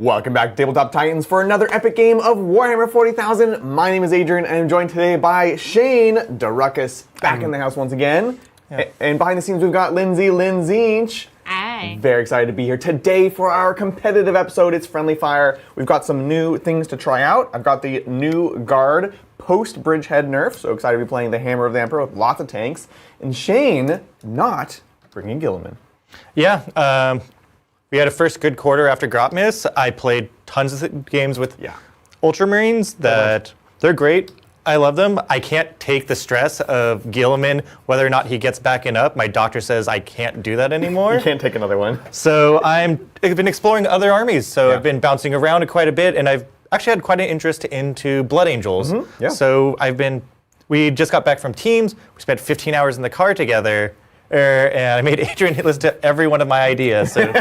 Welcome back to Tabletop Titans for another epic game of Warhammer 40,000. My name is Adrian, and I'm joined today by Shayne, the Ruckus, back in the house once again. Yeah. And behind the scenes, we've got Lindsay. Hi. Very excited to be here today for our competitive episode. It's Friendly Fire. We've got some new things to try out. I've got the new Guard post-Bridgehead nerf, so excited to be playing the Hammer of the Emperor with lots of tanks. And Shayne not bringing Guilliman. Yeah, we had a first good quarter after Grotmiss. I played tons of games with Ultramarines that they're great. I love them. I can't take the stress of Guilliman, whether or not he gets back and up. My doctor says I can't do that anymore. You can't take another one. So I've been exploring other armies. So I've been bouncing around quite a bit, and I've actually had quite an interest into Blood Angels. So we just got back from teams. We spent 15 hours in the car together. And I made Adrian listen to every one of my ideas, so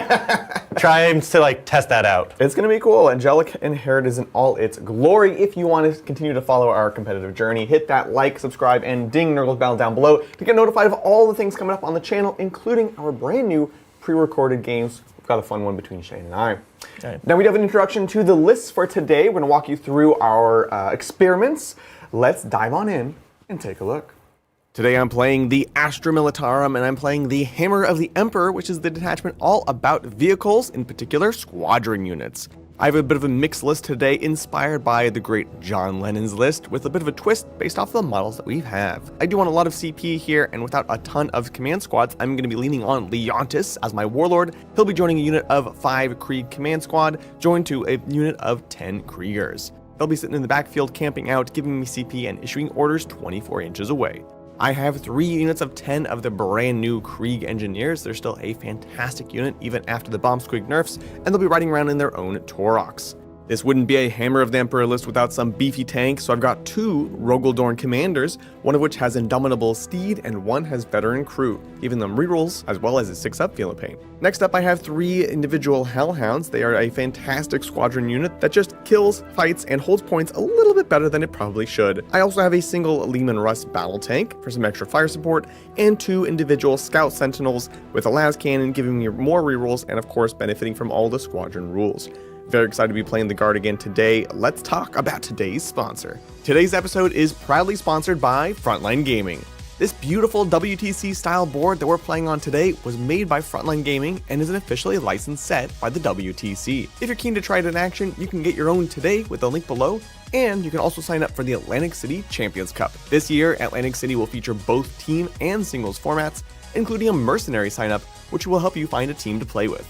trying to test that out. It's going to be cool. Angelic Inheritance in all its glory. If you want to continue to follow our competitive journey, hit that like, subscribe, and ding Nurgle's bell down below to get notified of all the things coming up on the channel, including our brand new pre-recorded games. We've got a fun one between Shayne and I. Now we have an introduction to the lists for today. We're going to walk you through our experiments. Let's dive on in and take a look. Today I'm playing the Astra Militarum, and I'm playing the Hammer of the Emperor, which is the detachment all about vehicles, in particular squadron units. I have a bit of a mixed list today, inspired by the great John Lennon's list, with a bit of a twist based off the models that we have. I do want a lot of CP here, and without a ton of command squads, I'm going to be leaning on Leontis as my warlord. He'll be joining a unit of 5 Krieg command squad, joined to a unit of 10 Kriegers. They'll be sitting in the backfield camping out, giving me CP and issuing orders 24 inches away. I have 3 units of 10 of the brand new Krieg Engineers. They're still a fantastic unit even after the Bombsquig nerfs, and they'll be riding around in their own Taurochs. This wouldn't be a Hammer of the Emperor list without some beefy tanks, so I've got 2 Rogeldorn Commanders, one of which has Indomitable Steed and one has Veteran Crew, giving them rerolls as well as a 6-up Feel of Pain. Next up I have 3 individual Hellhounds. They are a fantastic squadron unit that just kills, fights, and holds points a little bit better than it probably should. I also have a single Lehman Russ battle tank for some extra fire support, and 2 individual Scout Sentinels with a las cannon giving me more rerolls and of course benefiting from all the squadron rules. Very excited to be playing the Guard again today. Let's talk about today's sponsor. Today's episode is proudly sponsored by Frontline Gaming. This beautiful WTC style board that we're playing on today was made by Frontline Gaming and is an officially licensed set by the WTC. If you're keen to try it in action, you can get your own today with the link below, and you can also sign up for the Atlantic City Champions Cup. This year, Atlantic City will feature both team and singles formats, including a mercenary sign up, which will help you find a team to play with.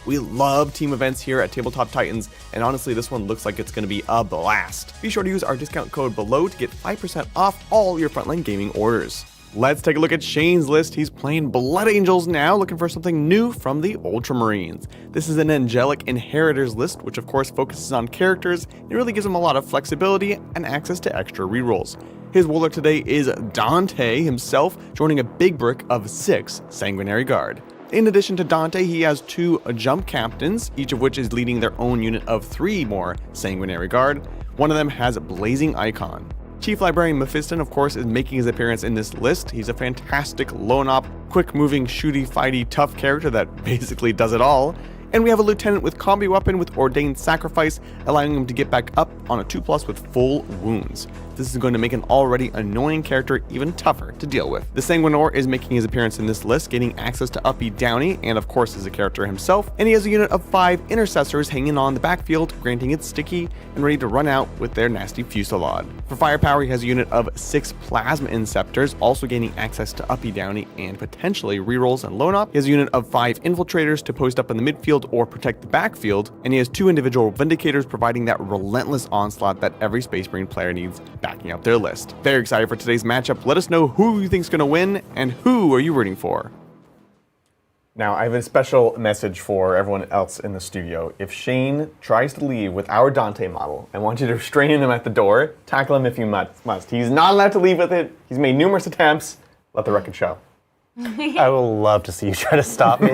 We love team events here at Tabletop Titans, and honestly this one looks like it's going to be a blast. Be sure to use our discount code below to get 5% off all your Frontline Gaming orders. Let's take a look at Shayne's list. He's playing Blood Angels now, looking for something new from the Ultramarines. This is an Angelic Inheritors list, which of course focuses on characters and really gives him a lot of flexibility and access to extra rerolls. His warlord today is Dante himself, joining a big brick of 6 Sanguinary Guard. In addition to Dante, he has 2 jump captains, each of which is leading their own unit of 3 more Sanguinary Guard. One of them has Blazing Icon. Chief Librarian Mephiston, of course, is making his appearance in this list. He's a fantastic lone-op, quick-moving, shooty-fighty, tough character that basically does it all. And we have a lieutenant with combi weapon with Ordained Sacrifice, allowing him to get back up on a 2+ with full wounds. This is going to make an already annoying character even tougher to deal with. The Sanguinor is making his appearance in this list, gaining access to Uppy Downey, and of course is a character himself, and he has a unit of 5 Intercessors hanging on the backfield, granting it sticky and ready to run out with their nasty fusillade. For firepower, he has a unit of 6 Plasma Inceptors, also gaining access to Uppy Downey and potentially rerolls and lone op. He has a unit of 5 Infiltrators to post up in the midfield or protect the backfield, and he has 2 individual Vindicators providing that relentless onslaught that every Space Marine player needs, backing up their list. Very excited for today's matchup. Let us know who you think is going to win and who are you rooting for. Now, I have a special message for everyone else in the studio. If Shayne tries to leave with our Dante model, I want you to restrain him at the door. Tackle him if you must. He's not allowed to leave with it. He's made numerous attempts. Let the record show. I will love to see you try to stop me.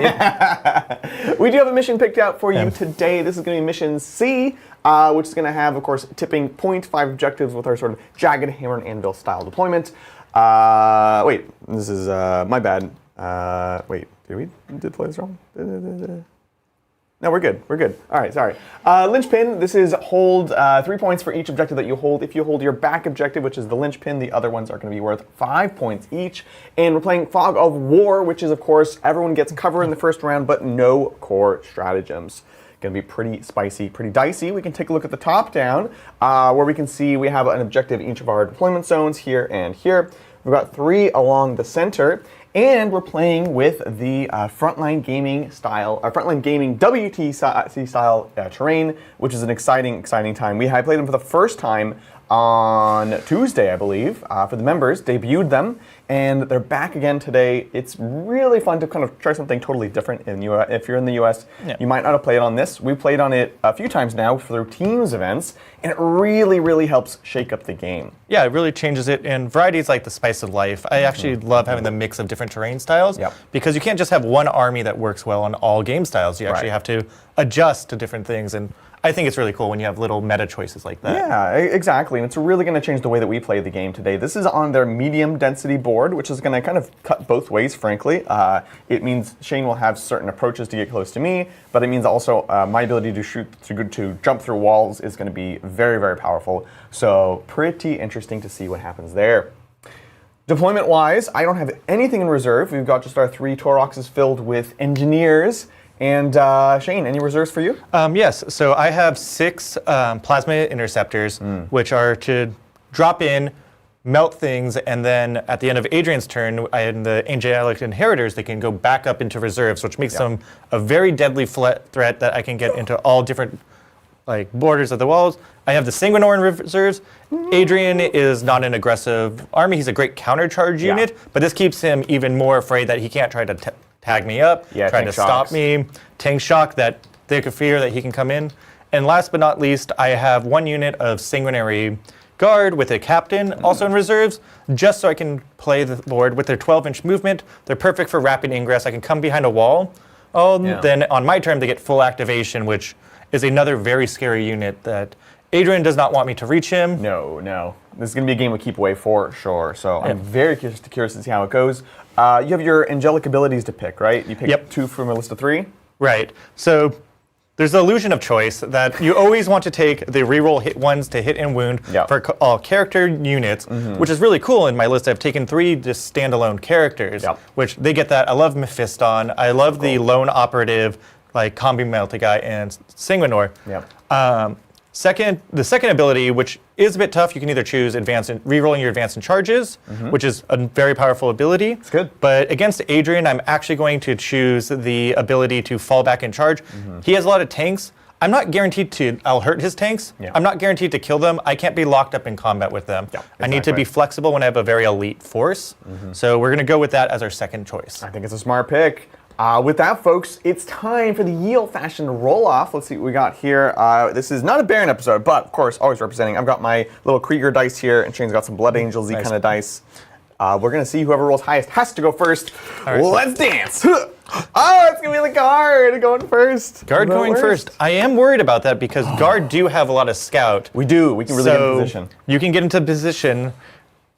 We do have a mission picked out for you today. This is going to be Mission C, which is going to have, of course, tipping point 5 objectives with our sort of jagged hammer and anvil style deployment. Wait, this is my bad. Wait, did we play this wrong? No, we're good. We're good. All right, sorry. Linchpin, this is hold 3 points for each objective that you hold. If you hold your back objective, which is the linchpin, the other ones are going to be worth 5 points each. And we're playing Fog of War, which is, of course, everyone gets cover in the first round, but no core stratagems. Going to be pretty spicy, pretty dicey. We can take a look at the top down, where we can see we have an objective in each of our deployment zones here and here. We've got 3 along the center. And we're playing with the Frontline Gaming style, Frontline Gaming WTC style terrain, which is an exciting time. I played them for the first time on Tuesday, I believe, for the members, debuted them, and they're back again today. It's really fun to kind of try something totally different. If you're in the US, you might not have played on this. We played on it a few times now through Teams events, and it really helps shake up the game. Yeah, it really changes it, and variety is like the spice of life. I actually love having the mix of different terrain styles, because you can't just have one army that works well on all game styles. You actually have to adjust to different things, and I think it's really cool when you have little meta choices like that. Yeah, exactly, and it's really going to change the way that we play the game today. This is on their medium density board, which is going to kind of cut both ways, frankly. It means Shayne will have certain approaches to get close to me, but it means also my ability to shoot, to jump through walls is going to be very powerful. So pretty interesting to see what happens there. Deployment-wise, I don't have anything in reserve. We've got just our 3 Tauroxes filled with engineers. And Shayne, any reserves for you? Yes, so I have 6 plasma interceptors, which are to drop in, melt things, and then at the end of Adrian's turn, in the Angelic Inheritors, they can go back up into reserves, which makes them a very deadly threat that I can get into all different borders of the walls. I have the Sanguinor in reserves. Adrian is not an aggressive army. He's a great countercharge unit, but this keeps him even more afraid that he can't try to tag me up, try to stop me, tank shock, that they could fear that he can come in. And last but not least, I have 1 unit of Sanguinary Guard with a captain, also in reserves, just so I can play the board with their 12-inch movement. They're perfect for rapid ingress. I can come behind a wall. Then on my turn, they get full activation, which is another very scary unit that Adrian does not want me to reach him. No. This is going to be a game of keep away for sure. So I'm very curious to see how it goes. You have your angelic abilities to pick, right? You pick 2 from a list of 3? Right. So there's the illusion of choice that you always want to take the reroll hit ones to hit and wound for all character units, which is really cool. In my list, I've taken 3 just standalone characters, which they get that. I love Mephiston. I love the lone operative, like Combi Melty guy and Sanguinor. The second ability, which is a bit tough, you can either choose rerolling your advance and charges, which is a very powerful ability. It's good. But against Adrian, I'm actually going to choose the ability to fall back and charge. He has a lot of tanks. I'm not guaranteed I'll hurt his tanks. I'm not guaranteed to kill them. I can't be locked up in combat with them. I need to be flexible when I have a very elite force. So we're going to go with that as our second choice. I think it's a smart pick. With that, folks, it's time for the ye old-fashioned roll-off. Let's see what we got here. This is not a Baron episode, but, of course, always representing. I've got my little Krieger dice here, and Shayne's got some Blood Angels-y kind of dice. We're going to see whoever rolls highest has to go first. Let's dance! Oh, it's going to be the Guard going first. Guard going first. I am worried about that because Guard do have a lot of scout. We do. We can really get in position. You can get into position,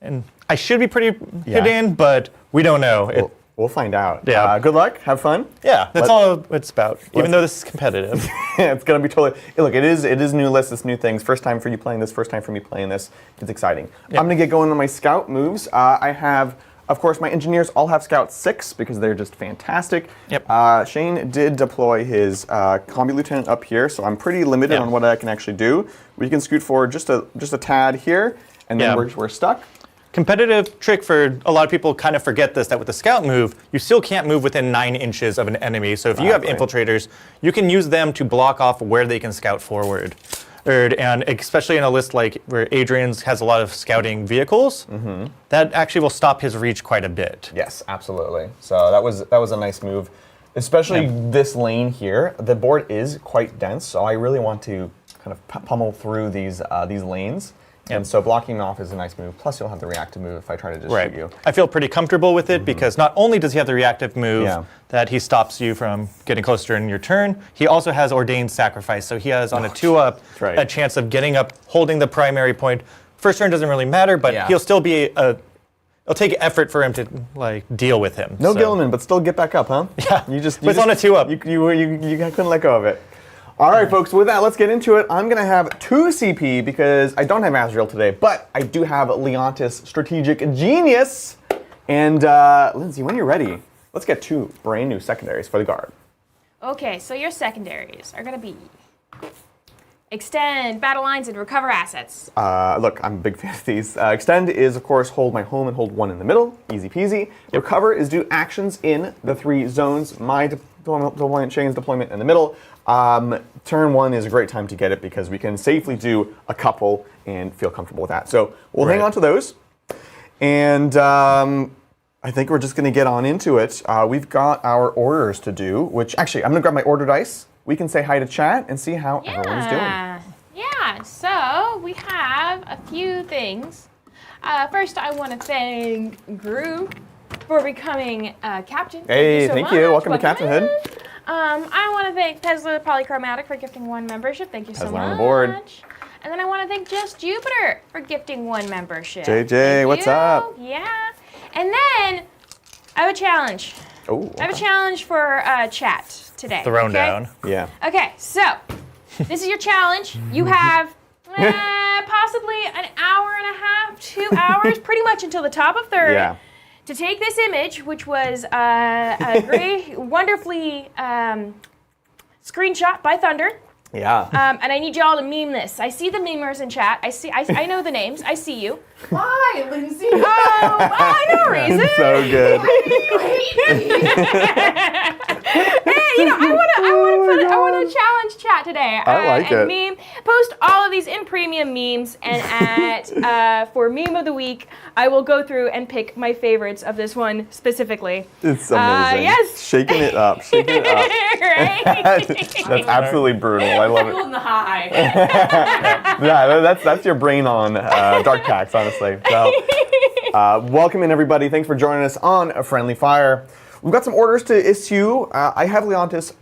and I should be pretty hit in, but we don't know. We'll find out. Yeah. Good luck. Have fun. Yeah, that's all it's about. Even though this is competitive. It's going to be totally... Look, it is new lists, it's new things. First time for you playing this, first time for me playing this. It's exciting. I'm going to get going on my scout moves. I have, of course, my engineers all have scout 6 because they're just fantastic. Shayne did deploy his combi lieutenant up here, so I'm pretty limited on what I can actually do. We can scoot forward just a tad here, and then we're stuck. Competitive trick for a lot of people kind of forget this, that with the scout move, you still can't move within 9 inches of an enemy. So if you have infiltrators, you can use them to block off where they can scout forward. And especially in a list like where Adrian's has a lot of scouting vehicles, that actually will stop his reach quite a bit. Yes, absolutely. So that was a nice move. Especially this lane here. The board is quite dense, so I really want to kind of pummel through these lanes. And so blocking off is a nice move. Plus, you'll have the reactive move if I try to just shoot you. I feel pretty comfortable with it because not only does he have the reactive move that he stops you from getting closer in your turn, he also has Ordained Sacrifice. So he has on a 2-up a chance of getting up, holding the primary point. First turn doesn't really matter, but he'll still be it'll take effort for him to like deal with him. No Gilliman, but still get back up, huh? Yeah. You just on a 2-up. You couldn't let go of it. All right, folks. With that, let's get into it. I'm gonna have 2 CP because I don't have Azrael today, but I do have Leontis Strategic Genius. And Lindsay, when you're ready, let's get 2 brand new secondaries for the guard. Okay, so your secondaries are gonna be extend battle lines and recover assets. Look, I'm a big fan of these. Extend is, of course, hold my home and hold 1 in the middle. Easy peasy. Recover is do actions in the 3 zones. My deployment, Shayne's deployment in the middle. Turn 1 is a great time to get it because we can safely do a couple and feel comfortable with that. So we'll hang on to those. And I think we're just going to get on into it. We've got our orders to do, which actually, I'm going to grab my order dice. We can say hi to chat and see how everyone's doing. Yeah, so we have a few things. First, I want to thank Gru for becoming captain. Hey, thank you. So Welcome to Captainhood. I want to thank Tesla Polychromatic for gifting 1 membership. Thank you so much. on board. And then I want to thank Just Jupiter for gifting 1 membership. JJ, Thank what's you. up? Yeah. And then I have a challenge. Oh, I have a challenge for chat today. Thrown okay? down. Yeah. Okay, so this is your challenge. You have possibly an hour and a half, 2 hours, pretty much until the top of 30, to take this image, which was a great, wonderfully screenshot by Thunder. Yeah. And I need y'all to meme this. I see the memers in chat. I know the names. I see you. Why, Lindsay? No reason. It's so good. Hey, I want to challenge chat today. I like and it. Meme. Post all of these in premium memes, and for meme of the week, I will go through and pick my favorites of this one specifically. It's amazing. Yes. Shaking it up. Shaking it up. Right? That's absolutely brutal. I love it. Holding the high. Yeah, that's your brain on Dark Tax, honestly. So, welcome in, everybody. Thanks for joining us on A Friendly Fire. We've got some orders to issue. I have Leontis.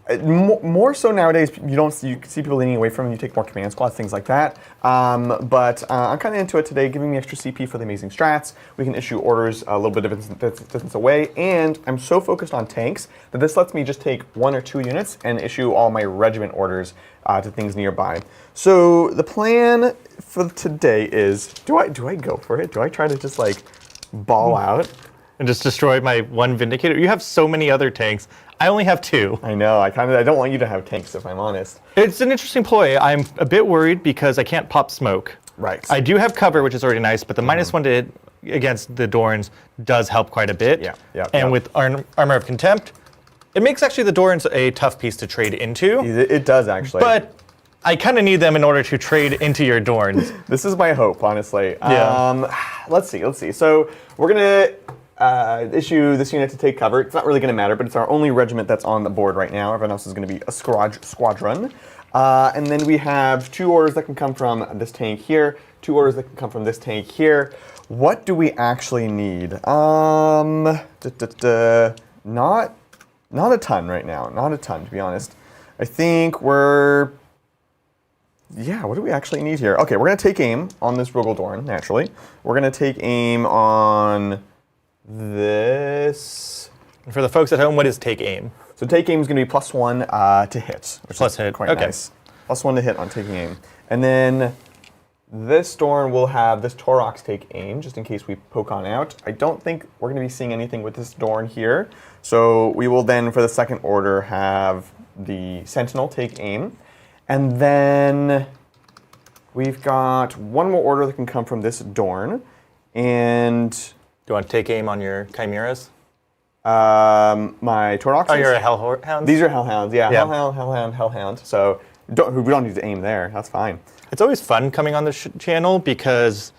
More so nowadays, you see people leaning away from it. You take more command squads, things like that. But I'm kind of into it today, giving me extra CP for the amazing strats. We can issue orders a little bit of distance away, and I'm so focused on tanks that this lets me just take 1 or 2 units and issue all my regiment orders to things nearby. So the plan for today is: do I go for it? Do I try to just like ball out? And just destroy my 1 Vindicator. You have so many other tanks. I only have 2. I know. I don't want you to have tanks, if I'm honest. It's an interesting ploy. I'm a bit worried because I can't pop smoke. Right. I do have cover, which is already nice, but the -1 to hit against the Dorns does help quite a bit. Yeah. And with Armor of Contempt, it makes actually the Dorns a tough piece to trade into. It does actually. But I kind of need them in order to trade into your Dorns. This is my hope, honestly. Yeah. Let's see. So we're gonna issue this unit to take cover. It's not really going to matter, but it's our only regiment that's on the board right now. Everyone else is going to be a squadron. And then we have 2 orders that can come from this tank here, 2 orders that can come from this tank here. What do we actually need? Not a ton right now. Not a ton, to be honest. I think what do we actually need here? Okay, we're going to take aim on this Rogaldorn, naturally. We're going to take aim on this. And for the folks at home, what is take aim? So take aim is going to be +1 to hit, which Plus is hit, quite okay. nice. +1 to hit on taking aim. And then this Dorn will have this Torox take aim, just in case we poke on out. I don't think we're going to be seeing anything with this Dorn here. So we will then, for the second order, have the Sentinel take aim. And then we've got 1 more order that can come from this Dorn. And Do you want to take aim on your Chimeras? my Torox. Oh, you're a Hellhound? These are Hellhounds, yeah. Yeah. Hellhound. So we don't need to aim there. That's fine. It's always fun coming on the channel because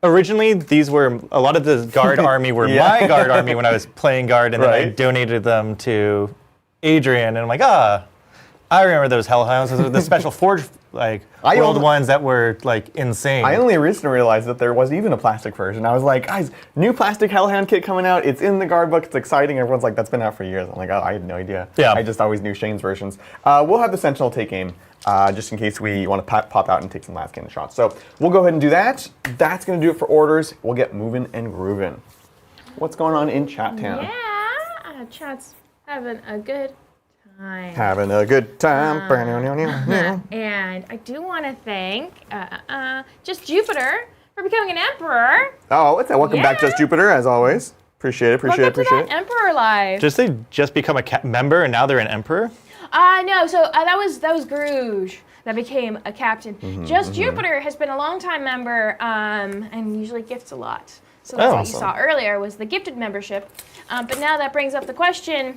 originally these were, a lot of the guard army were my guard army when I was playing guard, and then I donated them to Adrian, and I'm like, I remember those Hellhounds. Those were the special Forge, world ones that were insane. I only recently realized that there was even a plastic version. I was like, guys, new plastic Hellhound kit coming out. It's in the guard book. It's exciting. Everyone's like, that's been out for years. I'm like, oh, I had no idea. Yeah. I just always knew Shayne's versions. We'll have the Sentinel take aim, just in case we want to pop out and take some last cannon shots. So we'll go ahead and do that. That's going to do it for orders. We'll get moving and grooving. what's going on in Chat Town. Yeah, chat's having a good time. Having a good time. And I do want to thank Just Jupiter for becoming an emperor. Oh, what's that? Welcome back, Yeah. Just Jupiter, as always. Appreciate it, appreciate it, Welcome appreciate to that it. emperor life. Did they just become a member and now they're an emperor? No, so that was Grouge that became a captain. Jupiter has been a longtime member and usually gifts a lot. So that's what you saw earlier was the gifted membership. But now that brings up the question,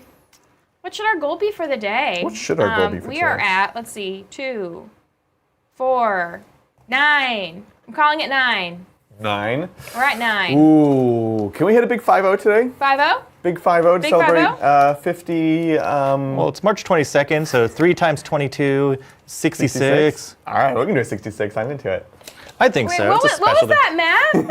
what should our goal be for the day? What should our goal be for We today? are at, let's see, 2, 4, 9. I'm calling it 9. 9. We're at 9. Ooh, can we hit a big 5-0 today? 5-0? Big 5-0 to Big celebrate 5-0? 50. Well, it's March 22nd, so 3 times 22, 66. All right, we can do a 66. I'm into it. I think Wait, so. what It's a was special day. that, Matt?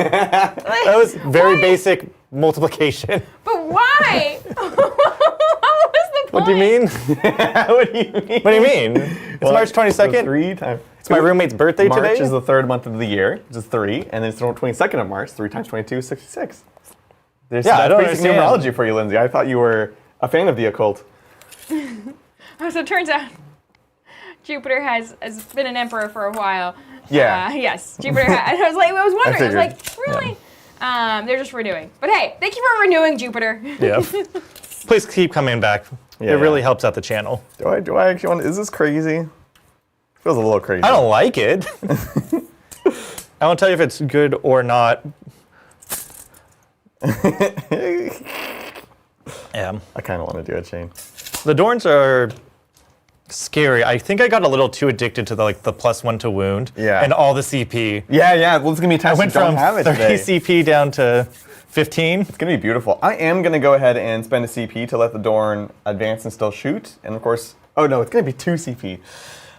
That was very Why? basic multiplication. But why? What was the point? What do you mean? What do you mean? What do you mean? It's March 22nd. 3 times. It's my roommate's birthday March today. is the 3rd month of the year, which is 3, and then it's the 22nd of March. 3 times 22 is 66. Yeah, I that's don't basic understand. numerology for you, Lindsay. I thought you were a fan of the occult. So it turns out Jupiter has been an emperor for a while. Yeah. Yes, Jupiter. I was wondering. I was like, really? They're just renewing. But hey, thank you for renewing, Jupiter. Yeah. Please keep coming back. Yeah. It really helps out the channel. Do I actually want? Is this crazy? Feels a little crazy. I don't like it. I won't tell you if it's good or not. Yeah. I kind of want to do it, Shane. The Dorns are scary. I think I got a little too addicted to the +1 to wound. Yeah. And all the CP. Yeah. Well, it's gonna be a I test. went you don't from have it 30 today. CP down to 15. It's gonna be beautiful. I am gonna go ahead and spend a CP to let the Dorn advance and still shoot. And of course, oh no, it's gonna be 2 CP.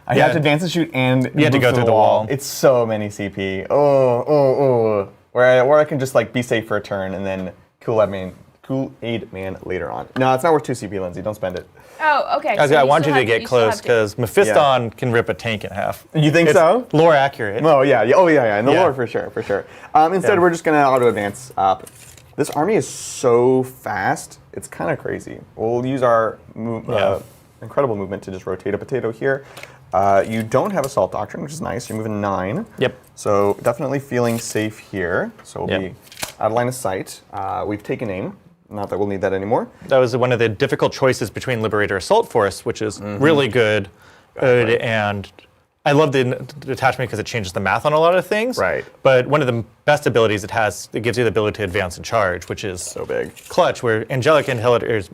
I have to advance and shoot and You have to move go through the wall. It's so many CP. Oh. Where I can just be safe for a turn and then Kool-Aid Man later on. No, it's not worth 2 CP, Lindsay. Don't spend it. Oh, okay. Guys, so I want still you to have get still close have to- because Mephiston can rip a tank in half. You think It's so? lore accurate. Oh yeah. In the Yeah. lore, for sure. Instead, Yeah. we're just gonna auto advance up. This army is so fast. It's kind of crazy. We'll use our incredible movement to just rotate a potato here. You don't have Assault Doctrine, which is nice. You're moving 9. Yep. So definitely feeling safe here. So we'll Yep. be out of line of sight. We've taken aim. Not that we'll need that anymore. That was one of the difficult choices between Liberator Assault Force, which is really good. And I love the detachment because it changes the math on a lot of things. Right. But one of the best abilities it has, it gives you the ability to advance and charge, which is So big. clutch, where Angelic Inhibitors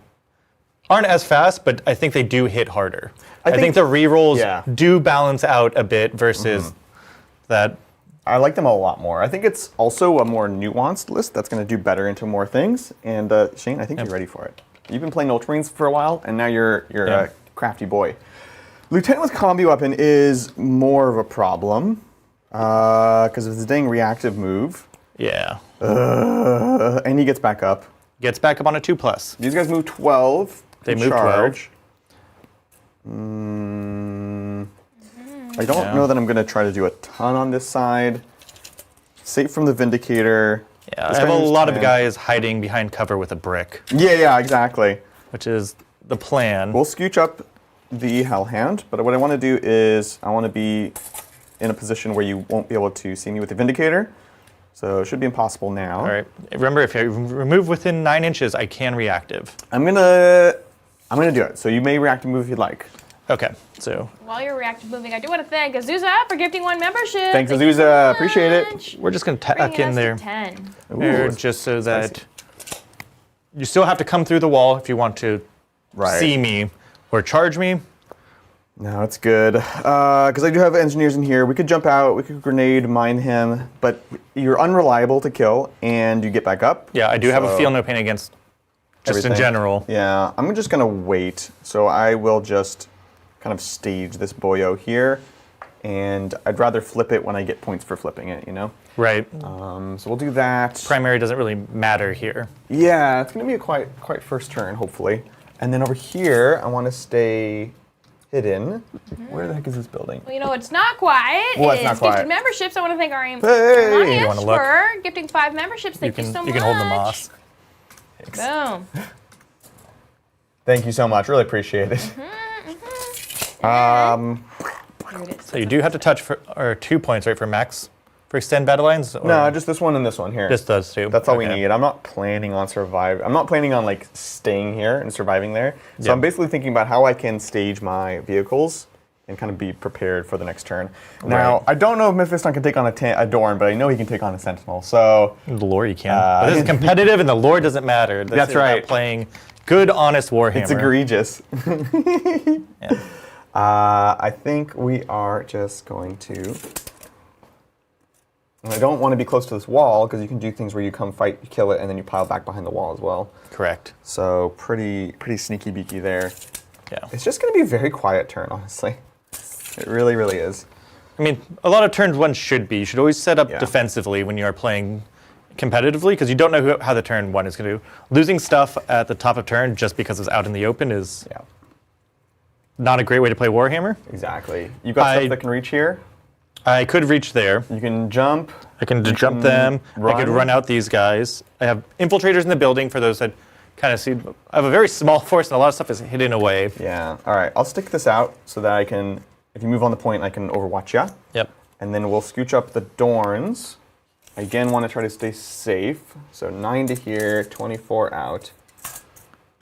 aren't as fast, but I think they do hit harder. I think the rerolls do balance out a bit versus that. I like them a lot more. I think it's also a more nuanced list that's going to do better into more things. And Shane, I think you're ready for it. You've been playing Ultramarines for a while, and now you're a crafty boy. Lieutenant with combi weapon is more of a problem because of his dang reactive move. Yeah. And he gets back up. Gets back up on a 2+. These guys move 12. They to move 12. charge. I don't know that I'm going to try to do a ton on this side. Safe from the Vindicator. Yeah, This I have guy a moves lot of 10. guys hiding behind cover with a brick, Yeah, exactly. which is the plan. We'll scooch up the Hellhound, but what I want to do is I want to be in a position where you won't be able to see me with the Vindicator. So it should be impossible now. All right. Remember, if you remove within 9 inches, I can reactive. I'm gonna do it. So you may reactive move if you'd like. Okay, so While you're reactive moving, I do want to thank Azusa for gifting 1 membership. Thanks, Thank you Azusa. so Appreciate it. much. we're just going to Bringing tuck in us there, to 10. here Ooh, just so that you still have to come through the wall if you want to Right. see me or charge me. No, it's good. Because I do have engineers in here. We could jump out, we could grenade, mine him, but you're unreliable to kill, and you get back up. Yeah, I do have a So- feel no pain against just in Everything. general. Yeah, I'm just gonna wait. So I will just kind of stage this boyo here, and I'd rather flip it when I get points for flipping it, you know? Right. So we'll do that. Primary doesn't really matter here. Yeah, it's gonna be a quite first turn, hopefully. And then over here, I want to stay hidden. Where the heck is this building? Well, you know, it's not quiet. Well, It it's not is quiet. gifted memberships. I want to thank our Hey! audience You wanna look? for gifting 5 memberships. Thank you so much. You can hold the moss. Boom. Thank you so much. Really appreciate it. Here it is. So you do have to touch for 2 points, right, for max for extend battle lines? Or No, just this one and this one here. just those two. That's all we Okay. need. I'm not planning on I'm not planning on like staying here and surviving there. So Yeah. I'm basically thinking about how I can stage my vehicles and kind of be prepared for the next turn. Now, Right. I don't know if Mephiston can take on a Dorn, but I know he can take on a Sentinel. So The lore you can. But this is competitive, and the lore doesn't matter. This That's is about right. playing good, honest Warhammer. it's egregious. Yeah. I think we are just going to. I don't want to be close to this wall because you can do things where you come fight, you kill it, and then you pile back behind the wall as well. Correct. So pretty sneaky beaky there. Yeah. It's just going to be a very quiet turn, honestly. It really, really is. I mean, a lot of turns one should be. You should always set up Yeah. defensively when you are playing competitively because you don't know how the turn one is going to do. Losing stuff at the top of turn just because it's out in the open is Yeah, not a great way to play Warhammer. exactly. You've got stuff that can reach here. I could reach there. You can jump. I can jump can them. I could run. run out these guys. I have infiltrators in the building for those that kind of see. I have a very small force and a lot of stuff is hidden away. Yeah. All right. I'll stick this out so that I can, if you move on the point, I can overwatch you. Yep. And then we'll scooch up the Dorns. I again want to try to stay safe. So 9 to here, 24 out.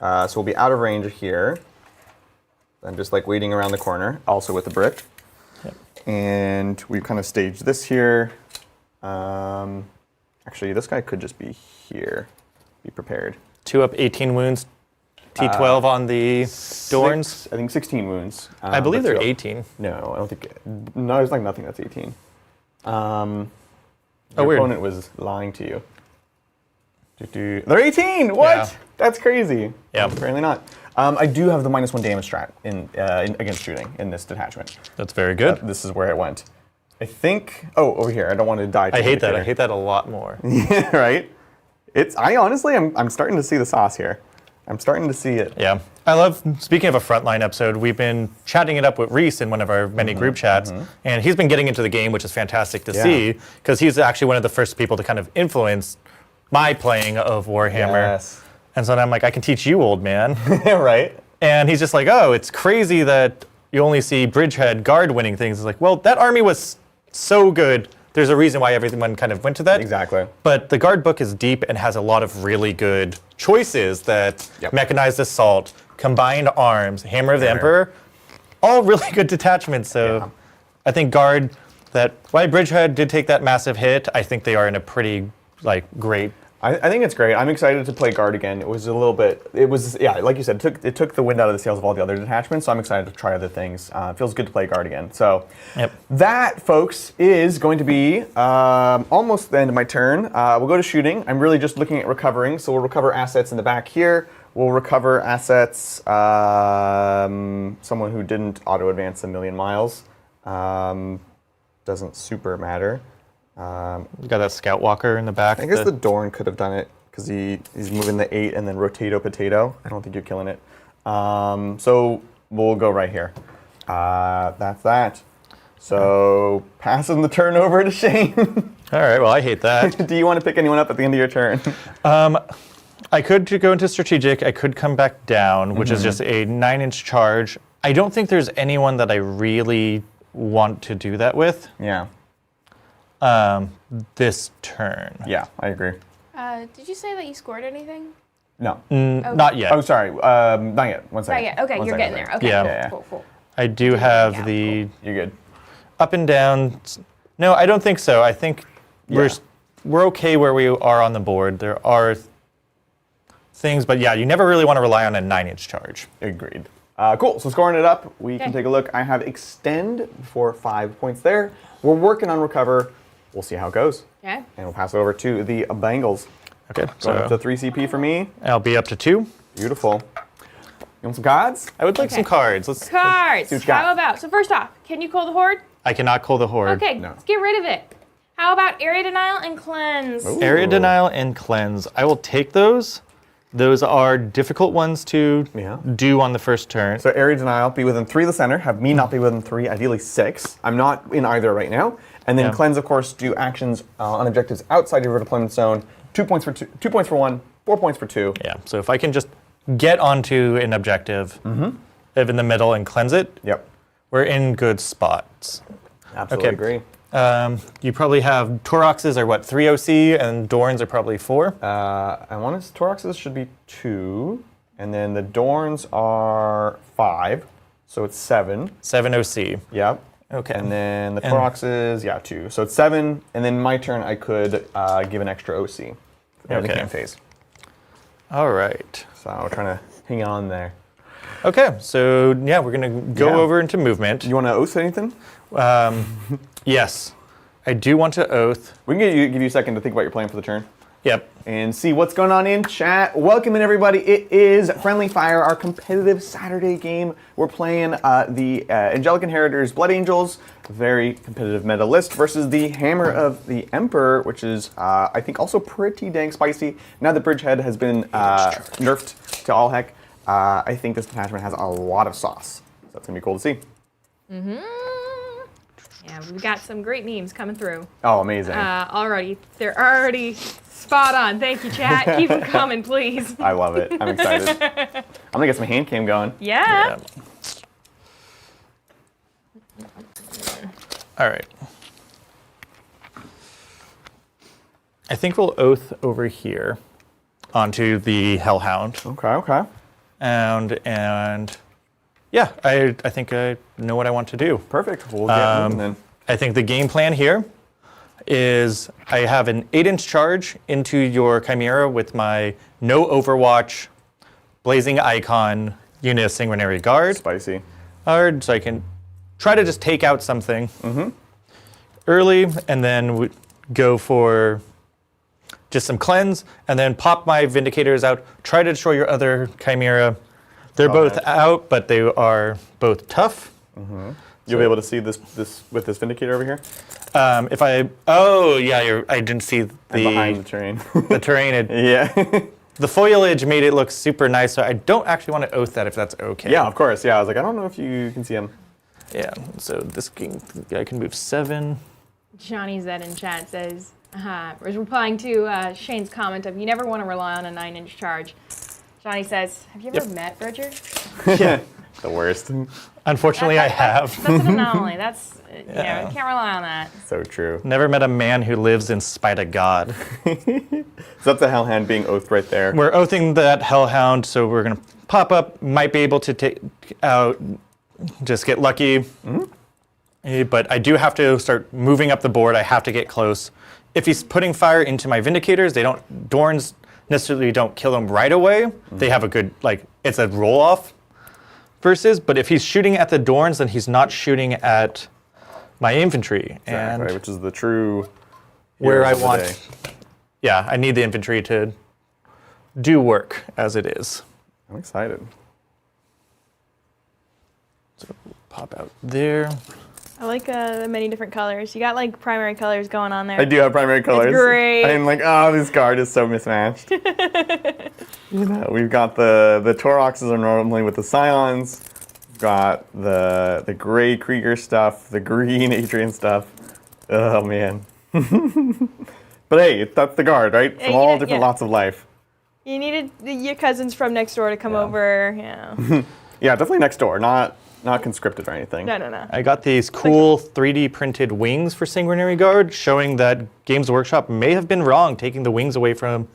So we'll be out of range here. I'm just like waiting around the corner, also with the brick. Yep. And we've kind of staged this here. Actually, this guy could just be here. Be prepared. 2 up, 18 wounds. T12 on the Dorns. I think 16 wounds. I believe but they're still. 18. No, I don't think. No, there's like nothing that's 18. Your weird. opponent was lying to you. They're 18. What? Yeah. That's crazy. Yeah. Apparently not. I do have the -1 damage strat in against shooting in this detachment. That's very good. This is where it went. I think. Oh, over here. I don't want to die. I hate that. I hate that a lot more. Yeah, right. I honestly, I'm starting to see the sauce here. I'm starting to see it. Yeah. I love, speaking of a frontline episode, we've been chatting it up with Reese in one of our many group chats, and he's been getting into the game, which is fantastic to see, because he's actually one of the first people to kind of influence my playing of Warhammer. Yes. And so then I'm like, I can teach you, old man. Right. And he's just like, oh, it's crazy that you only see Bridgehead Guard winning things. It's like, well, that army was so good. There's a reason why everyone kind of went to that. Exactly. But the Guard book is deep and has a lot of really good choices that Yep. Mechanized Assault, Combined Arms, Hammer of the Emperor, all really good detachments. So Yeah. I think Guard, why Bridgehead did take that massive hit, I think they are in a pretty great. I think it's great. I'm excited to play Guard again. It was a little bit. It was like you said. It took the wind out of the sails of all the other detachments. So I'm excited to try other things. It feels good to play Guard again. So that, folks, is going to be almost the end of my turn. We'll go to shooting. I'm really just looking at recovering. So we'll recover assets in the back here. We'll recover assets. Someone who didn't auto advance a million miles. Doesn't super matter. You got that Scout Walker in the back. I guess the Dorn could have done it because he's moving the 8 and then potato. I don't think you're killing it. So we'll go right here. That's that. So passing the turn over to Shayne. All right, well, I hate that. Do you want to pick anyone up at the end of your turn? I could go into strategic. I could come back down, which is just a 9-inch charge. I don't think there's anyone that I really want to do that with. Yeah. This turn. Yeah, I agree. Did you say that you scored anything? No. Not yet. Oh, sorry. Not yet. One second. Not yet. Okay, One you're second, getting sorry. there. Okay. Yeah. Cool. I do have the You're good. up and down. No, I don't think so. I think we're okay where we are on the board. There are things, but yeah, you never really want to rely on a 9-inch charge. Agreed. Cool. So scoring it up, we can take a look. I have extend for 5 points there. We're working on recover. We'll see how it goes. Okay. And we'll pass it over to the Bengals. Okay, Going up to so 3 CP for me. I'll be up to 2. Beautiful. You want some cards? I would like Okay. some cards. Let's. Cards. See what you got. How about? So first off, can you call the horde? I cannot call the horde. Okay. No. Let's get rid of it. How about area denial and cleanse? Ooh. Area denial and cleanse. I will take those. Those are difficult ones to do on the first turn. So area denial, be within 3 of the center. Have me not be within 3, ideally 6. I'm not in either right now. And then Yeah. Cleanse, of course, do actions on objectives outside your deployment zone. 2 points for 1, 4 points for 2. Yeah, so if I can just get onto an objective, live in the middle and cleanse it, Yep. we're in good spots. Absolutely Okay. agree. You probably have Toroxes are what, 3 OC, and Dorns are probably 4? I want to, Toroxes should be 2, and then the Dorns are 5, so it's 7. 7 OC. Yep. Okay. And then the Toroxes, 2. So it's 7, and then my turn I could give an extra OC in the Okay. camp phase. All right. So we're trying to hang on there. Okay, so yeah, we're going to go Yeah. over into movement. You want to oath anything? Yes, I do want to oath. We can give you a second to think about your plan for the turn. Yep. And see what's going on in chat. Welcome in, everybody. It is Friendly Fire, our competitive Saturday game. We're playing the Angelic Inheritors Blood Angels, very competitive meta list, versus the Hammer of the Emperor, which is, I think, also pretty dang spicy. Now that Bridgehead has been nerfed to all heck, I think this detachment has a lot of sauce. So that's going to be cool to see. Yeah, we've got some great memes coming through. Oh, amazing. Already. They're already spot on. Thank you, chat. Keep them coming, please. I love it. I'm excited. I'm going to get some hand cam going. Yeah. All right. I think we'll oath over here onto the Hellhound. Okay. And yeah, I think I know what I want to do. Perfect. We'll get moving then. I think the game plan here is I have an 8-inch charge into your Chimera with my no Overwatch, Blazing Icon, unit of Sanguinary Guard. Spicy. Guard, so I can try to just take out something early, and then go for just some cleanse, and then pop my Vindicators out, try to destroy your other Chimera. They're both out, but they are both tough. You'll be able to see this with this Vindicator over here? If I, I didn't see And behind the terrain. the terrain. Yeah. The foliage made it look super nice, so I don't actually want to oath that if that's okay. Yeah, of course. Yeah, I was like, I don't know if you can see him. Yeah, so this guy can move 7. Johnny Z in chat says, was replying to Shayne's comment of, you never want to rely on a 9-inch charge. Johnny says, have you ever met Bridger? Yeah. The worst. Unfortunately, I have. That's an anomaly. That's, you know, you can't rely on that. So true. Never met a man who lives in spite of God. So that's the Hellhound being oathed right there. We're oathing that Hellhound, so we're going to pop up, might be able to take out, just get lucky. But I do have to start moving up the board. I have to get close. If he's putting fire into my Vindicators, Dorns necessarily don't kill them right away. They have a good, it's a roll-off versus, but if he's shooting at the Dorns, then he's not shooting at my infantry. Exactly, And which is the true where I heroes of the want, day. yeah, I need the infantry to do work as it is. I'm excited. So pop out there. I like the many different colors. You got like primary colors going on there. I do have primary colors. great. I'm like, oh, this card is so mismatched. We've got the Toroxes are normally with the Scions. We've got the gray Krieger stuff, the green Adrian stuff. Oh man. But hey, that's the guard, right? From all different lots of life. You needed your cousins from next door to come over. Yeah. Yeah, definitely next door, not conscripted or anything. No. I got these cool 3D printed wings for Sanguinary Guard, showing that Games Workshop may have been wrong taking the wings away from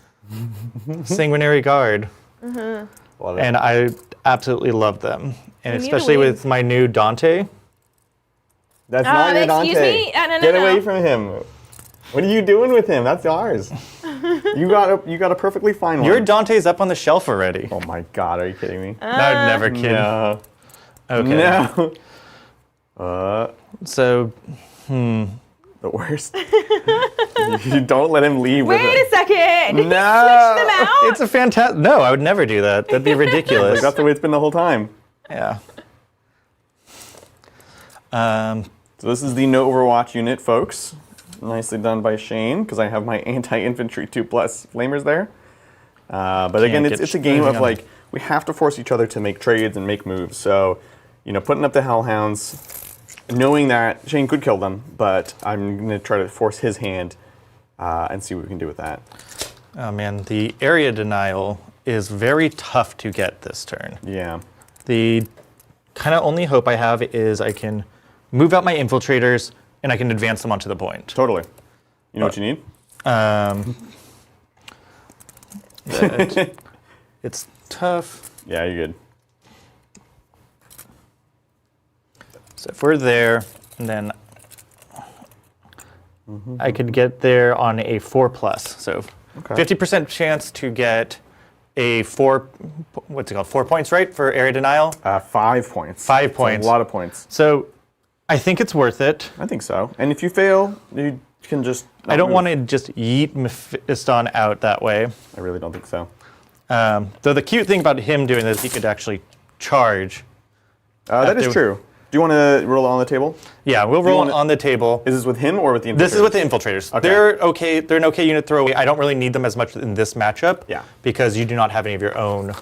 Sanguinary Guard. Love it. And I absolutely love them. And You need the especially wings. with my new Dante. That's not your Dante. excuse me? No, Get no. away from him. What are you doing with him? That's ours. You got a perfectly fine one. Your Dante's up on the shelf already. Oh my god, are you kidding me? No, I'd never kid. No. Okay. No. So, The worst. You don't let him leave with Wait it. a second. Did No. you switch them out? it's a fantastic. No, I would never do that. That'd be ridiculous. Like, that's the way it's been the whole time. Yeah. So this is the no Overwatch unit, folks. Nicely done by Shayne, because I have my anti-infantry 2+ flamers there. But again, it's a game of like, we have to force each other to make trades and make moves. So, putting up the Hellhounds, knowing that Shayne could kill them, but I'm going to try to force his hand and see what we can do with that. Oh man, the area denial is very tough to get this turn. Yeah. The kind of only hope I have is I can move out my infiltrators and I can advance them onto the point. Totally. You know what you need? It's tough. Yeah, you're good. So if we're there, and then I could get there on a 4+. So 50% chance to get a 4 points, right, for area denial? 5 points. 5 points. That's a lot of points. So I think it's worth it. I think so. And if you fail, you can just... I don't want to just yeet Mephiston out that way. I really don't think so. Though the cute thing about him doing this, he could actually charge. That is true. Do you want to roll on the table? Yeah, we'll roll on the table. Is this with him or with the infiltrators? This is with the infiltrators. Okay. They're okay. They're an okay unit throwaway. I don't really need them as much in this matchup. Yeah. Because you do not have any of your own.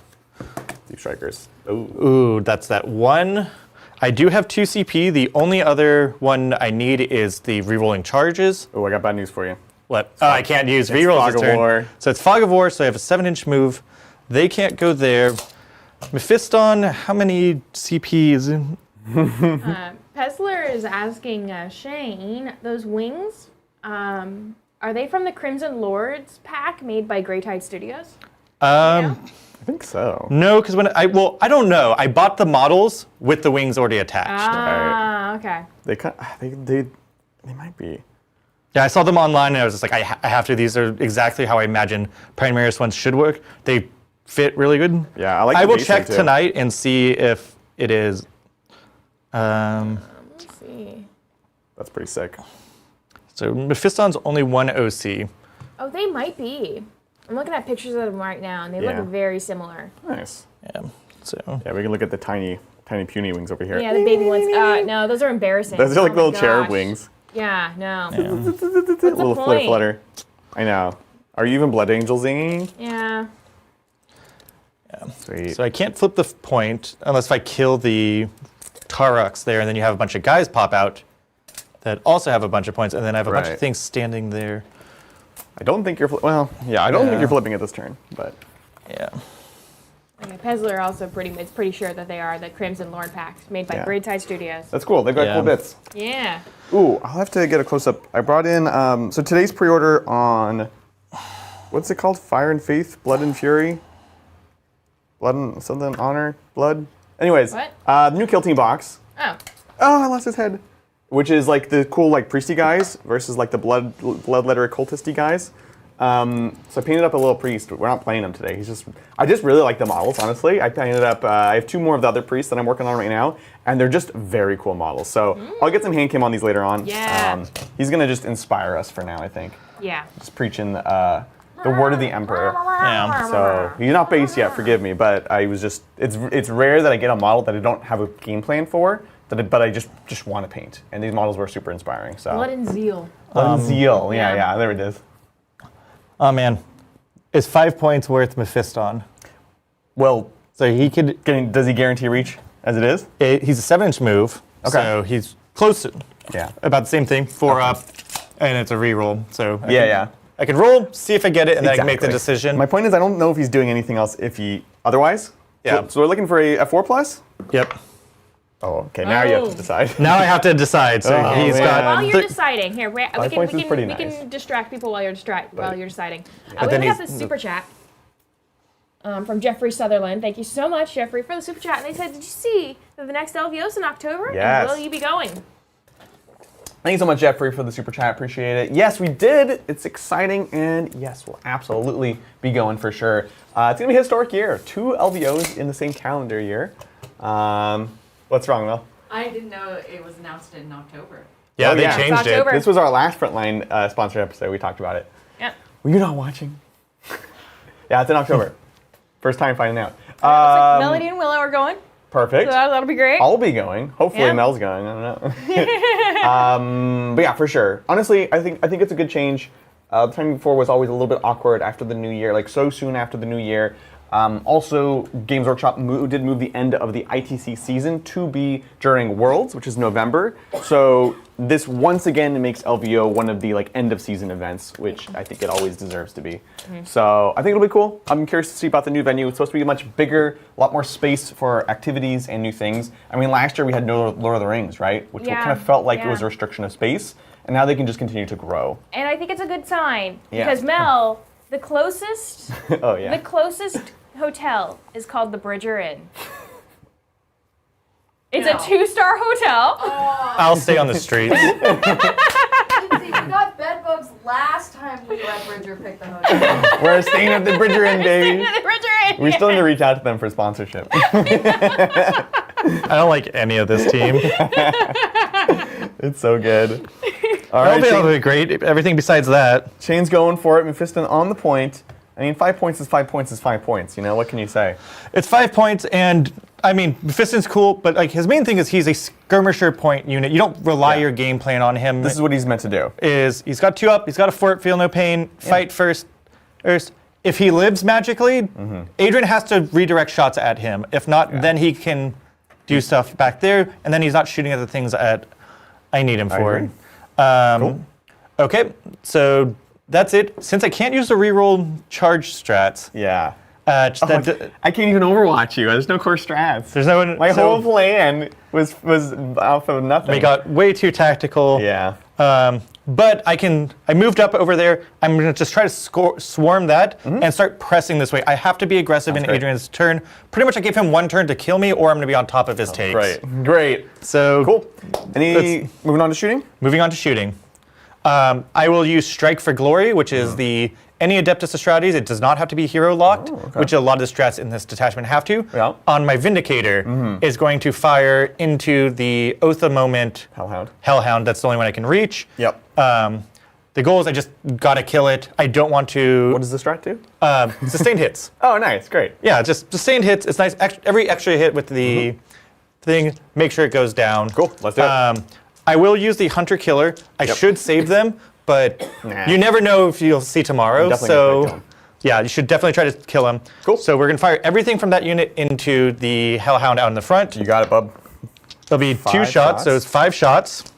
Deep strikers. Ooh, that's that one. I do have 2 CP. The only other one I need is the rerolling charges. Oh, I got bad news for you. What? Oh, I can't use rerolls this turn. War. So it's Fog of War, so I have a 7-inch move. They can't go there. Mephiston, how many CPs? Pessler is asking Shayne, those wings, are they from the Crimson Lords pack made by Grey Tide Studios? I think so. No, because when I don't know. I bought the models with the wings already attached. Ah, okay. They might be. Yeah, I saw them online and I was just like, I have to. These are exactly how I imagine Primaris ones should work. They fit really good. Yeah, I like. I the will basing check too. tonight and see if it is. Let's see. That's pretty sick. So Mephiston's only 1 OC. Oh, they might be. I'm looking at pictures of them right now, and they Yeah. look very similar. Nice. Yeah. So. Yeah, we can look at the tiny puny wings over here. Yeah, the baby ones. No, those are embarrassing. Those are like Oh my little cherub gosh. wings. Yeah, no. Little point? flutter. I know. Are you even Blood Angel zinging? Yeah. Sweet. So I can't flip the point unless if I kill the Tarux there, and then you have a bunch of guys pop out that also have a bunch of points, and then I have a bunch of Right. things standing there. I don't think you're. I don't think you're flipping it this turn, but. Yeah. Okay, Pessler also it's pretty sure that they are the Crimson Lord packs made by Yeah. Grey Tide Studios. That's cool. They've got Yeah. cool bits. Yeah. Ooh, I'll have to get a close up. I brought in. So today's pre-order on. What's it called? Fire and Faith, Blood and Fury. Blood and something, Honor, Blood. Anyways, What? The new Kill Team box. Oh. Oh, I lost his head. Which is like the cool like priesty guys versus like the bloodletter occultisty guys. So I painted up a little priest. We're not playing him today. I just really like the models, honestly. I painted up, I have 2 more of the other priests that I'm working on right now, and they're just very cool models. So I'll get some hand cam on these later on. Yeah. He's gonna just inspire us for now, I think. Yeah. Just preaching the word of the Emperor. Yeah. So he's not based yet, forgive me, but it's rare that I get a model that I don't have a game plan for, but I just want to paint. And these models were super inspiring. So Blood and Zeal. Blood and Zeal. yeah. Yeah, there it is. Oh man, is 5 points worth Mephiston? Well, So he could. does he guarantee reach as it is? He's a 7-inch move. Okay. So he's close to. Yeah. About the same thing. 4 up, and it's a reroll. So I can roll, see if I get it, and then I can make the Exactly. decision. My point is, I don't know if he's doing anything else otherwise. Yeah. So we're looking for a 4+? Yep. Oh, okay. Now you have to Oh. decide. Now I have to decide. So Oh, he's man. got. While you're deciding, here, we points is pretty nice. can distract people while you're deciding. But then We have he's- this super chat from Jeffrey Sutherland. Thank you so much, Jeffrey, for the super chat. And they said, did you see that the next LVO's in October? Yes. And will you be going? Thank you so much, Jeffrey, for the super chat. Appreciate it. Yes, we did. It's exciting, and yes, we'll absolutely be going for sure. It's gonna be a historic year. 2 LVOs in the same calendar year. What's wrong, Will? I didn't know it was announced in October. Yeah, Oh, they yeah. changed It's October. it. This was our last Frontline sponsored episode. We talked about it. Yeah. Were you not watching? Yeah, it's in October. First time finding out. Looks like Melody and Willow are going. Perfect. So that'll be great. I'll be going. Hopefully Yeah. Mel's going. I don't know. But yeah, for sure. Honestly, I think it's a good change. The time before was always a little bit awkward after the new year, like so soon after the new year. Also, Games Workshop did move the end of the ITC season to be during Worlds, which is November. So this once again makes LVO one of the end of season events, which I think it always deserves to be. So I think it'll be cool. I'm curious to see about the new venue. It's supposed to be much bigger, a lot more space for activities and new things. I mean, last year we had no Lord of the Rings, right? Which kind of felt like it was a restriction of space. And now they can just continue to grow. And I think it's a good sign because Mel, the closest, the closest hotel is called the Bridger Inn. It's a 2-star hotel. I'll stay on the streets. See, we got bed bugs last time we let Bridger pick the hotel. We're staying at the Bridger Inn, baby. The Bridger Inn. We still need to reach out to them for sponsorship. I don't like any of this team. It's so good. All That'll right, be great. Everything besides that. Shayne's going for it. Mephiston on the point. I mean, 5 points is 5 points is 5 points. You know, what can you say? It's 5 points, and I mean, Mephiston's cool, but his main thing is he's a skirmisher point unit. You don't rely your game plan on him. This is what he's meant to do. He's got 2 up, he's got a fort, feel no pain, fight first. If he lives magically, Adrian has to redirect shots at him. If not, then he can do stuff back there, and then he's not shooting at the things that I need him for. Cool. Okay, so that's it. Since I can't use the reroll charge strats, I can't even overwatch you. There's no core strats. there's no one. My whole plan was off of nothing. We got way too tactical. Yeah. But I moved up over there. I'm going to just try to swarm that and start pressing this way. I have to be aggressive in Adrian's turn. Pretty much I gave him 1 turn to kill me, or I'm going to be on top of his takes. Great. So Cool. Moving on to shooting? Moving on to shooting. I will use Strike for Glory, which is any Adeptus Astartes. It does not have to be hero locked, which a lot of the strats in this detachment have to. Yeah. On my Vindicator is going to fire into the Oath of Moment Hellhound. That's the only one I can reach. Yep. The goal is I just gotta kill it. I don't want to. What does the strat do? Sustained hits. Oh, nice. Great. Yeah, just sustained hits. It's nice. Every extra hit with the thing, make sure it goes down. Cool. Let's do it. I will use the Hunter Killer. I should save them, but you never know if you'll see tomorrow. So, yeah, you should definitely try to kill him. Cool. So we're gonna fire everything from that unit into the Hellhound out in the front. You got it, bub. There'll be 2 shots, so it's 5 shots.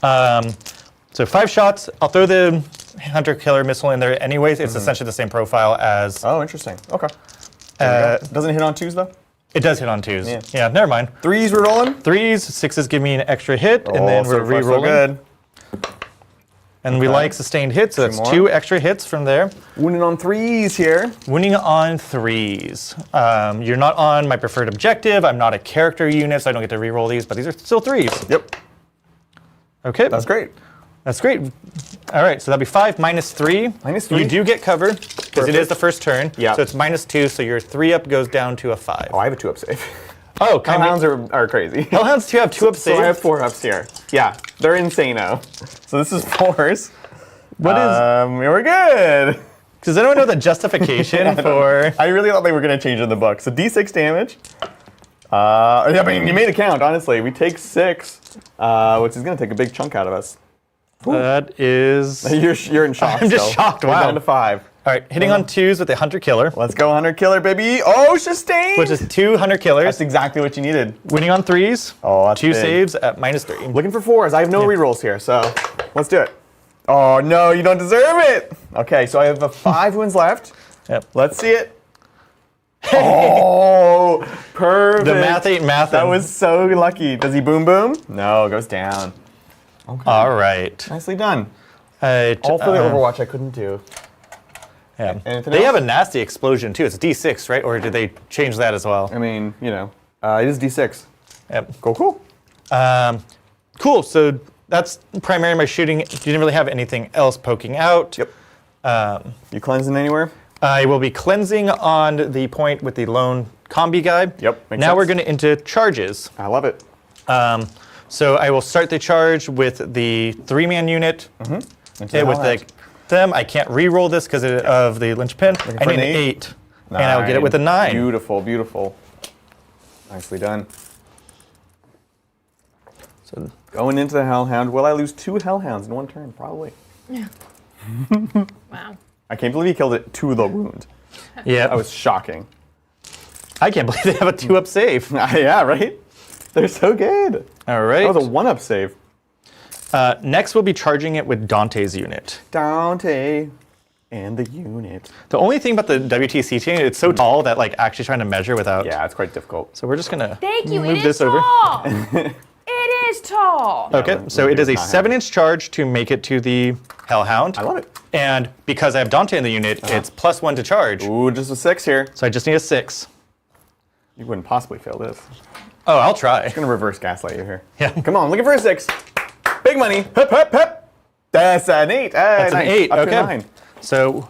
So 5 shots. I'll throw the Hunter Killer missile in there anyways. It's essentially the same profile as. Oh, interesting. Okay. Doesn't it hit on 2s though? It does hit on 2s. Yeah, never mind. 3s we're rolling? 3s, 6s give me an extra hit, and then we're re-rolling. So good. And we like sustained hits, so that's 2 extra hits from there. Wounding on 3s here. Wounding on 3s. You're not on my preferred objective. I'm not a character unit, so I don't get to re-roll these, but these are still 3s. Yep. Okay. That's great. That's great. All right, so that'll be 5 minus 3. -3. You do get cover, because it is the first turn. Yeah. So it's -2, so your 3 up goes down to a 5. Oh, I have a 2-up save. Oh, Hellhounds are crazy. Hellhounds do have 2-up saves? So I have 4-ups here. Yeah, they're insane-o. So this is 4s. What is... We're good. Does anyone know the justification for... I really thought they were going to change in the book. So D6 damage. I mean, you made a count, honestly. We take 6, which is going to take a big chunk out of us. That is... You're in shock. I'm just shocked, wow. We're down to 5. All right, hitting on 2s with the Hunter Killer. Let's go Hunter Killer, baby. Oh, sustained! Which is 2 Hunter Killers. That's exactly what you needed. Winning on 3s. Oh, that's 2 big. saves at -3. Looking for 4s. I have no rerolls here, so let's do it. Oh, no, you don't deserve it. Okay, so I have 5 wounds left. Yep. Let's see it. Oh, perfect. The math ain't math. That was so lucky. Does he boom boom? No, it goes down. Okay. All right. Nicely done. All for the Overwatch I couldn't do. Yeah. Anything They else? have a nasty explosion too. It's D6, right? Or did they change that as well? I mean, you know, it is D6. Yep. Cool. Cool. So that's primarily my shooting. You didn't really have anything else poking out. Yep. You cleansing anywhere? I will be cleansing on the point with the lone combi guy. Yep. Now sense. we're going to into charges. I love it. So I will start the charge with the 3-man unit. Mm-hmm. With them. I can't re-roll this because of the linchpin. I need an 8. And I will get it with a 9. Beautiful, beautiful. Nicely done. So going into the Hellhound, will I lose 2 Hellhounds in 1 turn? Probably. Wow. I can't believe he killed it to the wound. Yeah. That was shocking. I can't believe they have a 2-up save. Yeah, right? They're so good. All right. That was a 1-up save. Next, we'll be charging it with Dante's unit. Dante and the unit. The only thing about the WTC team, it's so tall that like actually trying to measure without. Yeah, it's quite difficult. So we're just gonna Thank you. move It this is over. tall. It is tall. Okay, so it is a 7-inch charge to make it to the Hellhound. I love it. And because I have Dante in the unit, it's +1 to charge. Ooh, just a 6 here. So I just need a 6. You wouldn't possibly fail this. Oh, I'll try. I'm gonna reverse gaslight you here. Yeah. Come on, looking for a 6. Big money. Hip, hip, hip. That's an 8. That's an 8. Up to Okay. 9. So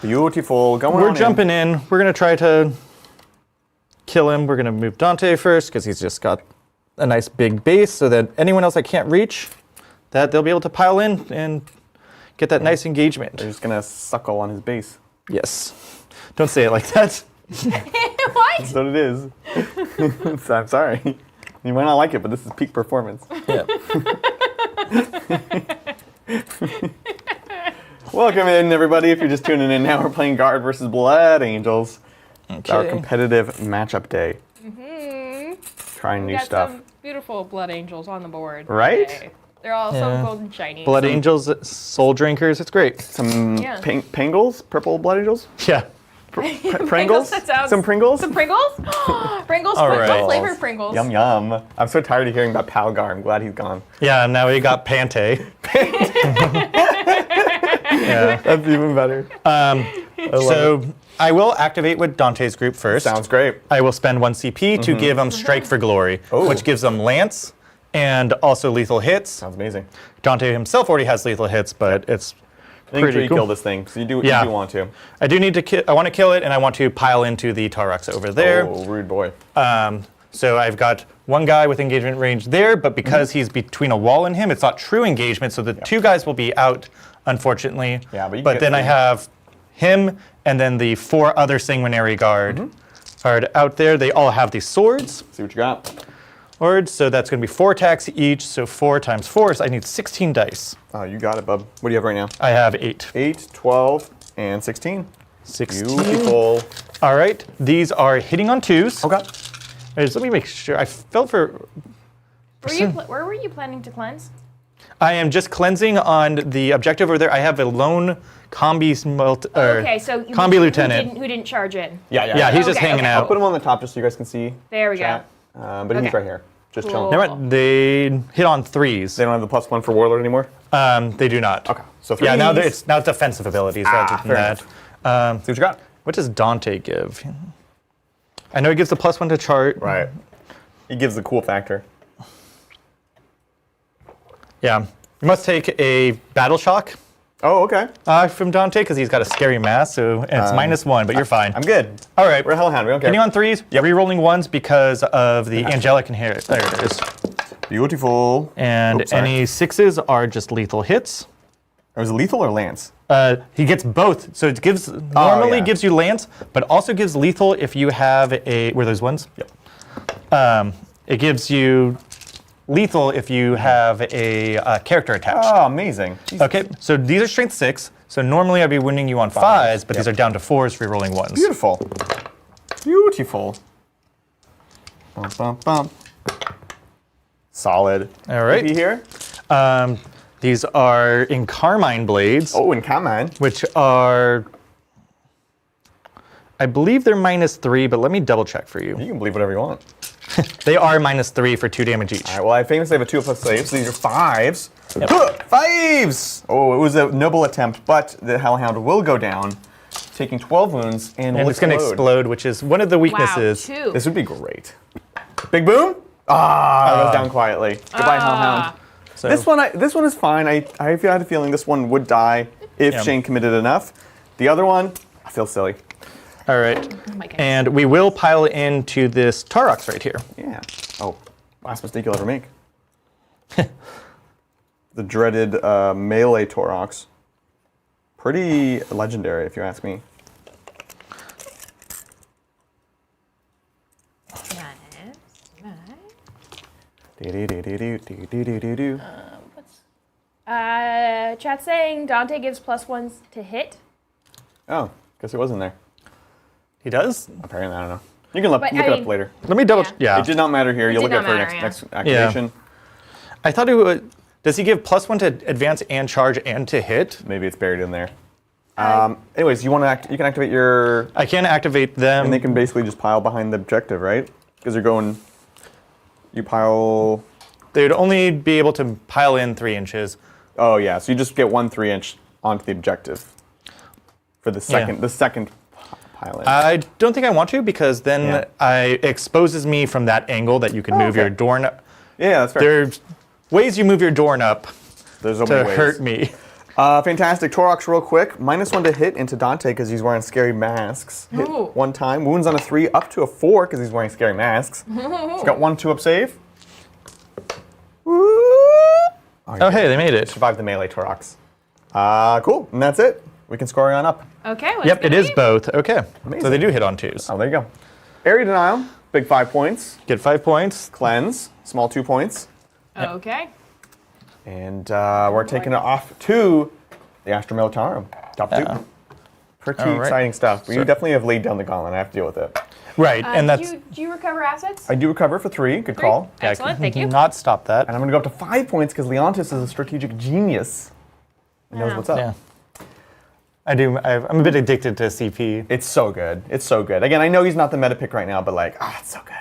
Beautiful. Going on we're in. jumping in. We're gonna try to kill him. We're gonna move Dante first because he's just got a nice big base, so that anyone else I can't reach, that they'll be able to pile in and get that nice engagement. They're just gonna suckle on his base. Yes. Don't say it like that. What? That's what it is. I'm sorry. You might not like it, but this is peak performance. Yeah. Welcome in, everybody. If you're just tuning in now, we're playing Guard versus Blood Angels. It's our competitive matchup day. Trying new Got stuff. some beautiful blood angels on the board. Right? today. They're all so golden shiny. Blood Angels, Soul Drinkers, it's great. Some Yeah. Pringles? Purple Blood Angels? Yeah. Pringles? That sounds- Some Pringles? Some Pringles? Pringles? All What right. flavor Pringles? Yum yum. I'm so tired of hearing about Palgar. I'm glad he's gone. Yeah, now we got Pante. Yeah. That's even better. So I will activate with Dante's group first. Sounds great. I will spend 1 CP to give them Strike for Glory, Oh. which gives them Lance and also lethal hits. Sounds amazing. Dante himself already has lethal hits, but it's Make sure pretty you cool. kill this thing, because you do Yeah. want to. I do need to I want to kill it, and I want to pile into the Taurux over there. Oh, rude boy. So I've got one guy with engagement range there, but because he's between a wall and him, it's not true engagement, so the 2 guys will be out, unfortunately. Yeah, but you can get then I 3. have him and then the 4 other Sanguinary Guard out there. They all have these swords. See what you got. So that's going to be 4 attacks each, so 4 times 4, so I need 16 dice. Oh, you got it, bub. What do you have right now? I have 8. 8, 12, and 16. 16. Beautiful. All right, these are hitting on 2s. Okay. Just let me make sure. I felt for... Where were you planning to cleanse? I am just cleansing on the objective over there. I have a lone combi Okay, so combi lieutenant. who didn't charge in? Yeah, he's just Okay, hanging okay. I'll out. put him on the top just so you guys can see. There we chat. But he's Okay. right here. Just Cool. chilling. You know what? They hit on 3s. They don't have the +1 for Warlord anymore? They do not. Okay. So 3s. Yeah, now it's defensive abilities rather than fair that. See what you got. What does Dante give? I know he gives the +1 to chart. Right. He gives the cool factor. Yeah. You must take a battle shock Oh, okay. from Dante because he's got a scary mass, so and it's -1, but you're fine. I'm good. All right. We're a Hellhound. We don't care. Hitting on 3s, re-rolling 1s because of the angelic inheritors. There it is. Beautiful. And Oops, sorry. any 6s are just lethal hits. Was it lethal or Lance? He gets both, so it gives normally yeah. gives you lance, but also gives lethal if you have a. Were those ones? Yep. It gives you lethal if you have a character attached. Oh, amazing. Jesus. Okay, so these are strength 6. So normally I'd be winning you on 5s, but these are down to 4s for rolling 1s. Beautiful. Beautiful. Bum, bum, bum. Solid. All right. Maybe here? These are in Carmine Blades, Oh, and Kaman. which are. I believe they're -3, but let me double check for you. You can believe whatever you want. They are -3 for 2 damage each. All right, well, I famously have a 2+ save, so these are 5s. Huh, 5s! Oh, it was a noble attempt, but the Hellhound will go down, taking 12 wounds, and will And it's going to explode, which is one of the weaknesses. Wow, 2. This would be great. Big boom? That goes down quietly. Goodbye, Hellhound. So, This one is fine. I had a feeling this one would die if Yeah. Shayne committed enough. The other one, I feel silly. all right. Oh my goodness. And we will pile into this Taurux right here. Yeah. Oh, last mistake you'll ever make. The dreaded melee Taurox. Pretty legendary, if you ask me. Do-do-do-do-do-do-do-do-do. Chat saying Dante gives +1s to hit. Oh, Guess it was in there. He does? Apparently, I don't know. You can look it up later. Let me double. Yeah. It did not matter here. You'll look at it for next activation. Yeah. I thought it would. Does he give +1 to advance and charge and to hit? Maybe it's buried in there. Anyways, you want to you can activate your. I can activate them. And they can basically just pile behind the objective, right? Because they're going. You pile. They would only be able to pile in 3 inches. Oh yeah, so you just get 1 3-inch onto the objective. For the second pile in. I don't think I want to because then it exposes me from that angle that you can move your Dorn. Yeah, that's fair. There's ways you move your Dorn up There's so to many ways. hurt me. Fantastic. Torox real quick. -1 to hit into Dante because he's wearing scary masks. Hit Ooh. 1 time. Wounds on a 3 up to a 4 because he's wearing scary masks. He's got 1 2-up save. Oh, hey, they made it. Survived the melee Torox. Cool. And that's it. We can score on up. Okay. Yep, it is both. Okay. Amazing. So they do hit on 2s. Oh, there you go. Area Denial. Big 5 points. Get 5 points. Cleanse. Small 2 points. Okay. And we're taking it off to the Astra Militarum. Top 2. Pretty All right. exciting stuff. But you definitely have laid down the gauntlet. I have to deal with it. Right, and that's. Do you recover assets? I do recover for 3. Good call. Excellent. Thank you. Not stop that. And I'm going to go up to 5 points because Leontis is a strategic genius. He knows what's up. Yeah. I do. I'm a bit addicted to CP. It's so good. It's so good. Again, I know he's not the meta pick right now, but like, it's so good.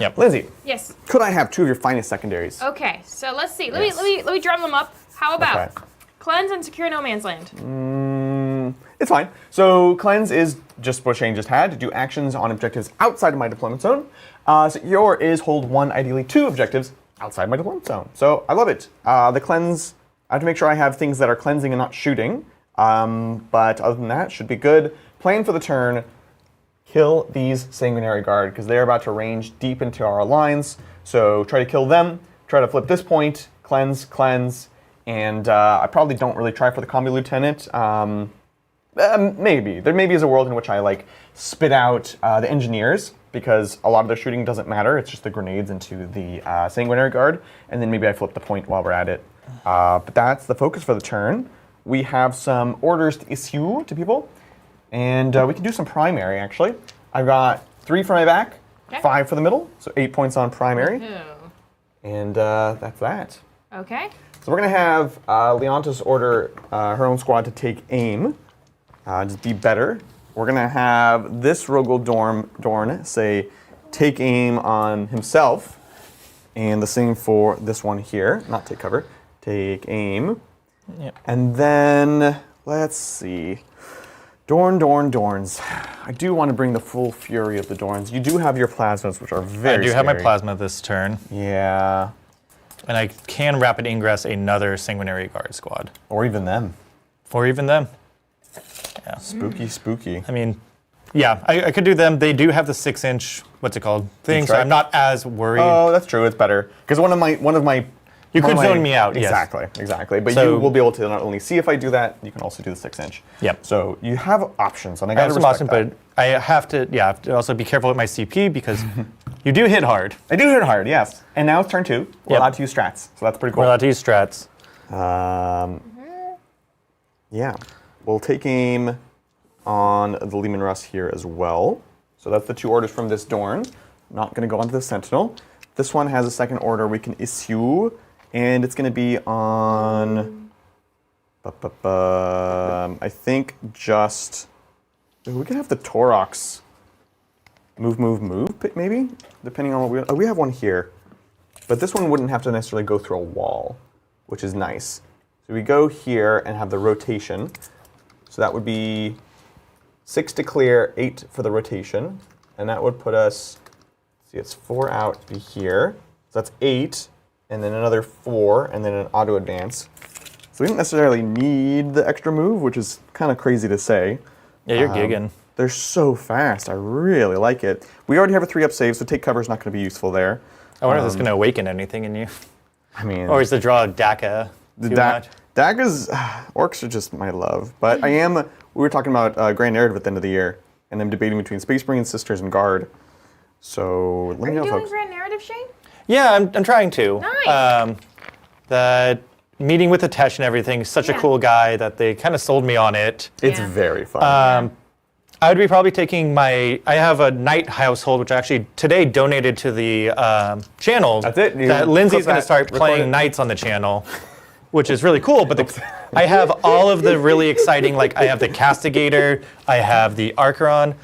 Yep. Lindsay, Yes. could I have 2 of your finest secondaries? Okay. So let's see. Yes. Let me drum them up. How about Okay. cleanse and secure no man's land? It's fine. So cleanse is just what Shayne just had to do actions on objectives outside of my deployment zone. Secure is hold 1, ideally 2 objectives outside my deployment zone. So I love it. The cleanse, I have to make sure I have things that are cleansing and not shooting. But other than that, should be good. Plan for the turn. Kill these Sanguinary Guard because they're about to range deep into our lines. So try to kill them. Try to flip this point. Cleanse, and I probably don't really try for the Combi Lieutenant. Maybe. There maybe is a world in which I like spit out the Engineers because a lot of their shooting doesn't matter. It's just the grenades into the Sanguinary Guard. And then maybe I flip the point while we're at it. But that's the focus for the turn. We have some orders to issue to people. And we can do some primary, actually. I've got 3 for my back, 5 for the middle. So 8 points on primary. Ooh. And that's that. Okay. So we're going to have Leontis order her own squad to take aim. Just be better. We're going to have this Rogel Dorn say take aim on himself. And the same for this one here. Not take cover. Take aim. Yep. And then, let's see. Dorns. I do want to bring the full fury of the Dorns. You do have your plasmas, which are very I do have my scary. plasma this turn. Yeah. And I can rapid ingress another Sanguinary Guard squad. Or even them. Or even them. Yeah. Spooky. I mean, yeah, I could do them. They do have the 6-inch, what's it called, thing, so Strike? I'm not as worried. Oh, that's true. It's better. Because one of my You could zone me out, yes. Exactly. But So- you will be able to not only see if I do that, you can also do the 6-inch. Yep. So you have options, and I I got have to some respect options, that. but I have to also be careful with my CP because you do hit hard. I do hit hard, yes. And now it's turn 2. We're Yep. allowed to use strats, so that's pretty cool. We're allowed to use strats. Yeah. We'll take aim on the Lehman Russ here as well. So that's the 2 orders from this Dorn. Not going to go onto the Sentinel. This one has a second order we can issue, and it's going to be on, I think just, we could have the Torox move, maybe? Depending on what we have one here. But this one wouldn't have to necessarily go through a wall, which is nice. So we go here and have the rotation. So that would be 6 to clear, 8 for the rotation. And that would put us, see, it's 4 out to be here. So that's 8, and then another 4, and then an auto advance. So we don't necessarily need the extra move, which is kind of crazy to say. Yeah, you're gigging. They're so fast. I really like it. We already have a 3-up save, so take cover is not going to be useful there. I wonder if it's going to awaken anything in you. I mean, Or is the draw DACA too much? Dagga's orcs are just my love. But we were talking about Grand Narrative at the end of the year, and I'm debating between Space Marine Sisters and Guard. So let Are me you know, doing folks. grand narrative, Shayne? Yeah, I'm trying to. Nice. The meeting with Atesh and everything, such a Yeah. cool guy that they kind of sold me on it. It's Yeah. very fun. I would be probably taking I have a knight household, which I actually today donated to the channel. That's it. That Lindsay's going to start playing knights on the channel, which is really cool. But I have all of the really exciting, like I have the Castigator, I have the Archeron.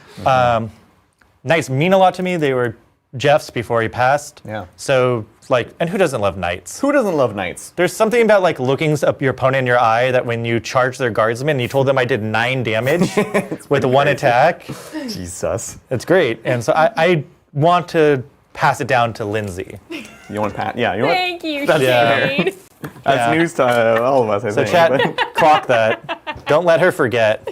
Knights mean a lot to me. They were Jeff's before he passed. Yeah. So, like, and who doesn't love knights? Who doesn't love knights? There's something about like looking up your opponent in your eye that when you charge their guardsman and you told them I did 9 damage with one attack. Jesus. It's great. And so I want to pass it down to Lindsay. You want Pat? Yeah. You know Thank you, That's Shayne. That's news to all of us, I think. So chat, clock that. Don't let her forget.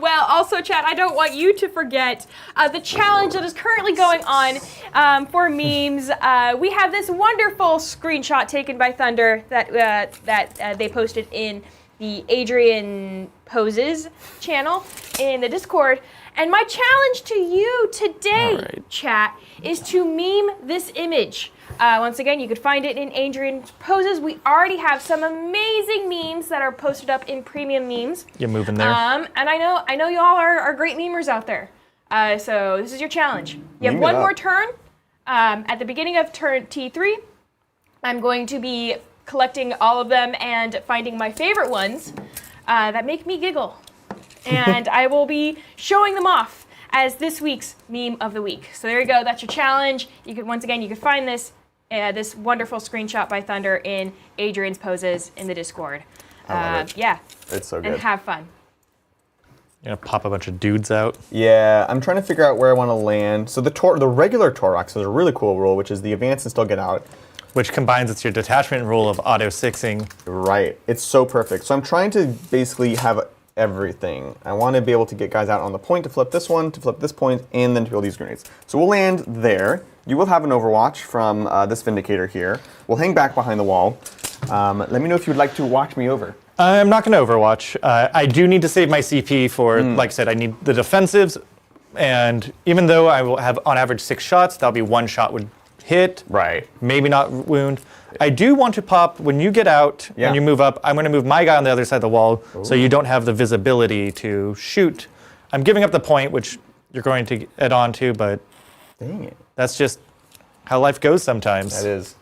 Well, also, chat, I don't want you to forget the challenge that is currently going on for memes. We have this wonderful screenshot taken by Thunder that they posted in the Adrian Poses channel in the Discord. And my challenge to you today, chat, is to meme this image. Once again, you could find it in Adrian Poses. We already have some amazing memes that are posted up in premium memes. You're moving there. And I know y'all are great memers out there. So this is your challenge. You have one more turn. At the beginning of turn T3, I'm going to be collecting all of them and finding my favorite ones that make me giggle. And I will be showing them off as this week's meme of the week. So there you go. That's your challenge. You could you could find this this wonderful screenshot by Thunder in Adrian's Poses in the Discord. I love it. Yeah. It's so good. And have fun. You're gonna pop a bunch of dudes out. Yeah, I'm trying to figure out where I want to land. So the regular Torox is a really cool rule, which is the advance and still get out. Which combines it's your detachment rule of auto sixing. Right. It's so perfect. So I'm trying to basically have everything. I want to be able to get guys out on the point to flip this one, to flip this point, and then to build these grenades. So we'll land there. You will have an overwatch from this Vindicator here. We'll hang back behind the wall. Let me know if you'd like to watch me over. I'm not going to overwatch. I do need to save my CP for, like I said, I need the defensives. And even though I will have on average 6 shots, that'll be 1 shot would hit. Right. Maybe not wound. I do want to pop, when you get out and you move up, I'm going to move my guy on the other side of the wall so you don't have the visibility to shoot. I'm giving up the point, which you're going to get onto, but dang it. That's just how life goes sometimes. That is.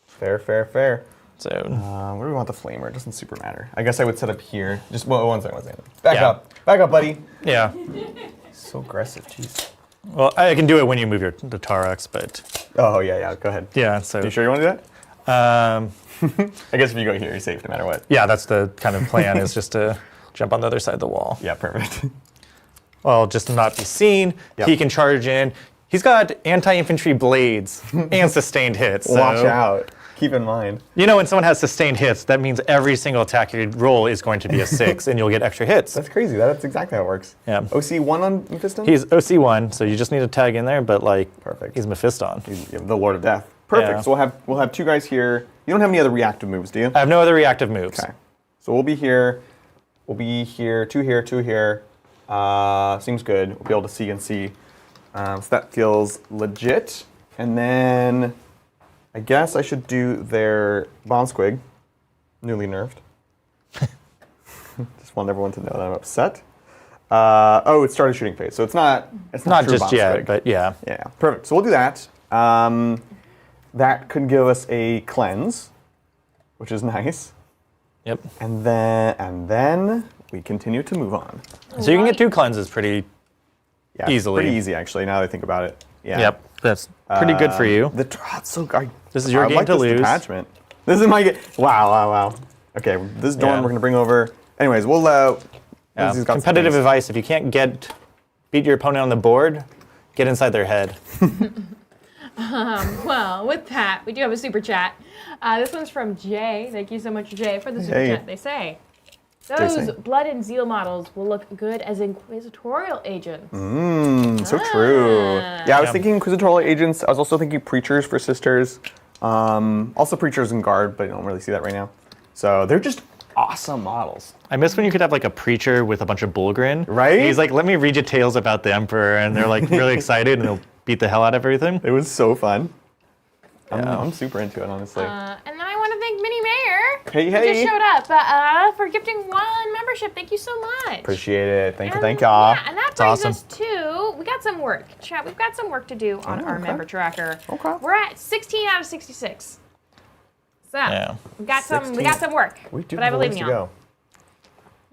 Fair, fair, fair. So, where do we want the flamer? It doesn't super matter. I guess I would set up here. Just one second. Back up. Back up, buddy. Yeah. So aggressive, jeez. Well, I can do it when you move the Torox, but... Oh, yeah, go ahead. Yeah, so... Are you sure you want to do that? I guess if you go here, you're safe no matter what. Yeah, that's the kind of plan, is just to jump on the other side of the wall. Yeah, perfect. Well, just to not be seen. He can charge in. He's got anti-infantry blades and sustained hits. So, watch out. Keep in mind. You know, when someone has sustained hits, that means every single attack you roll is going to be a 6, and you'll get extra hits. That's crazy. That's exactly how it works. Yeah. OC1 on Mephiston? He's OC1, so you just need to tag in there, but like, perfect. He's Mephiston. He's the Lord of Death. Perfect. Yeah. So we'll have 2 guys here. You don't have any other reactive moves, do you? I have no other reactive moves. Okay. So we'll be here. We'll be here. 2 here. 2 here. Seems good. We'll be able to see and see. So that feels legit. And then I guess I should do their Bomb Squig, newly nerfed. Just want everyone to know that I'm upset. Oh, it started shooting phase, so it's not Not true just Bomb yet, Squig. but yeah. Yeah, perfect. So we'll do that. That could give us a cleanse, which is nice. Yep. And then we continue to move on. So you can get 2 cleanses pretty easily. Pretty easy, actually, now that I think about it. Yeah. Yep. That's pretty good for you. This is your game to lose. Detachment. This is my game. Wow. Okay, this Dorn we're going to bring over. Anyways, we'll... competitive advice, if you can't beat your opponent on the board, get inside their head. Well, with that, we do have a super chat. This one's from Jay. Thank you so much, Jay, for the super chat. They say, those Blood and Zeal models will look good as inquisitorial agents. So true. Yeah, I was thinking inquisitorial agents. I was also thinking preachers for sisters. Also preachers and guard, but I don't really see that right now. So they're just awesome models. I miss when you could have like a preacher with a bunch of bullgrin. Right? And he's like, let me read you tales about the Emperor, and they're like really excited, and they'll beat the hell out of everything. It was so fun. I'm super into it, honestly. And then I want to thank Minnie Mayer Hey, You hey. just showed up for gifting 1 membership. Thank you so much. Appreciate it. Thank you, And, y'all. Yeah, and that It's brings awesome. us to, we got some work. Chat, we've got some work to do on our okay. member tracker. Okay. We're at 16 out of 66. So, Yeah. we got some 16. work. We do but I have a believe ways in to y'all.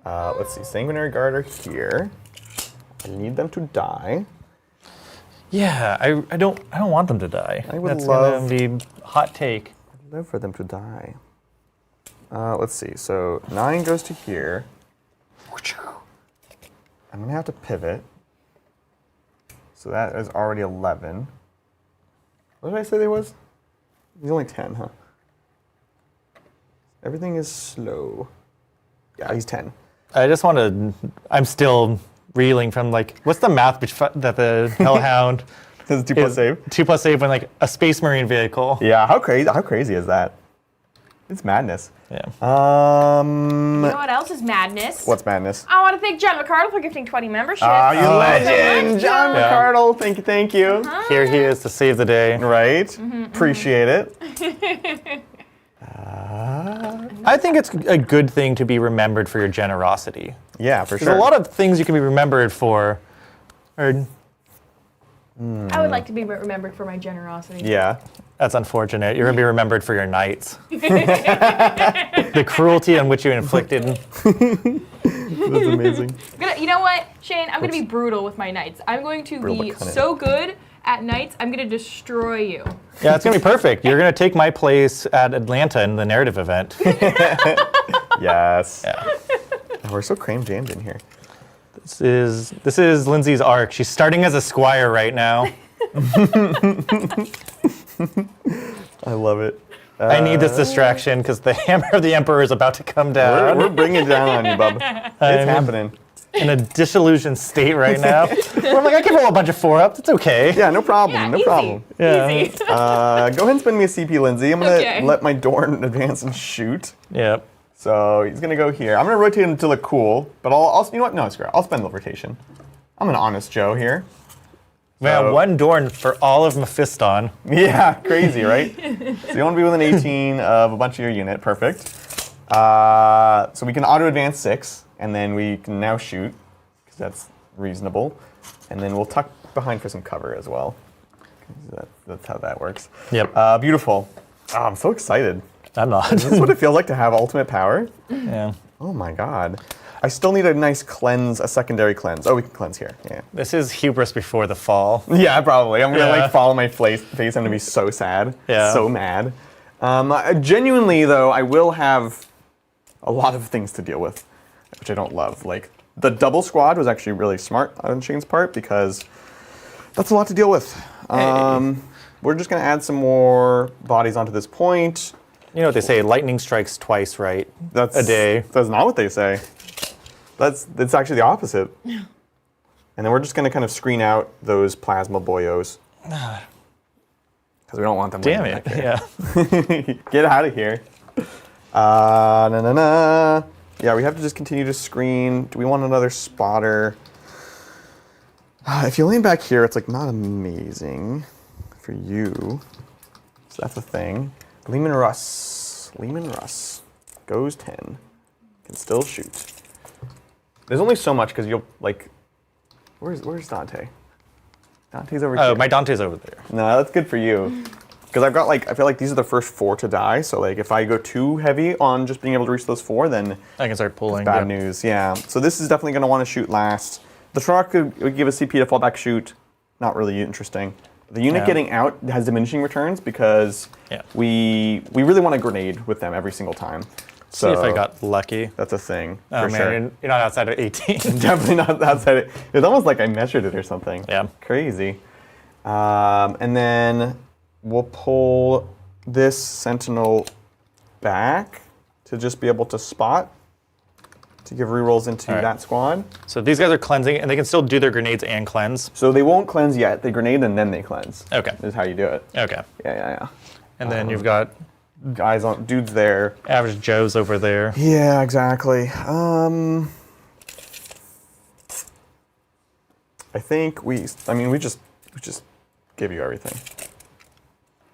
go. Let's see. Sanguinary Guard are here. I need them to die. Yeah, I don't want them to die. I would That's love- gonna be hot take. I'd love for them to die. Let's see. So 9 goes to here. I'm gonna have to pivot. So that is already 11. What did I say there was? He's only 10, huh? Everything is slow. Yeah, he's 10. I just want to. I'm still reeling from like, what's the math that the Hellhound This is 2 plus save. 2+ save when like a Space Marine vehicle. Yeah, how crazy is that? It's madness. Yeah. You know what else is madness? What's madness? I want to thank John McCardle for gifting 20 memberships. Ah, you Oh. legend, John Yeah. McCardle. Thank you. Here he is to save the day. Right? Appreciate it. I think it's a good thing to be remembered for your generosity. Yeah, for There's sure. a lot of things you can be remembered for. Or, I would like to be remembered for my generosity. Yeah. that's unfortunate. You're going to be remembered for your knights. The cruelty on which you inflicted. That's amazing. You know what, Shane? I'm going to be brutal with my knights. I'm going to Brutal be but cunning. so good at knights, I'm going to destroy you. Yeah, it's going to be perfect. You're going to take my place at Atlanta in the narrative event. Yes. Yeah. Oh, we're so cram jammed in here. This is Lindsay's arc. She's starting as a squire right now. I love it. I need this distraction because the hammer of the emperor is about to come down. We're bringing it down on you, bub. It's happening. In a disillusioned state right now. Where I'm like, I can roll a bunch of 4-ups. It's okay. Yeah, no problem. Yeah, no easy. problem. Yeah. Easy. Go ahead and spend me a CP, Lindsay. I'm gonna Okay. let my Dorn advance and shoot. Yep. So he's gonna go here. I'm gonna rotate him to look cool, but I'll you know what? No, screw it. I'll spend the rotation. I'm an honest Joe here. We have So- one Dorn for all of Mephiston. Yeah, crazy, right? So you want to be within 18 of a bunch of your unit. Perfect. So we can auto advance 6, and then we can now shoot, because that's reasonable. And then we'll tuck behind for some cover as well. That's how that works. Yep. Beautiful. Oh, I'm so excited. I'm not. This is what it feels like to have ultimate power. Yeah. Oh my god. I still need a nice cleanse, a secondary cleanse. Oh, we can cleanse here. Yeah. This is hubris before the fall. Yeah, probably. I'm gonna Yeah. like follow my face. I'm gonna be so sad. Yeah. So mad. Genuinely though, I will have a lot of things to deal with, which I don't love. Like the double squad was actually really smart on Shayne's part because that's a lot to deal with. We're just gonna add some more bodies onto this point. You know what they say, lightning strikes twice, right? That's A day. That's not what they say. That's actually the opposite. And then we're just gonna kind of screen out those plasma boyos. Because we don't want them. Damn landing it. back Yeah. here. Get out of here. Na. Yeah, we have to just continue to screen. Do we want another spotter? If you land back here, it's like not amazing for you. So that's a thing. Lehman Russ goes 10. Can still shoot. There's only so much because you'll like. Where's Dante? Dante's over here. Oh, my Dante's over there. No, that's good for you. Because I've got like, I feel like these are the first 4 to die. So like, if I go too heavy on just being able to reach those 4, then I can start pulling. bad yeah. news. Yeah. So this is definitely going to want to shoot last. The truck would give a CP to fallback shoot. Not really interesting. The unit Yeah. getting out has diminishing returns because Yeah. we really want to grenade with them every single time. So See if I got lucky. that's a thing. Oh for man, sure. you're not outside of 18. Definitely not outside it. It's almost like I measured it or something. Yeah. Crazy. And then we'll pull this sentinel back to just be able to spot, to give rerolls into All right. that squad. So these guys are cleansing, and they can still do their grenades and cleanse. So they won't cleanse yet. They grenade and then they cleanse. Okay. Is how you do it. Okay. Yeah. And then you've got Guys on, dudes there. average Joes over there. Yeah, exactly. I think we just give you everything.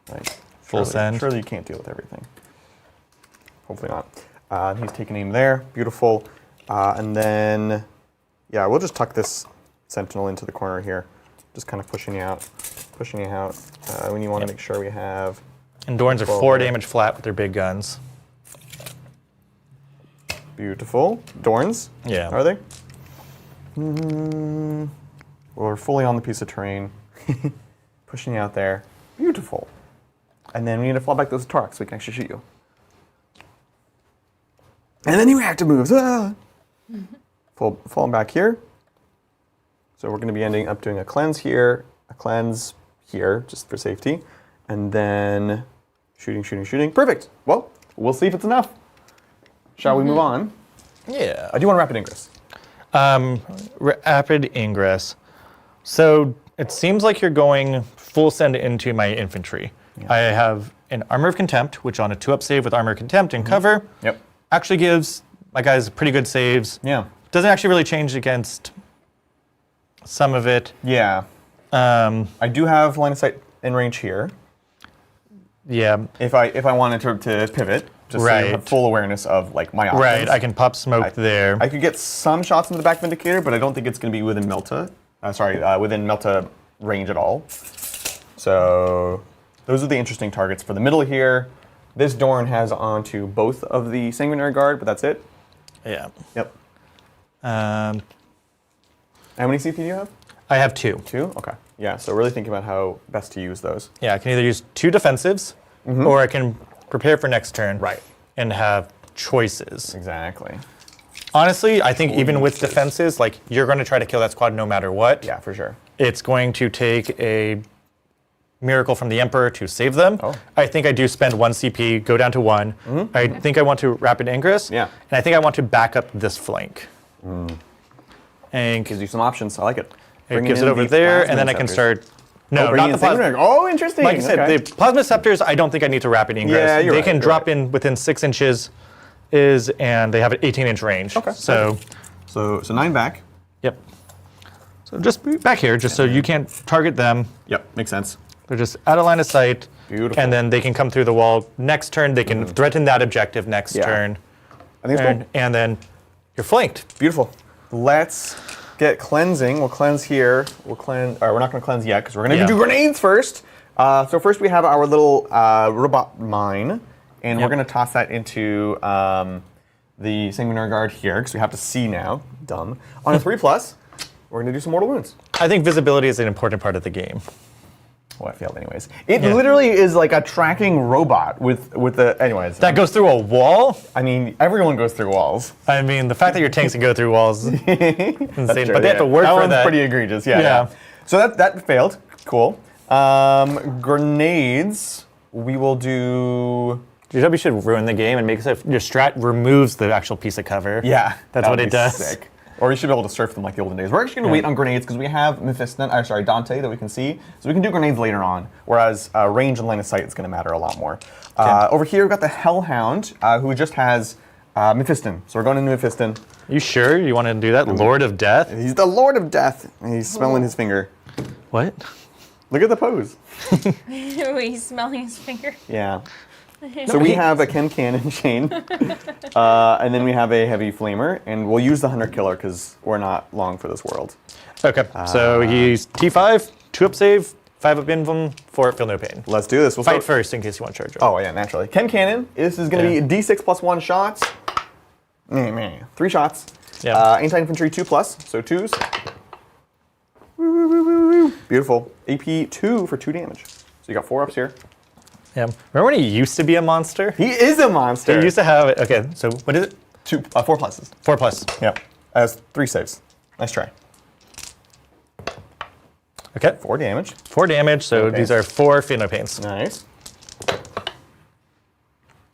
Like, Full send. Surely you can't deal with everything. hopefully not. He's taking aim there. Beautiful. And then, yeah, we'll just tuck this sentinel into the corner here. Just kind of pushing you out. When you want to make sure we have... And Dorns are 4 damage flat with their big guns. Beautiful. Dorns? Yeah. Are they? Well, we're fully on the piece of terrain. Pushing you out there. Beautiful. And then we need to fall back those Tarks so we can actually shoot you. And then you reactive moves. Ah! Falling back here. So we're going to be ending up doing a cleanse here, a cleanse here, just for safety. And then shooting. Perfect. Well, we'll see if it's enough. Shall we move on? Yeah. I do want rapid ingress. Rapid ingress. So it seems like you're going full send into my infantry. Yeah. I have an Armor of Contempt, which on a 2-up save with Armor of Contempt and cover actually gives my guys pretty good saves. Yeah. Doesn't actually really change against some of it. Yeah. I do have line of sight in range here. Yeah. If I wanted to pivot, just so you have full awareness of like my options. Right, I can pop smoke there. I could get some shots into the back Vindicator, but I don't think it's going to be within Melta. Within Melta range at all. So those are the interesting targets for the middle here. This Dorn has onto both of the Sanguinary Guard, but that's it. Yeah. Yep. How many CP do you have? I have 2. 2? Okay. Yeah, so really thinking about how best to use those. Yeah, I can either use 2 defensives, or I can prepare for next turn and have choices. Exactly. Honestly, I think even with defenses, like you're going to try to kill that squad no matter what. Yeah, for sure. It's going to take a miracle from the Emperor to save them. Oh. I think I do spend 1 CP, go down to 1. I think I want to rapid ingress. Yeah. And I think I want to back up this flank. And gives you some options. I like it. It gives it over there, and then I can start. No, not the plasma. Oh, interesting. Like I said, the plasma scepters, I don't think I need to rapid ingress. Yeah, they can drop in within 6 inches, and they have an 18-inch range. Okay. So 9 back. Yep. So just back here, just so you can't target them. Yep, makes sense. They're just out of line of sight. Beautiful. And then they can come through the wall next turn. They can threaten that objective next turn. I think it's cool. And then you're flanked. Beautiful. Let's get cleansing. We'll cleanse here. We're not going to cleanse yet because we're going to do grenades first. So first we have our little robot mine, and we're going to toss that into the Sanguinary Guard here because we have to see now. Dumb. On a 3+, we're going to do some mortal wounds. I think visibility is an important part of the game. Well, I failed anyways. It literally is like a tracking robot with the... Anyways. That goes through a wall? I mean, everyone goes through walls. I mean, the fact that your tanks can go through walls is insane. True, but they have to work that for one's that. pretty egregious, yeah. So that failed. Cool. Grenades, we will do... You probably should ruin the game and make it so your strat removes the actual piece of cover. Yeah. That's what it does. Sick. Or you should be able to surf them like the olden days. We're actually going to wait on grenades because we have Dante that we can see. So we can do grenades later on. Whereas range and line of sight is going to matter a lot more. Over here, we've got the Hellhound, who just has Mephiston. So we're going into Mephiston. You sure you want to do that? Lord of Death? He's the Lord of Death. And he's smelling his finger. What? Look at the pose. He's smelling his finger. Yeah. So we have a chem cannon, Shayne, and then we have a heavy flamer, and we'll use the Hunter Killer because we're not long for this world. Okay, so he's T5, 2-up save, 5-up invuln, 4-up feel no pain. Let's do this. We'll fight first in case you want to charge up. Oh yeah, naturally. Chem cannon. This is going to be D6 plus 1 shots. 3 shots. Yeah. Anti-infantry 2+, so 2s. Beautiful. AP 2 for 2 damage. So you got 4 ups here. Yeah. Remember when he used to be a monster? He is a monster. He used to have it. Okay, so what is it? 4 pluses. 4+. Yep. As 3 saves. Nice try. Okay. 4 damage. 4 damage, so these are 4 feel no pains. Nice.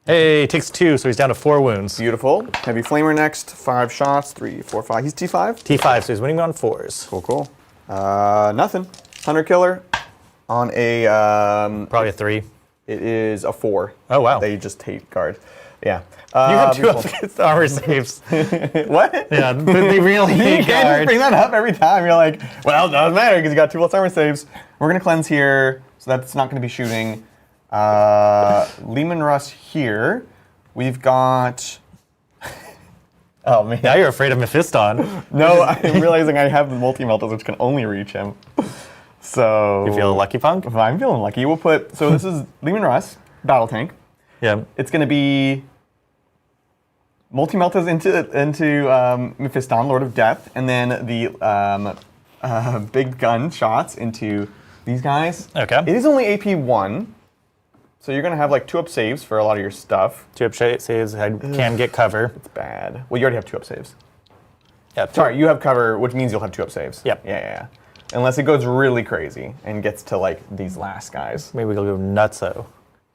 Hey, he takes 2, so he's down to 4 wounds. Beautiful. Heavy flamer next. 5 shots. 3, 4, 5. He's T5? T5, so he's winning on 4s. Cool. Nothing. Hunter Killer on a... Probably a 3. It is a 4. Oh, wow. They just hate guard. Yeah. You have 2 up against armor saves. What? Yeah, but they really hate You can't just guard. bring that up every time. You're like, well, it doesn't matter because you got 2+ armor saves. We're going to cleanse here, so that's not going to be shooting. Lehman Russ here. We've got. Oh man. Now you're afraid of Mephiston. No, I'm realizing I have the multi-meltas which can only reach him. So. You feel lucky, Punk? I'm feeling lucky. We'll put. So this is Leman Russ, battle tank. Yeah. It's going to be multi-meltas into Mephiston, Lord of Death, and then the big gun shots into these guys. Okay. It is only AP 1, so you're going to have like 2-up saves for a lot of your stuff. 2-up saves. I can get cover. It's bad. Well, you already have 2-up saves. Yeah. Sorry, you have cover, which means you'll have 2-up saves. Yep. Yeah. Unless it goes really crazy and gets to like these last guys. Maybe we'll go nutso.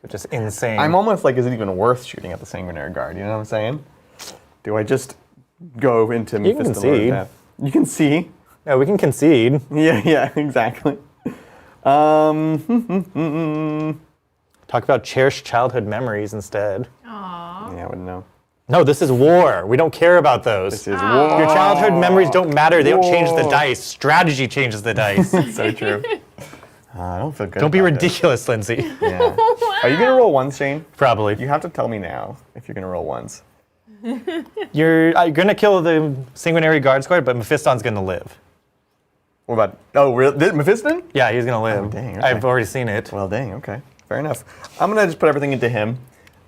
Just insane. I'm almost like, is it even worth shooting at the Sanguinary Guard? You know what I'm saying? Do I just go into You can Mephiston Lord of concede. Death? You can see. No, we can concede. Yeah, exactly. Talk about cherished childhood memories instead. Aww. Yeah, I wouldn't know. No, this is war. We don't care about those. This is war. Your childhood memories don't matter. They don't change the dice. Strategy changes the dice. So true. I don't feel good. Don't be about ridiculous, Lindsay. this. Yeah. Are you gonna roll ones, Shane? Probably. You have to tell me now if you're gonna roll ones. You're gonna kill the Sanguinary Guard Squad, but Mephiston's gonna live. What about? Oh, really? Mephiston? Yeah, he's gonna live. Oh, dang, okay. I've already seen it. Well, dang. Okay, fair enough. I'm gonna just put everything into him.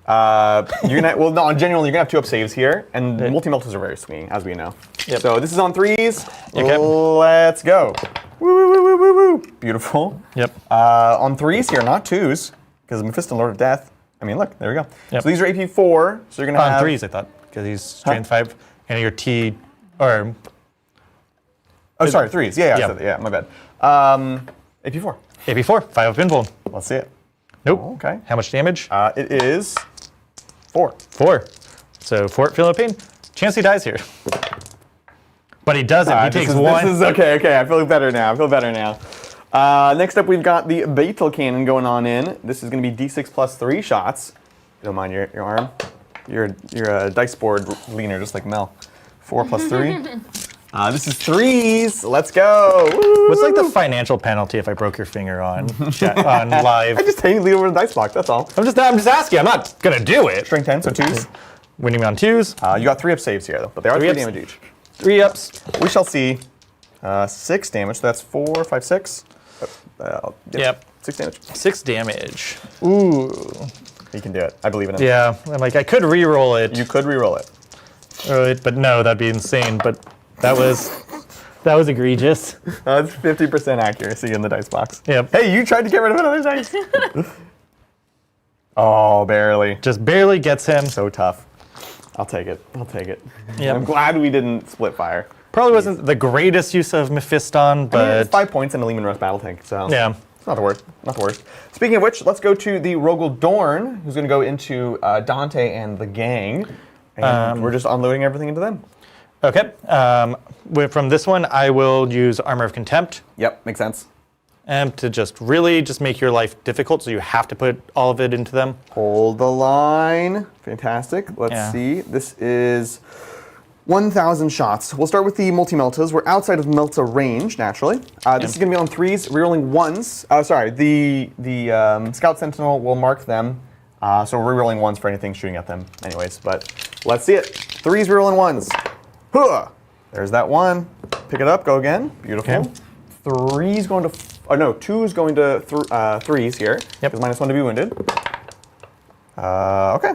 You're gonna. Well, no. Genuinely, you're gonna have 2-up saves here, and multi-meltas are very swinging, as we know. Yep. So this is on 3s. Okay. Let's go. Woo, woo, woo, woo, woo, woo. Beautiful. Yep. On 3s here, not 2s, because Mephiston, Lord of Death. I mean, look, there we go. Yep. So these are AP 4. So you're gonna On have 3s, I thought, because he's strength 5, and your T, or Oh, sorry, 3s. Yeah, Yeah. I said that. Yeah, my bad. AP 4. AP 4, 5-up invuln. Let's see it. Nope. Oh, okay. How much damage? It is 4. 4. So 4 feel no pain. Chance he dies here. But he doesn't. He takes 1. This is okay. I feel better now. Next up, we've got the Beetle Cannon going on in. This is going to be D6 plus 3 shots. Don't mind your arm. You're a dice board leaner, just like Mel. 4 plus 3. This is 3s. Let's go. Woo. What's like the financial penalty if I broke your finger on on live? I just hate leave over the dice block. That's all. I'm just asking. I'm not gonna do it. Strength 10, so 2s. Winning on 2s. You got 3-up saves here, though, but they are 3 3-ups. damage each. 3-ups. We shall see. 6 damage. So that's 4, 5, 6. Yep. 6 damage. 6 damage. Ooh. You can do it. I believe in it. Yeah. I'm like, I could re-roll it. You could re-roll it. But no, that'd be insane. But that was egregious. That's 50% accuracy in the dice box. Yep. Hey, you tried to get rid of another dice. Oh, barely. Just barely gets him. So tough. I'll take it. Yep. I'm glad we didn't split fire. Probably wasn't the greatest use of Mephiston, but I mean, it's 5 points in a Leman Russ battle tank, so yeah. it's not the worst. Speaking of which, let's go to the Rogel Dorn, who's going to go into Dante and the gang. And we're just unloading everything into them. Okay. From this one, I will use Armor of Contempt. Yep, makes sense. To just really make your life difficult, so you have to put all of it into them. Hold the line. Fantastic. Let's see. This is 1,000 shots. We'll start with the multi-meltas. We're outside of melta range, naturally. This is going to be on 3s, rerolling 1s. Sorry, the Scout Sentinel will mark them. So we're rerolling 1s for anything shooting at them anyways. But let's see it. 3s, rerolling 1s. Huh. There's that 1. Pick it up, go again. Beautiful. Okay. 3's going to... Oh, no, 2's going to 3s here. Yep. Because -1 to be wounded. Okay.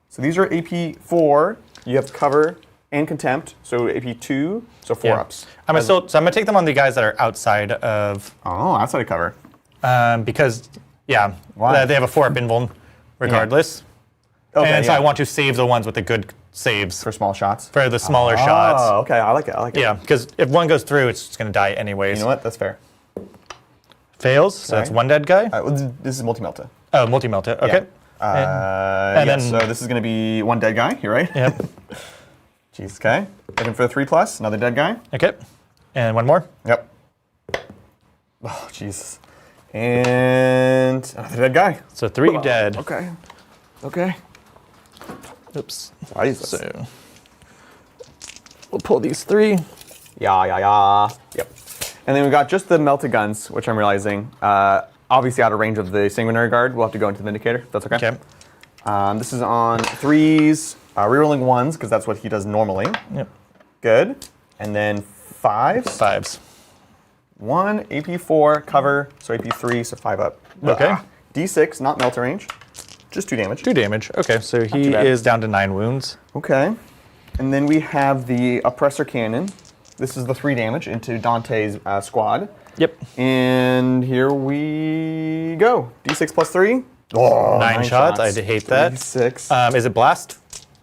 So these are AP 4. You have cover and contempt. So AP 2. So 4-ups. I'm gonna take them on the guys that are outside of. Oh, outside of cover. Because Why? they have a 4-up invuln regardless. Okay, and so I want to save the ones with the good saves for small shots. for the smaller shots. Oh, okay. I like it. Yeah, because if one goes through, it's just gonna die anyways. You know what? That's fair. Fails, so that's 1 dead guy. This is multi-melta. Oh, multi-melta. Okay. And then- so this is going to be 1 dead guy. You're right. Yep. Jeez. Okay. Looking for a 3+. Another dead guy. Okay. And 1 more. Yep. Oh, Jesus. And another dead guy. So 3 dead. Okay. Oops. Jesus. So we'll pull these 3. Yeah. Yep. And then we've got just the melted guns, which I'm realizing, obviously out of range of the Sanguinary Guard. We'll have to go into the Vindicator. If that's okay. Okay. This is on 3s, rerolling 1s, because that's what he does normally. Yep. Good. And then 5s. 5s. 1, AP4, cover, so AP3, so 5 up. Okay. D6, not melt range. Just 2 damage. 2 damage. Okay, so he too bad. is down to 9 wounds. Okay. And then we have the Oppressor Cannon. This is the 3 damage into Dante's squad. Yep. And here we go. D6 plus 3. Oh, 9 shots. I hate that. 6. Is it blast?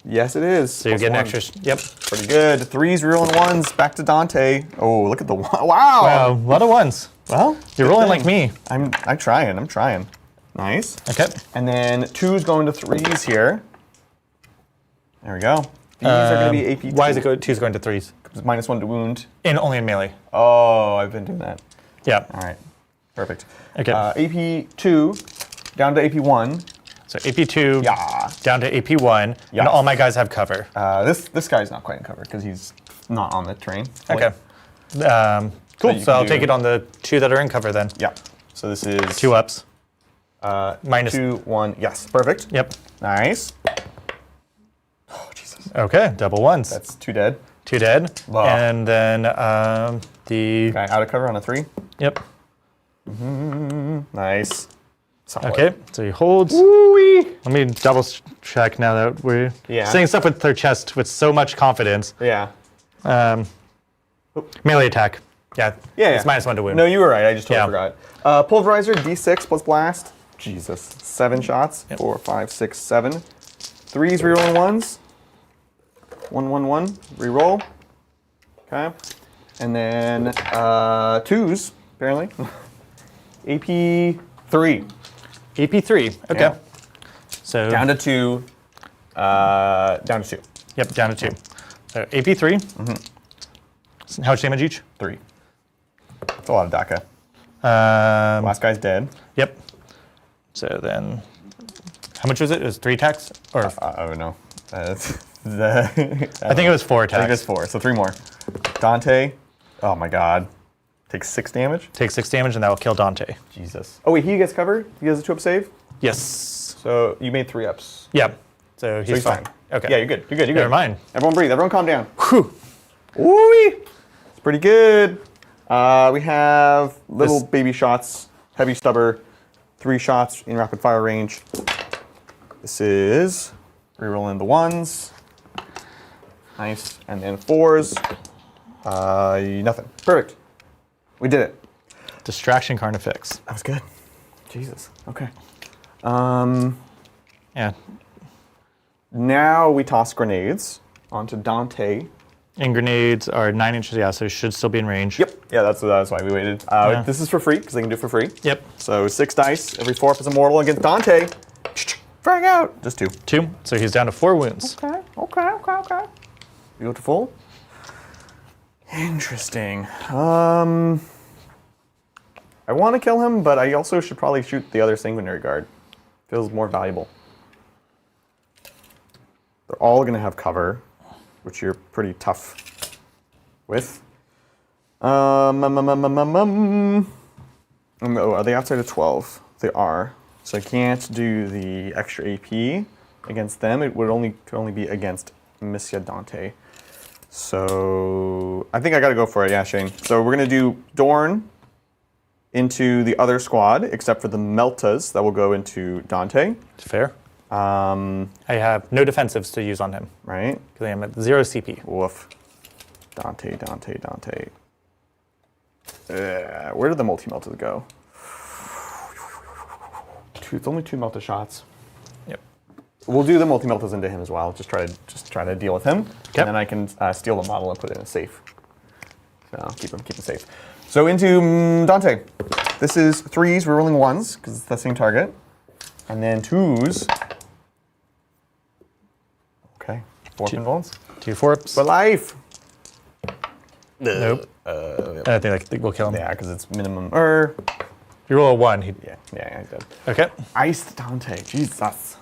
Yes, it is. So you Plus get an 1. extra. Yep. Pretty good. 3s, rerolling 1s. Back to Dante. Oh, look at the wow. Wow, a lot of 1s. Well, You're good rolling thing. like me. I'm trying. Nice. Okay. And then 2s going to 3s here. There we go. These are going to be AP2. Why is it 2's going to 3s? -1 to wound. Only in melee. Oh, I've been doing that. Yeah. All right. Perfect. Okay. AP2 down to AP1. So AP2 Yeah. down to AP1, Yeah. and all my guys have cover. This guy's not quite in cover because he's not on the terrain. Okay. Cool. you So can I'll take do- it on the 2 that are in cover then. Yeah. So this is 2 ups. Minus. 2, 1. Yes. Perfect. Yep. Nice. Oh Jesus. Okay. Double 1s. That's 2 dead. 2 dead. Wow. And then the. Guy out of cover on a 3. Yep. Nice. Solid. Okay. So he holds. Woo-wee. Let me double check now that we're saying stuff with their chest with so much confidence. Yeah. Melee attack. Yeah. Yeah. It's -1 to wound. No, you were right. I just totally Yeah. forgot. Pulverizer, D6 plus blast. Jesus. 7 shots. Yep. 4, 5, 6, 7. 3s, rerolling 1s. 1, 1, 1. Reroll. Okay. And then 2s, apparently. AP3. AP3. Okay. Yeah. So Down to 2. Down to 2. Yep, down to 2. So AP3. How much damage each? 3. That's a lot of DACA. Um, Last guy's dead. Yep. So then, how much was it? It was 3 attacks? Or Oh, no. I think it was 4 attacks. I think it's 4, so 3 more. Dante. Oh my god. Takes 6 damage. Take 6 damage and that will kill Dante. Jesus. Oh wait, he gets covered? He has a 2-up save? Yes. So you made 3 ups. Yep. So he's, So he's fine. Okay. Yeah, you're good. You're good. You're good. Never mind. Everyone breathe. Everyone calm down. Whew. Woo-wee. It's pretty good. We have little baby shots, heavy stubber, 3 shots in rapid fire range. This is rerolling the 1s. Nice. And then 4s. Nothing. Perfect. We did it. Distraction Carnifex. That was good. Jesus. Okay. Yeah. Now we toss grenades onto Dante. And grenades are 9 inches, yeah, so it should still be in range. Yep. Yeah, that's why we waited. Yeah. This is for free, because they can do it for free. Yep. So 6 dice. Every 4 up is immortal against Dante. Frag out. Just 2. 2. So he's down to 4 wounds. Okay. Beautiful. Interesting. I want to kill him, but I also should probably shoot the other Sanguinary Guard. Feels more valuable. They're all going to have cover, which you're pretty tough with. Oh, are they outside of 12? They are. So I can't do the extra AP against them. It would could only be against Monsieur Dante. So I think I got to go for it. Yeah, Shane. So we're going to do Dorn into the other squad, except for the Meltas that will go into Dante. Fair. I have no defensives to use on him Right? because I am at 0 CP. Woof. Dante. Where did the multi-meltas go? It's only 2 melta shots. Yep. We'll do the multi-meltas into him as well. Just try to deal with him, Yep. and then I can steal the model and put it in a safe. So keep him safe. So into Dante. This is 3s. We're rolling 1s because it's the same target, and then 2s. Okay, 4 pinballs. 2 4-ups. For life. Nope. I think that will kill him. Yeah, because it's minimum. You roll a 1. Yeah, I did. Okay. Iced Dante. Jesus.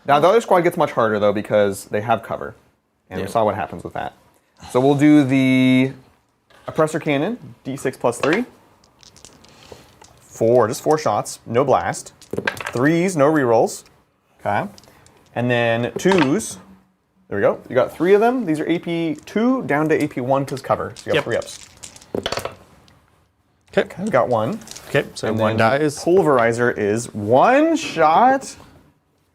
Now the other squad gets much harder though because they have cover, and we saw what happens with that. So we'll do the Oppressor Cannon, D6 plus 3. 4, just 4 shots, no blast. 3s, no rerolls. Okay. And then 2s. There we go. You got 3 of them. These are AP 2 down to AP 1 because cover. So you got 3 ups. Okay. I've got 1. Okay, so And 1 then dies. Pulverizer is 1 shot.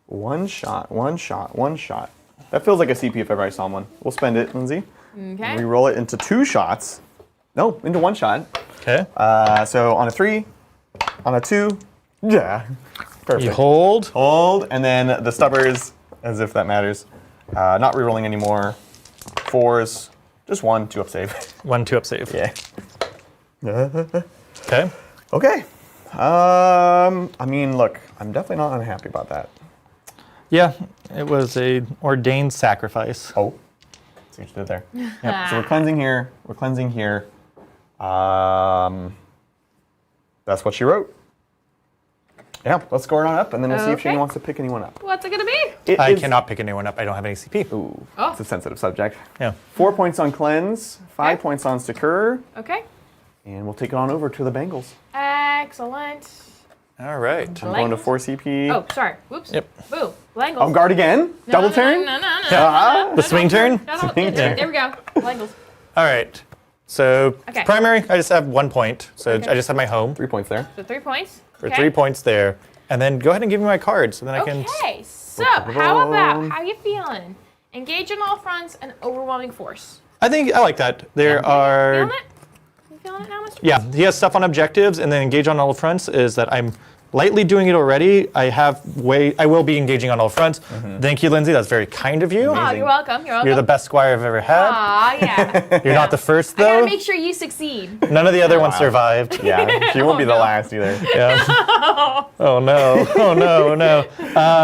1 shot, 1 shot, 1 shot. That feels like a CP if ever I saw one. We'll spend it, Lindsay. Okay. We roll it into 2 shots. No, into 1 shot. Okay. So on a 3, on a 2, yeah. Perfect. You hold. Hold, and then the stubbers, as if that matters. Not rerolling anymore. 4s, just 1, 2 up save. 1 2 up save. Yeah. Okay. Okay. I mean, look, I'm definitely not unhappy about that. Yeah, it was a ordained sacrifice. Oh, see what you did there. Yep. So we're cleansing here. We're cleansing here. That's what she wrote. Yeah, let's score it on up, and then we'll see if Okay. Shayne wants to pick anyone up. What's it gonna be? It I is- cannot pick anyone up. I don't have any CP. Ooh, Oh. it's a sensitive subject. Yeah. 4 points on cleanse, 5 Okay. points on secure, Okay. and we'll take it on over to the Bengals. Excellent. All right. I'm going to 4 CP. Oh, sorry. Whoops. Yep. Boo. Langles. On guard again. Double turn. No. Ah. The swing turn? Yeah, there we go. Langles. All right. So Okay. primary, I just have 1 point. So Okay. I just have my home 3 points there. So 3 points. for Okay. 3 points there. And then go ahead and give me my card so then I can... Okay, so how about, how you feeling? Engage on all fronts and overwhelming force. I think I like that. There are... Feeling it? You feeling it now, Mr. Yeah, he has stuff on objectives, and then engage on all fronts is that I'm lightly doing it already. I will be engaging on all fronts. Thank you, Lindsay. That's very kind of you. Oh, you're welcome. You're welcome. You're the best squire I've ever had. Aw, yeah. You're not the first, I gotta though. make sure you succeed. None of the other ones survived. Yeah, she won't be the no. last either. Yeah. Oh, no. Oh, no, no.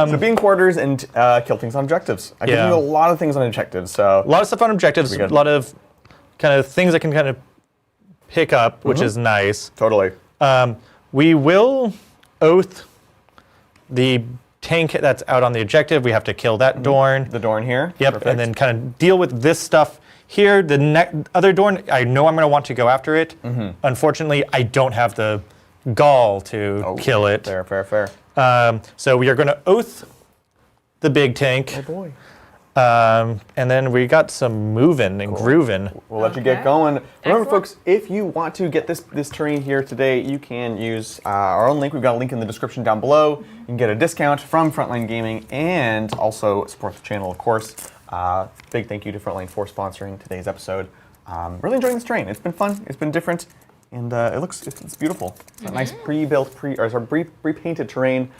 So being quarters and kill things on objectives. I give Yeah. you a lot of things on objectives, so A lot of stuff on objectives. A good. lot of kind of things I can kind of pick up, which is nice. totally. We will oath the tank that's out on the objective. We have to kill that Dorn. The Dorn here. Yep, Perfect. and then kind of deal with this stuff here. The other Dorn, I know I'm going to want to go after it. Unfortunately, I don't have the gall to kill it. Fair. So we are going to oath the big tank. Oh boy. And then we got some moving and grooving. We'll let you get Okay. going. Remember, Excellent. folks, if you want to get this terrain here today, you can use our own link. We've got a link in the description down below. You can get a discount from Frontline Gaming and also support the channel, of course. Big thank you to Frontline for sponsoring today's episode. Really enjoying this terrain. It's been fun. It's been different, and it's beautiful. It's a nice pre-built, pre-painted terrain.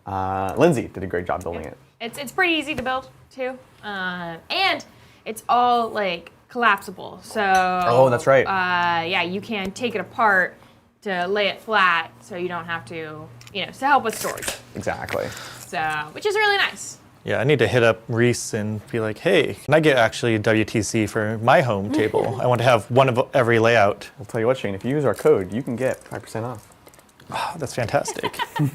Lindsay did a great job building it. It's pretty easy to build too, and it's all like collapsible. So that's right. Yeah, you can take it apart to lay it flat, so you don't have to, to help with storage. Exactly. So, which is really nice. Yeah, I need to hit up Reese and be like, hey, can I get actually WTC for my home table? I want to have one of every layout. I'll tell you what, Shayne, if you use our code, you can get 5% off. Oh, that's fantastic. And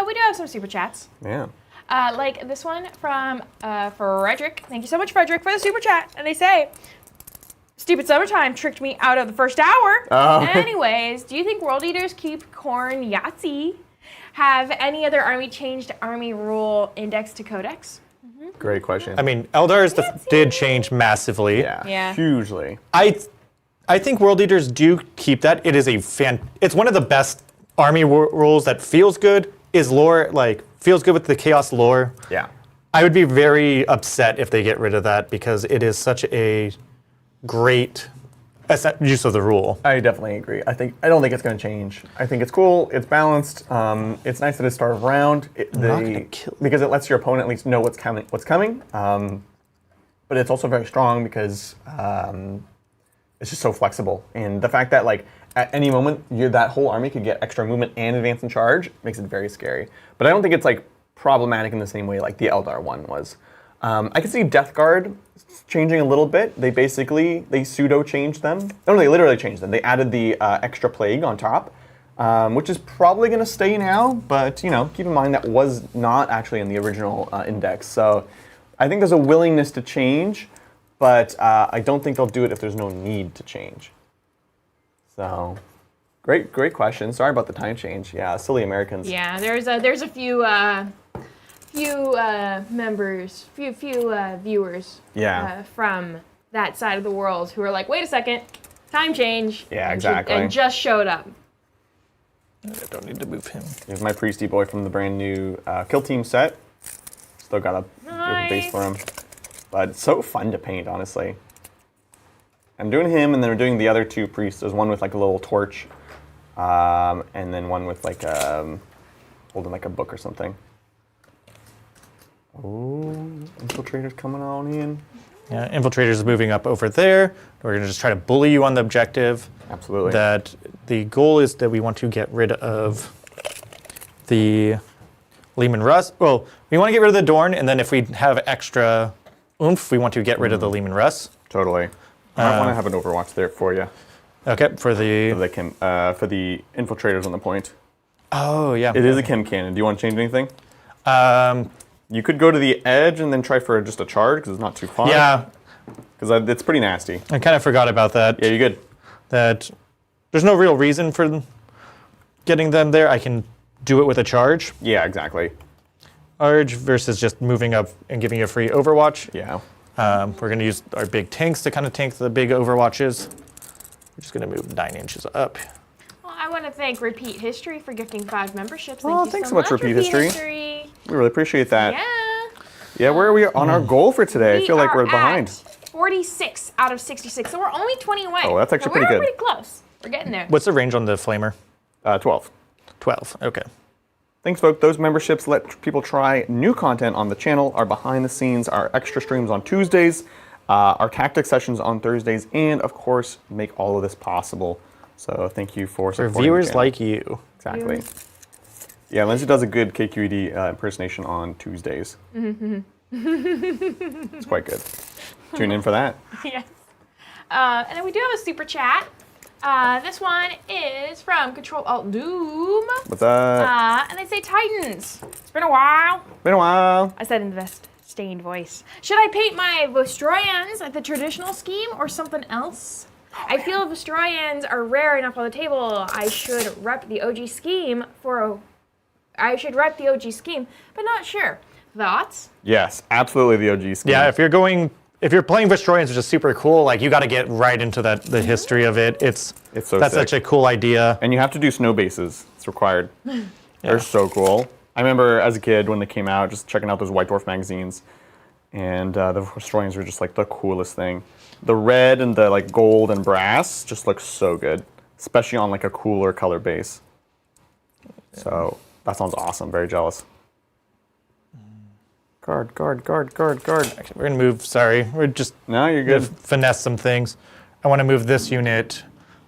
we do have some super chats. Yeah. Like this one from Frederick. Thank you so much, Frederick, for the super chat. And they say, "Stupid summertime tricked me out of the first hour." Oh. Anyways, do you think World Eaters keep corn Yahtzee? Have any other army changed army rule index to codex? Great question. I mean, Eldars did change massively. Yeah. Hugely. I think World Eaters do keep that. It is it's one of the best army rules that feels good, is lore, feels good with the chaos lore. Yeah. I would be very upset if they get rid of that because it is such a great use of the rule. I definitely agree. I don't think it's going to change. I think it's cool. It's balanced. It's nice at the start of round because it lets your opponent at least know what's coming. But it's also very strong because it's just so flexible. And the fact that at any moment that whole army could get extra movement and advance and charge makes it very scary. But I don't think it's problematic in the same way like the Eldar one was. I can see Death Guard changing a little bit. They pseudo changed them. No, they literally changed them. They added the extra plague on top, which is probably going to stay now. But keep in mind that was not actually in the original index. So I think there's a willingness to change, but I don't think they'll do it if there's no need to change. So Great question. Sorry about the time change. Yeah, silly Americans. Yeah, there's a few members, viewers. Yeah. From that side of the world who are like, wait a second, time change. Yeah, exactly. And just showed up. I don't need to move him. Here's my Priesty boy from the brand new Kill Team set. Still got a beautiful base for him. But it's so fun to paint, honestly. I'm doing him, and then we're doing the other two priests. There's one with like a little torch, and then one with like holding like a book or something. Oh, infiltrator's coming on in. Yeah, infiltrator's moving up over there. We're gonna just try to bully you on the objective. Absolutely. That the goal is that we want to get rid of the Lehman Russ. Well, we want to get rid of the Dorn, and then if we have extra oomph, we want to get rid of the Lehman Russ. Totally. I might want to have an Overwatch there for you. Okay, for the For the infiltrators on the point. Oh yeah. It is a chem cannon. Do you want to change anything? You could go to the edge and then try for just a charge because it's not too far. Yeah. Because it's pretty nasty. I kind of forgot about that. Yeah, you're good. That there's no real reason for getting them there. I can do it with a charge. Yeah, exactly. Charge versus just moving up and giving you a free Overwatch. Yeah. We're going to use our big tanks to kind of tank the big Overwatches. We're just going to move 9 inches up. Well, I want to thank Repeat History for gifting 5 memberships. Thanks so much, Repeat History. We really appreciate that. Yeah. Yeah, where are we on our goal for today? I feel like we're behind. 46 out of 66, so we're only 20 away. Oh, that's actually pretty good. We're pretty close. We're getting there. What's the range on the Flamer? 12. 12, okay. Thanks, folks. Those memberships let people try new content on the channel, our behind the scenes, our extra streams on Tuesdays, our tactics sessions on Thursdays, and of course, make all of this possible. So thank you for supporting For viewers the channel. like you. Exactly. Yeah, Lindsay does a good KQED impersonation on Tuesdays. It's quite good. Tune in for that. Yes. And then we do have a super chat. This one is from Control-Alt-Doom. What's up? And they say, Titans, it's been a while. Been a while. I said in the best stained voice. Should I paint my Vostroyans at the traditional scheme or something else? I feel Vostroyans are rare enough on the table. I should rep the OG scheme but not sure. Thoughts? Yes, absolutely the OG scheme. Yeah, if you're playing Vestroyans, which is super cool, like you got to get right into the history of it. That's such a cool idea. And you have to do snow bases. It's required. They're so cool. I remember as a kid when they came out, just checking out those White Dwarf magazines, and the Vestroyans were just like the coolest thing. The red and the like gold and brass just look so good, especially on like a cooler color base. So that sounds awesome. Very jealous. Guard. Actually, we're gonna move. Sorry, we're just No, you're good. finesse some things. I want to move this unit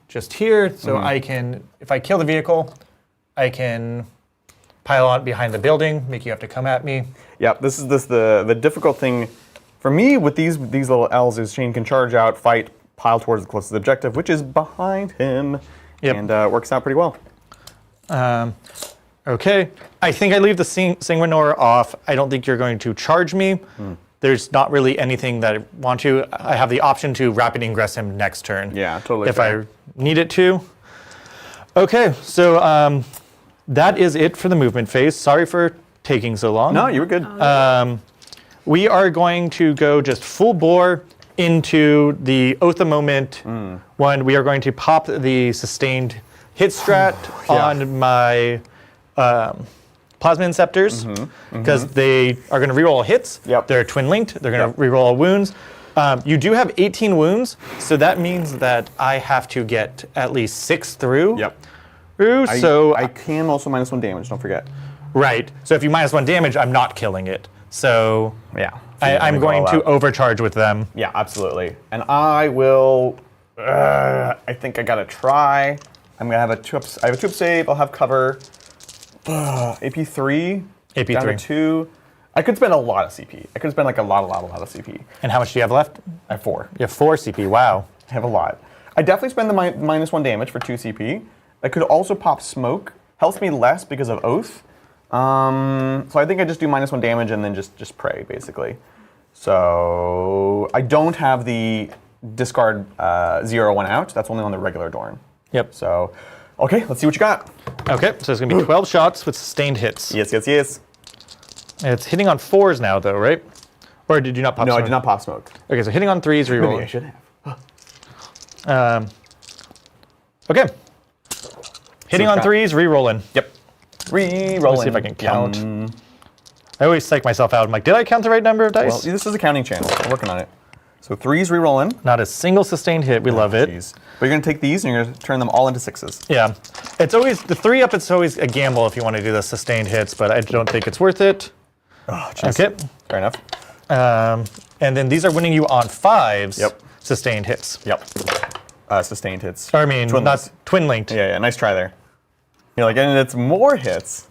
just here, so I can, if I kill the vehicle, I can pile on behind the building, make you have to come at me. Yep, this is the difficult thing for me with these little L's is Shayne can charge out, fight, pile towards the closest objective, which is behind him, and works out pretty well. Okay, I think I leave the Sanguinor off. I don't think you're going to charge me. There's not really anything that I want to. I have the option to rapid ingress him next turn. Yeah, totally. If fair. I need it to. Okay, so that is it for the movement phase. Sorry for taking so long. No, you were good. We are going to go just full bore into the Oath of Moment one. We are going to pop the sustained hit strat on my Plasma Inceptors because they are going to reroll hits. Yep. They're twin linked. They're going to reroll wounds. You do have 18 wounds, so that means that I have to get at least 6 through. Yep. So I can also -1 damage. Don't forget. Right. So if you -1 damage, I'm not killing it. So Yeah. I'm going to overcharge with them. Yeah, absolutely. And I will. I think I gotta try. I'm gonna have I have a 2-up save. I'll have cover. AP3. AP3. Down to 2. I could spend a lot of CP. I could spend like a lot of CP. And how much do you have left? I have 4. You have 4 CP. Wow. I have a lot. I definitely spend the -1 damage for 2 CP. I could also pop smoke. Helps me less because of Oath. So I think I just do -1 damage and then just pray basically. So I don't have the discard 0-1 out. That's only on the regular Dorn. Yep. So Okay, let's see what you got. Okay, so it's going to be 12 shots with sustained hits. Yes, yes, yes. It's hitting on 4s now, though, right? Or did you not pop No, smoke? I did not pop smoke. Okay, so hitting on 3s, Maybe reroll. I should have. Okay. Hitting on shot. 3s, re-rolling. Yep. Re-rolling. Let's see if I can count. I always psych myself out. I'm like, did I count the right number of dice? Well, this is a counting channel. I'm working on it. So 3's re-rolling. Not a single sustained hit. We love it. Jeez. But you're going to take these and you're going to turn them all into 6s. Yeah. It's always, the 3-up, it's always a gamble if you want to do the sustained hits, but I don't think it's worth it. Oh, jeez. Okay. Fair enough. And then these are winning you on 5s. Yep. Sustained hits. Yep. Sustained hits. Or I mean, Twin not links. twin linked. Yeah, yeah. Nice try there. You're like, and it's more hits.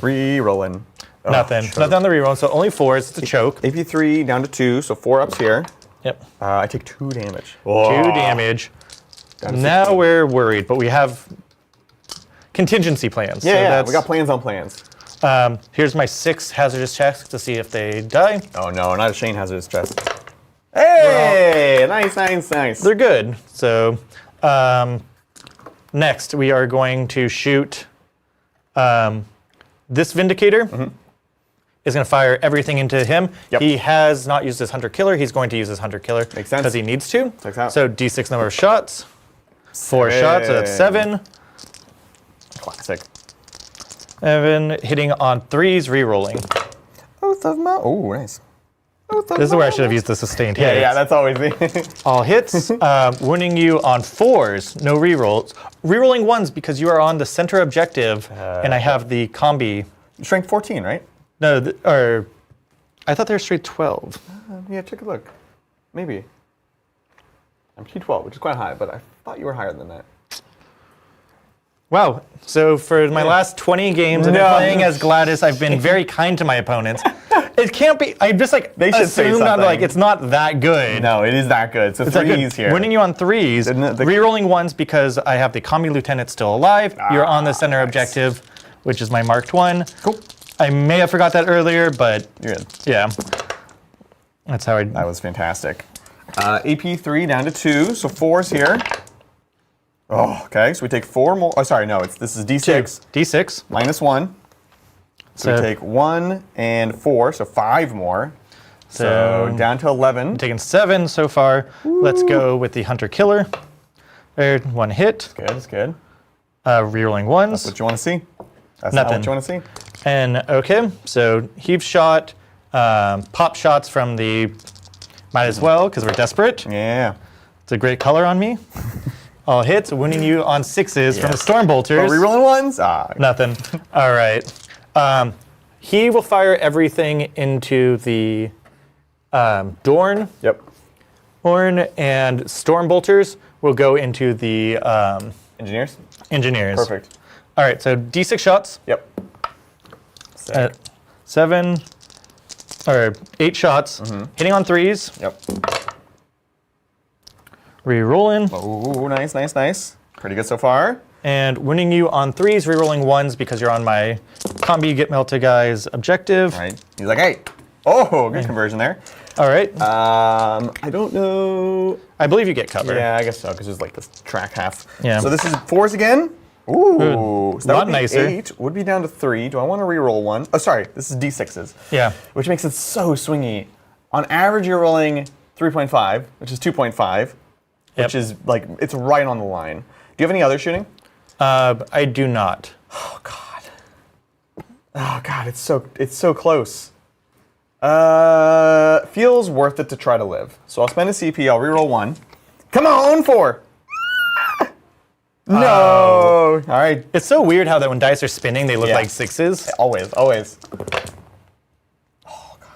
Re-rolling. Oh, Nothing. choke. Nothing on the reroll, so only 4s. It's a choke. AP3 down to 2, so 4 ups here. Yep. I take 2 damage. 2 damage. Down to Now 16. we're worried, but we have contingency plans. Yeah, so yeah. that's, We got plans on plans. Here's my 6 hazardous checks to see if they die. Oh no, not a Shayne hazardous chest. Hey! Nice, nice, nice. They're good. So next we are going to shoot this Vindicator. Is going to fire everything into him. Yep. He has not used his Hunter Killer. He's going to use his Hunter Killer. Makes sense. Because he needs to. Checks out. So D6 number of shots. 4 shots, so that's 7. Classic. 7, hitting on 3s, re-rolling. Both of my. Oh, nice. Both of This is my- where I should have used the sustained hit. Yeah, yeah, that's always me. All hits, winning you on 4s, no re-rolls. Re-rolling 1s because you are on the center objective, and I have the combi. Strength 14, right? No, or I thought they were straight 12. Yeah, take a look. Maybe. I'm T12, which is quite high, but I thought you were higher than that. Wow. So for my last 20 games of playing as Gladys, I've been very kind to my opponents. It can't be. I just like They should say assumed I'm something. like it's not that good. No, it is that good. So It's that 3s good. here. Winning you on 3s, Didn't it- the- re-rolling 1s because I have the combi lieutenant still alive. You're on the center nice. objective, which is my marked 1. Cool. I may have forgot that earlier, but You're good. yeah. That's how I. That was fantastic. AP3 down to 2, so 4's here. Oh, okay. So we take 4 more. Oh, sorry, no. This is D6 D6. minus 1. So we take 1 and 4, so 5 more. So down to 11. Taking 7 so far. Let's go with the Hunter Killer. There, 1 hit. Good, that's good. Rerolling 1s. That's what you want to see. That's Nothing. not what you want to see. And okay, so heave shot, pop shots from the. Might as well because we're desperate. Yeah. It's a great color on me. All hits, winning you on 6s from the Storm Bolters. Are we rolling 1s? Nothing. All right. He will fire everything into the Dorn. Yep. Horn and Storm Bolters will go into the Engineers? Engineers. Perfect. All right, so D6 shots. Yep. At 7 or 8 shots, hitting on 3s. Yep. Re-rolling. Ooh, nice, nice, nice. Pretty good so far. And winning you on 3s, re-rolling 1s because you're on my combi get melted guy's objective. Right. He's like, hey. Oh, good conversion there. All right. I don't know. I believe you get cover. Yeah, I guess so, because there's like this track half. Yeah. So this is 4s again. Ooh. So that Lot would be nicer. 8. Would be down to 3. Do I want to re-roll 1? Oh, sorry. This is D6s. Yeah. Which makes it so swingy. On average, you're rolling 3.5, which is 2.5, which is like, it's right on the line. Do you have any other shooting? I do not. Oh, God. Oh, God, it's so close. Feels worth it to try to live. So I'll spend a CP, I'll reroll 1. Come on, 4! No! All right. It's so weird how that when dice are spinning, they look Yeah. like 6s. Always, always.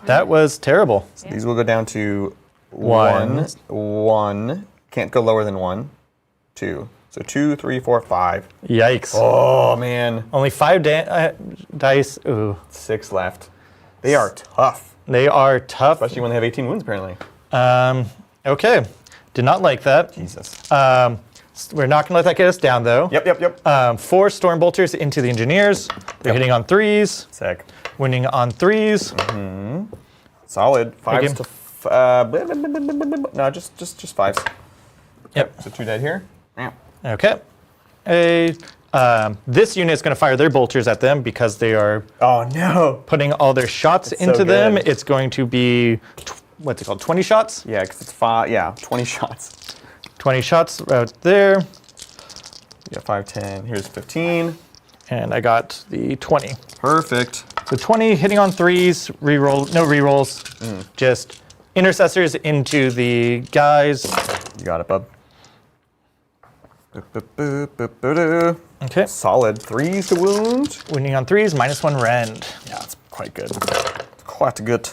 That was terrible. So these will go down to One. 1. Can't go lower than 1. 2. So 2, 3, 4, 5. Yikes. Oh, man. Only 5 dice. Ooh. 6 left. They are tough. They are tough. Especially when they have 18 wounds, apparently. Okay. Did not like that. Jesus. We're not going to let that get us down, though. Yep. 4 Storm Bolters into the Engineers. They're hitting on 3s. Sick. Winning on 3s. Solid. 5s game. to... no, just 5s. Yep. So 2 dead here. Yeah. Okay. A. This unit is going to fire their bolters at them because they are Oh no. putting all their shots That's into so them. good. It's going to be, what's it called, 20 shots? Yeah, because it's 5. Yeah, 20 shots. 20 shots right there. You got 5, 10. Here's 15. And I got the 20. Perfect. So 20 hitting on 3s, reroll, no rerolls, just intercessors into the guys. You got it, bub. Boop, boop, boop, boop, boop, boop. Okay. Solid 3s to wound. Wounding on 3s, -1 rend. Yeah, it's quite good. Quite good.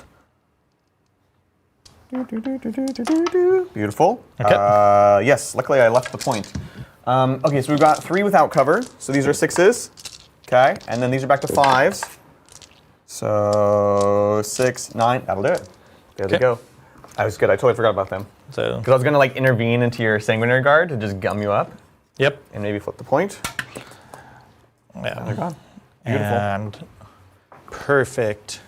Beautiful. Okay. Yes, luckily I left the point. Okay, so we've got 3 without cover. So these are 6s. Okay, and then these are back to 5s. So 6, 9, that'll do it. There they Okay. go. That was good. I totally forgot about them. So, Because I was going to like intervene into your sanguinary guard to just gum you up yep. and maybe flip the point. Yeah. They're gone. Beautiful. And perfect.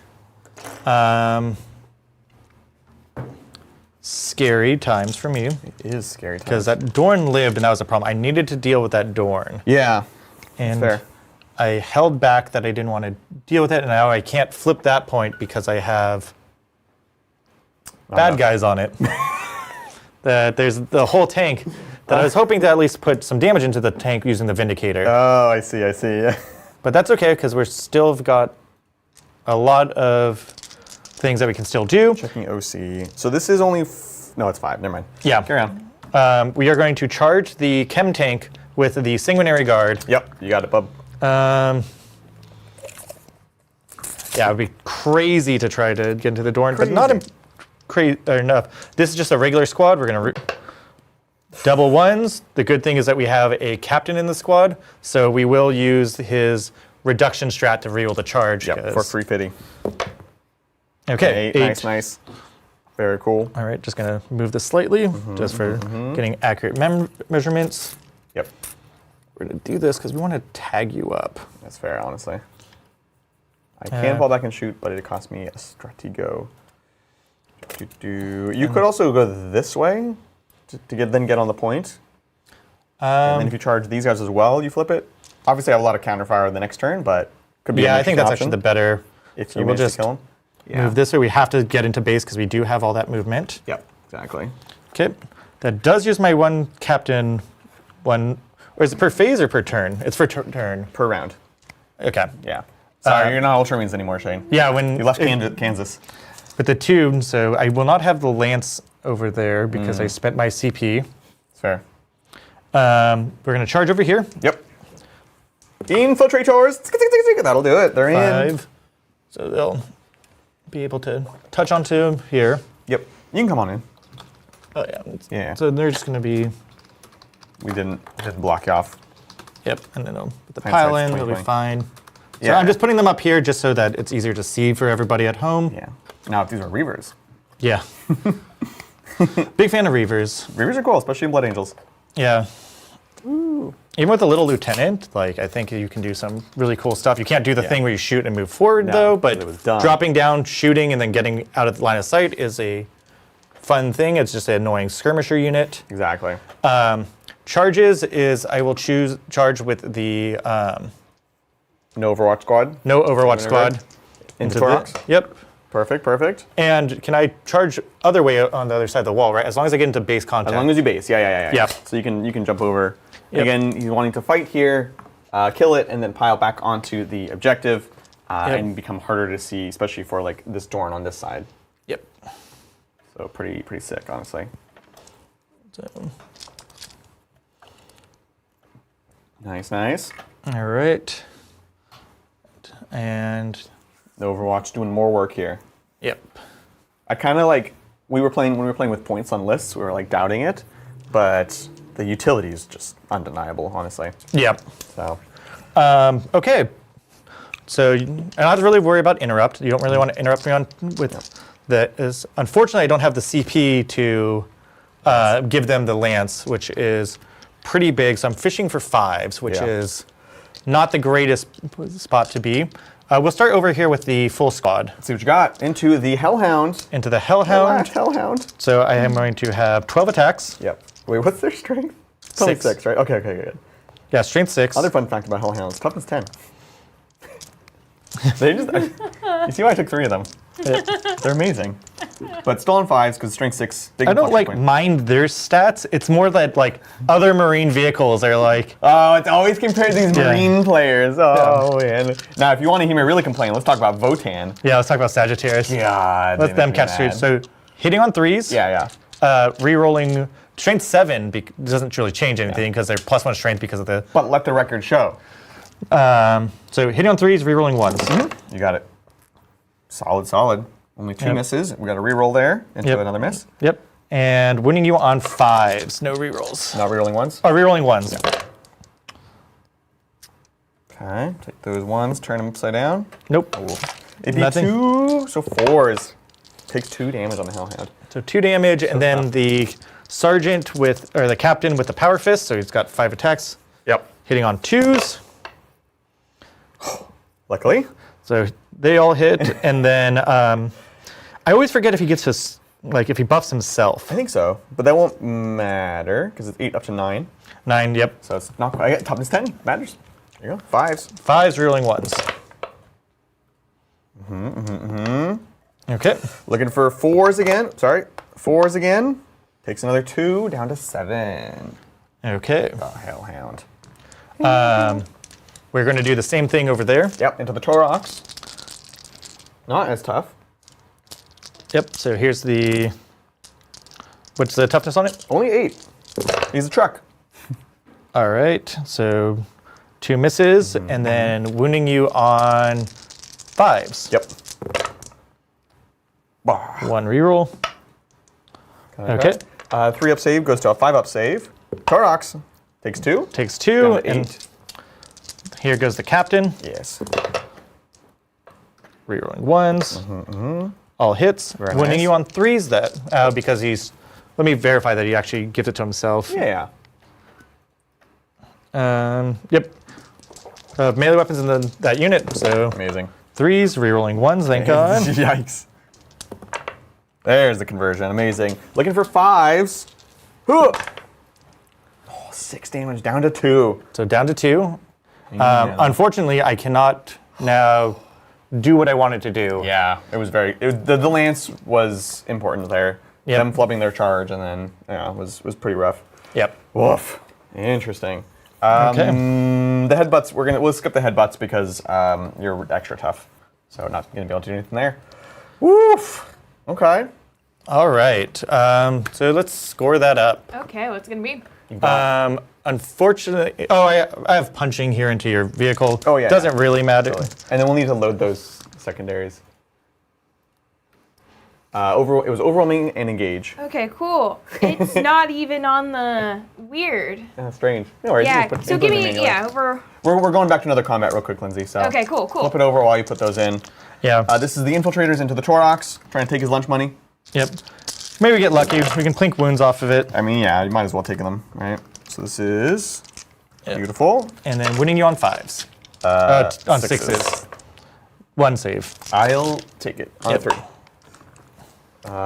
Scary times for me It is scary because times. that Dorn lived and that was a problem. I needed to deal with that Dorn. Yeah, And fair. I held back that I didn't want to deal with it, and now I can't flip that point because I have bad enough. guys on it. There's the whole tank that I was hoping to at least put some damage into the tank using the Vindicator. Oh, I see, I see. Yeah. But that's okay because we're still got a lot of things that we can still do. Checking OC. So this is only, no, it's 5, never mind. Yeah. Carry on. We are going to charge the chem tank with the sanguinary guard. Yep, you got it, bub. Yeah, it would be crazy to try to get into the Dorn, but not enough. This is just a regular squad. We're going to double ones. The good thing is that we have a captain in the squad, so we will use his reduction strat to reroll the charge. Yep, for 350. Okay, 8, nice, nice. Very cool. All right, just going to move this slightly, just for getting accurate measurements. Yep, We're going to do this because we want to tag you up. that's fair, honestly. I can fall back and shoot, but it cost me a stratego. You could also go this way to get on the point. And then if you charge these guys as well, you flip it. Obviously, I have a lot of counterfire the next turn, but could be. Yeah, an I think that's interesting actually the option better. if so you we'll manage just to kill him. move this way. We have to get into base because we do have all that movement. Yep, exactly. Okay, that does use my one captain, or is it per phase or per turn? It's per turn. Per round. Okay. Yeah. Sorry, you're not Ultramarines anymore, Shayne. Yeah, when You left Kansas. With the 2, so I will not have the lance over there because I spent my CP. It's fair. We're going to charge over here. Yep. Infiltrators. That'll do it. They're in. 5. So they'll be able to touch onto here. Yep. You can come on in. Oh yeah. Yeah. So they're just going to be. We didn't block you off. Yep, and then they'll put the Hindsight's pile in. They'll be 20/20. fine. So Yeah. I'm just putting them up here just so that it's easier to see for everybody at home. Yeah. Now, if these are Reavers. Yeah. Big fan of Reavers. Reavers are cool, especially in Blood Angels. Yeah. Even with a little lieutenant, like I think you can do some really cool stuff. You can't do the thing where you shoot and move forward No, though, it but was dumb. dropping down, shooting, and then getting out of the line of sight is a fun thing. It's just an annoying skirmisher unit. Exactly. Charges is I will choose charge with the No Overwatch Squad. no Overwatch Whenever. squad Into the- Torox. Yep. Perfect, perfect. And can I charge other way on the other side of the wall, right? As long as I get into base contact. As long as you base. Yeah. Yeah. So you can jump over. Yep. Again, he's wanting to fight here, kill it, and then pile back onto the objective and become harder to see, especially for like this Dorn on this side. Yep. So pretty sick, honestly. So, Nice, nice. all right. And The Overwatch doing more work here. yep. I kind of like when we were playing with points on lists, we were like doubting it, but the utility is just undeniable, honestly. Yep. So Okay. So I don't have to really worry about interrupt. You don't really want to interrupt me with the. Unfortunately, I don't have the CP to give them the lance, which is pretty big. So I'm fishing for 5s, which Yeah. is not the greatest spot to be. We'll start over here with the full squad. let's see what you got. Into the Hellhound. Into the Hellhound. Last Hellhound. So I am going to have 12 attacks. Yep. Wait, what's their strength? It's only 6. 6, right? Okay, good. Yeah, strength 6. Other fun fact about Hellhounds, toughness 10. They just, you see why I took 3 of them? They're amazing. But still on 5s because strength 6. Big I don't like point. mind their stats. It's more that like other marine vehicles are like. Oh, it's always compared to these marine players. Oh, man. Now, if you want to hear me really complain, let's talk about Votan. Yeah, let's talk about Sagittarius. God. Let them catch 3. So hitting on 3s. Yeah. Rerolling strength 7 doesn't really change anything because they're +1 strength because of the. But let the record show. So hitting on 3s, rerolling 1s. You got it. Solid. Only 2 misses. We got a reroll there into another miss. Yep. And winning you on 5s. No rerolls. Not rerolling 1s? Oh, rerolling 1s. Okay, take those 1s, turn them upside down. Nope. It'd be Nothing. 2, so 4s. Takes 2 damage on the Hellhound. So 2 damage, and then the sergeant the captain with the power fist, so he's got 5 attacks. Yep. Hitting on 2s. Luckily. So they all hit, and then I always forget if he gets his, if he buffs himself. I think so, but that won't matter because it's 8 up to 9. 9, yep. So it's not quite. I get toughness 10. Matters. There you go. 5s. 5s, rerolling 1s. Okay. Looking for 4s again. Sorry. 4s again. Takes another 2 down to 7. Okay. Oh, Hellhound. We're going to do the same thing over there. Yep, into the Torox. Not as tough. Yep, so here's the... What's the toughness on it? Only 8. He's a truck. All right, so 2 misses, and then wounding you on 5s. Yep. 1 reroll. Okay. 3 up save goes to a 5 up save. Torox takes 2. Takes 2, Down to and 8. here goes the captain. Yes. Rerolling 1s. All hits. Very Winning nice. you on 3s because he's... Let me verify that he actually gives it to himself. Yeah. Yep. Melee weapons in that unit, so Amazing. 3s, rerolling 1s, thank God. Yikes. There's the conversion. Amazing. Looking for 5s. Oh, 6 damage down to 2. So down to 2. Yeah. Unfortunately, I cannot now do what I wanted to do. Yeah, it was very. The lance was important there. Yep. Them flubbing their charge and then was pretty rough. Yep. Woof. Interesting. Okay. The headbutts. We'll skip the headbutts because you're extra tough, so not gonna be able to do anything there. Woof. Okay. All right. So let's score that up. Okay, what's it gonna be? Unfortunately, I have punching here into your vehicle. Oh, yeah. Doesn't really matter. And then we'll need to load those secondaries. It was overwhelming and engage. Okay, cool. It's not even on the weird. Strange. No worries. Yeah. Just put So input give in me manually. over. We're going back to another combat real quick, Lindsay. So Okay, cool. flip it over while you put those in. Yeah. This is the infiltrators into the Torox, trying to take his lunch money. Yep. Maybe we get lucky. We can clink wounds off of it. I mean, yeah, you might as well take them, right? So this is beautiful. And then winning you on 5s. On 6s. 1 save. I'll take it on Yep. 3.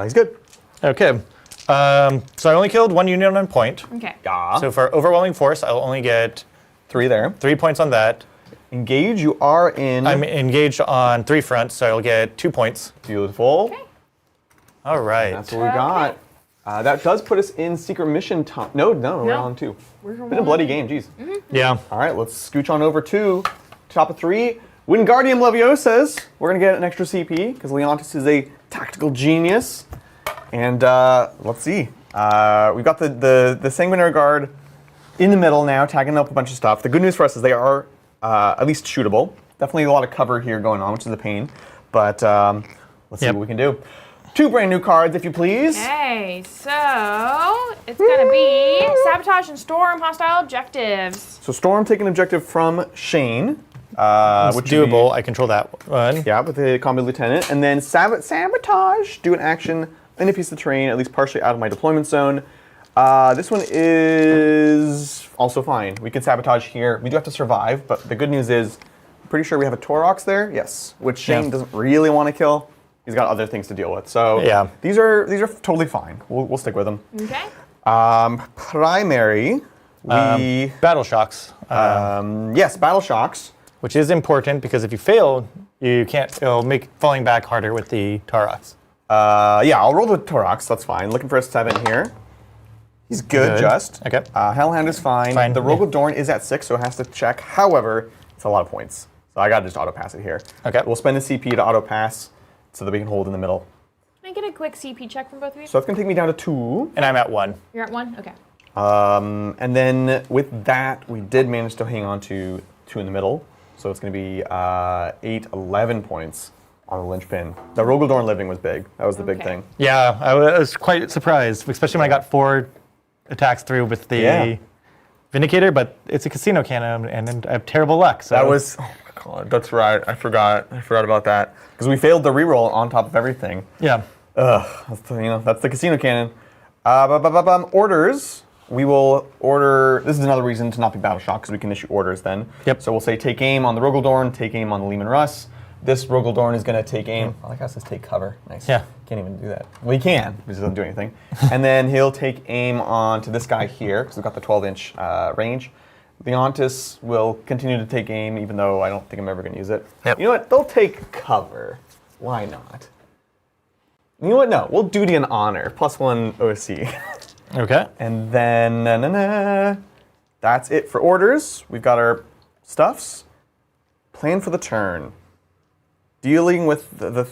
He's good. Okay. So I only killed 1 unit on point. Okay. Yeah. So for overwhelming force, I'll only get 3 there. 3 points on that. Engage, you are in. I'm engaged on 3 fronts, so I'll get 2 points. Beautiful. Okay. All right. That's what we got. That does put us in secret mission time. No, we're on 2. Been a bloody game, geez. Yeah. All right, let's scooch on over to top of 3. Wingardium Leviosa's. We're going to get an extra CP because Leontis is a tactical genius. And let's see. We've got the Sanguinary Guard in the middle now, tagging up a bunch of stuff. The good news for us is they are at least shootable. Definitely a lot of cover here going on, which is a pain. But let's see what we can do. 2 brand new cards, if you please. Okay, so it's gonna be sabotage and storm hostile objectives. So Storm taking objective from Shayne. It's which doable. I control that one. Yeah, with the combat lieutenant. And then sabotage, do an action in a piece of terrain, at least partially out of my deployment zone. This one is also fine. We can sabotage here. We do have to survive, but the good news is, I'm pretty sure we have a Torox there. Yes, which Shayne doesn't really want to kill. He's got other things to deal with. So these are totally fine. We'll stick with them. Okay. Primary. Battle shocks. Yes, battle shocks. Which is important because if you fail, you can't. It'll make falling back harder with the Taurox. Yeah, I'll roll with Taurox. That's fine. Looking for a 7 here. He's good, just. Okay. Hellhound is fine. The Rogue of Dorn is at 6, so it has to check. However, it's a lot of points. So I gotta just auto pass it here. Okay. We'll spend a CP to auto pass so that we can hold in the middle. Can I get a quick CP check from both of you? So that's gonna take me down to 2. And I'm at 1. You're at 1? Okay. And then with that, we did manage to hang on to 2 in the middle. So it's gonna be 8, 11 points on the linchpin. The Rogue of Dorn living was big. That was the big thing. Yeah, I was quite surprised, especially when I got 4 attacks through with the Vindicator, but it's a casino cannon, and I have terrible luck. So that was, oh my god, that's right. I forgot about that because we failed the reroll on top of everything. Yeah. That's the casino cannon. Orders. We will order. This is another reason to not be battle shock because we can issue orders then. Yep. So we'll say take aim on the Rogue of Dorn, take aim on the Leman Russ. This Rogue of Dorn is going to take aim. I like how it says take cover. Nice. Yeah. Can't even do that. Well, he can. He just doesn't do anything. And then he'll take aim onto this guy here because we've got the 12-inch range. The Ontis will continue to take aim even though I don't think I'm ever going to use it. Yep. You know what? They'll take cover. Why not? You know what? No. We'll duty and honor. +1 OC. Okay. And then that's it for orders. We've got our stuffs. Plan for the turn. Dealing with the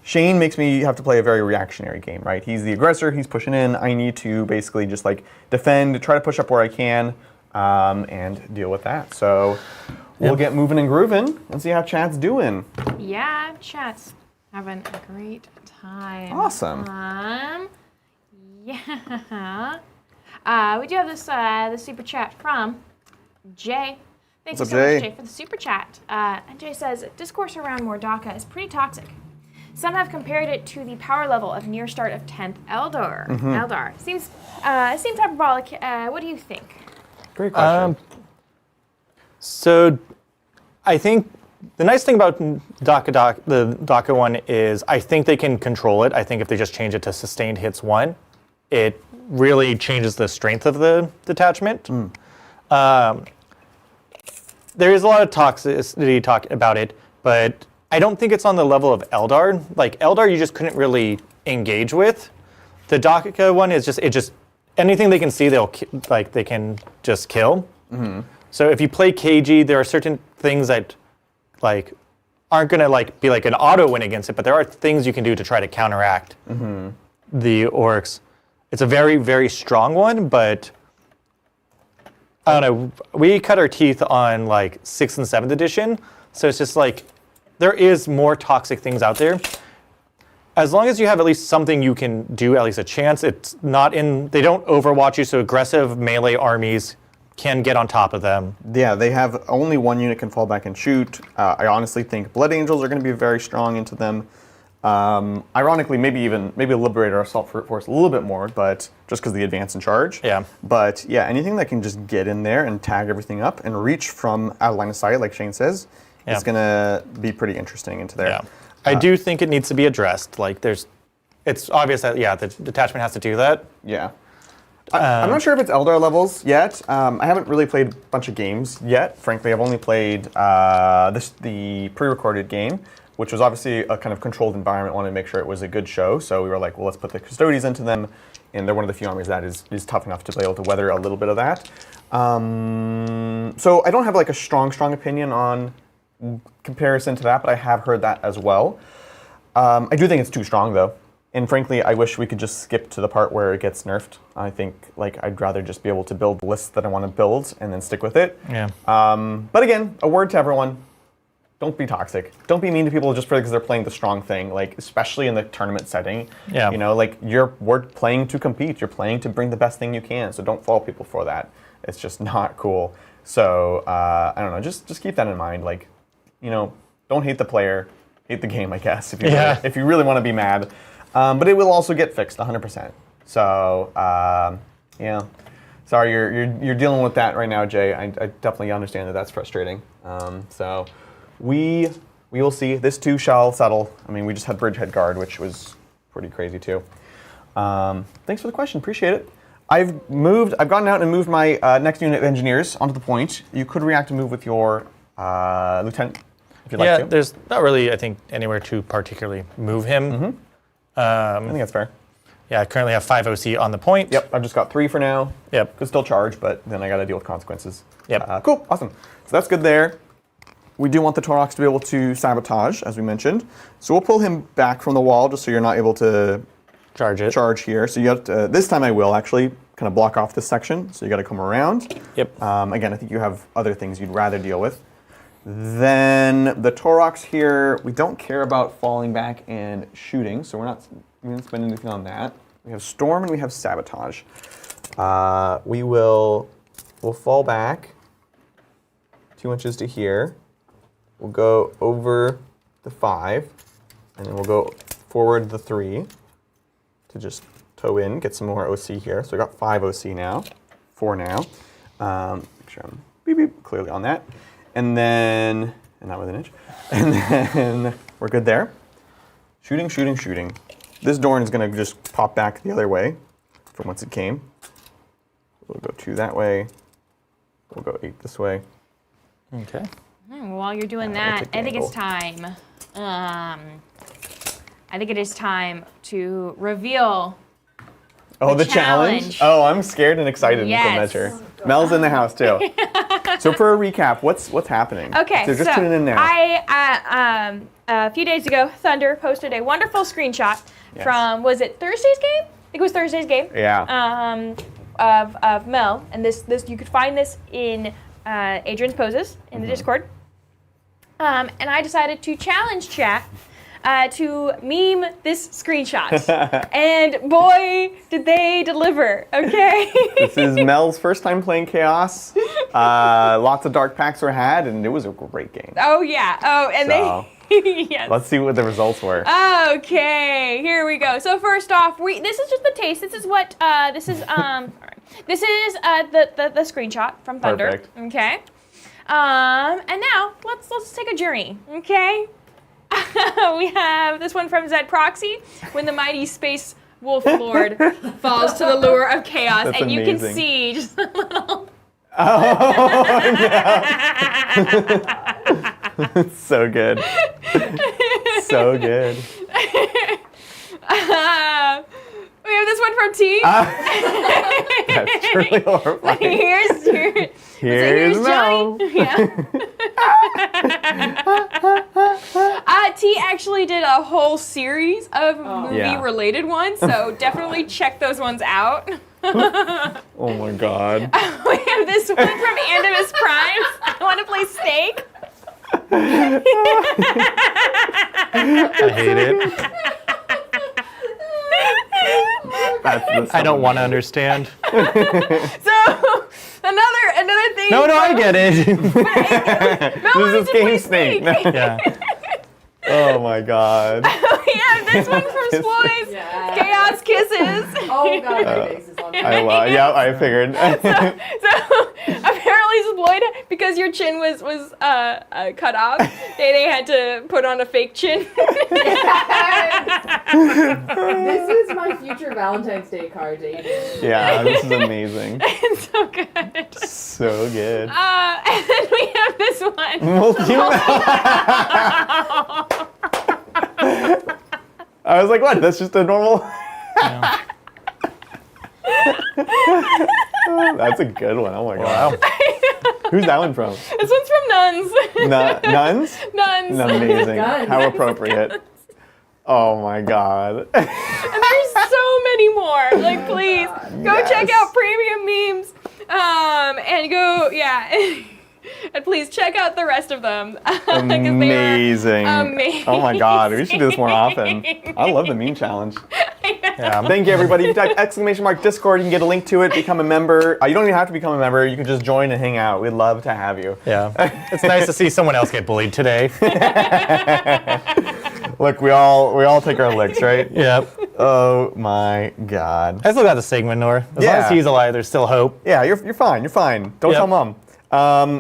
Shayne makes me have to play a very reactionary game, right? He's the aggressor, he's pushing in. I need to basically just defend, try to push up where I can, and deal with that. So we'll get moving and grooving and see how chat's doing. Yeah, chat's having a great time. Awesome. Yeah. We do have this super chat from Jay. Thanks so What's much, up, Jay? Jay, for the super chat. And Jay says, discourse around Mordaka is pretty toxic. Some have compared it to the power level of near start of 10th Eldar. Eldar. Seems hyperbolic. What do you think? Great question. So I think the nice thing about the Daka one is I think they can control it. I think if they just change it to sustained hits 1, it really changes the strength of the detachment. There is a lot of toxicity talk about it, but I don't think it's on the level of Eldar. Like Eldar, you just couldn't really engage with. The Daka one is just anything they can see, they can just kill. So if you play KG, there are certain things that aren't gonna be an auto win against it, but there are things you can do to try to counteract the orcs. It's a very, very strong one, but I don't know. We cut our teeth on 6th and 7th edition, so it's just there is more toxic things out there. As long as you have at least something you can do, at least a chance. It's not they don't overwatch you, so aggressive melee armies can get on top of them. Yeah, they have only 1 unit can fall back and shoot. I honestly think Blood Angels are going to be very strong into them. Ironically, maybe a Liberator Assault Force a little bit more, but just because the advance and charge. Yeah. But yeah, anything that can just get in there and tag everything up and reach from out of line of sight, like Shayne says, is going to be pretty interesting into there. Yeah. I do think it needs to be addressed. It's obvious that the detachment has to do that. Yeah. I'm not sure if it's Eldar levels yet. I haven't really played a bunch of games yet. Frankly, I've only played the pre-recorded game, which was obviously a kind of controlled environment. Wanted to make sure it was a good show, so we were like, well, let's put the Custodians into them, and they're one of the few armies that is tough enough to be able to weather a little bit of that. So I don't have a strong opinion on comparison to that, but I have heard that as well. I do think it's too strong, though. And frankly, I wish we could just skip to the part where it gets nerfed. I think I'd rather just be able to build lists that I want to build and then stick with it. Yeah. But again, a word to everyone. Don't be toxic. Don't be mean to people just because they're playing the strong thing, especially in the tournament setting. Yeah. We're playing to compete. You're playing to bring the best thing you can, so don't fault people for that. It's just not cool. So, I don't know, just keep that in mind. Don't hate the player, hate the game, I guess, if you really want to be mad. But it will also get fixed 100%. So, yeah. Sorry, you're dealing with that right now, Jay. I definitely understand that that's frustrating. So we will see. This too shall settle. I mean, we just had Bridgehead Guard, which was pretty crazy too. Thanks for the question. Appreciate it. I've gotten out and moved my next unit of engineers onto the point. You could react and move with your lieutenant if you'd like to. Yeah, there's not really, I think, anywhere to particularly move him. I think that's fair. Yeah, I currently have 5 OC on the point. Yep, I've just got 3 for now. Yep. Could still charge, but then I got to deal with consequences. Yep. Cool, awesome. So that's good there. We do want the Torox to be able to sabotage, as we mentioned. So we'll pull him back from the wall just so you're not able to charge here. So you have to, this time I will actually kind of block off this section. So you got to come around. Yep. Again, I think you have other things you'd rather deal with. Then the Torox here, we don't care about falling back and shooting, so we're not going to spend anything on that. We have Storm and we have Sabotage. We'll fall back 2 inches to here. We'll go over the 5, and then we'll go forward the 3 to just tow in, get some more OC here. So we got 5 OC now, 4 now. Make sure I'm beep, beep, clearly on that. And then, and not with an inch. And then we're good there. Shooting, shooting, shooting. This Dorn is going to just pop back the other way from whence it came. We'll go 2 that way. We'll go 8 this way. Okay. While you're doing that, I think it's time. I think it is time to reveal the challenge. Oh, I'm scared and excited in equal measure. Mel's in the house too. So for a recap, what's happening? Okay, so just tuning in now. A few days ago, Thunder posted a wonderful screenshot from, was it Thursday's game? I think it was Thursday's game. Yeah. Of Mel, and this you could find this in Adrian's poses in the Discord. And I decided to challenge chat to meme this screenshot. And boy, did they deliver, okay? This is Mel's first time playing Chaos. Lots of dark packs were had, and it was a great game. Oh, yeah. Oh, and So, yes. let's see what the results were. Okay, here we go. So first off, this is just the taste. This is what, this is the screenshot from Thunder. Perfect. Okay. And now, let's take a journey, okay? We have this one from Zed Proxy, when the mighty Space Wolf Lord falls to the lure of chaos, That's and amazing. you can see just a little. So good. So good. We have this one from T. That's truly horrifying. Here's Mel. Johnny. Yeah. T actually did a whole series of movie-related ones, so definitely check those ones out. Oh my god. We have this one from Animus Primes. I want to play Steak. I hate it. I don't want to understand. So another thing. No, I get it. This is Game Snake. Yeah. Oh my god. We have this one from Sploy's Chaos Kisses. Oh god, my face is on fire. I figured. So apparently Sployd, because your chin was cut off, they had to put on a fake chin. This is my future Valentine's Day card, Adrian. Yeah, this is amazing. It's so good. So good. And then we have this one. I was like, what? That's just a normal. That's a good one. Oh my god. Wow. Who's that one from? This one's from Nuns. Nuns? Nuns. Amazing. Guns. How appropriate. Oh my god. And there's so many more. Like, please, go check out premium memes. And go, and please check out the rest of them. Amazing. Amazing. Oh my god, we should do this more often. I love the meme challenge. Yeah. Thank you, everybody. If you type !Discord, you can get a link to it, become a member. You don't even have to become a member. You can just join and hang out. We'd love to have you. Yeah. It's nice to see someone else get bullied today. Look, we all take our licks, right? Yep. Oh my god. I still got the Sigmanor. As long as he's alive, there's still hope. Yeah, you're fine. You're fine. Don't tell Mom.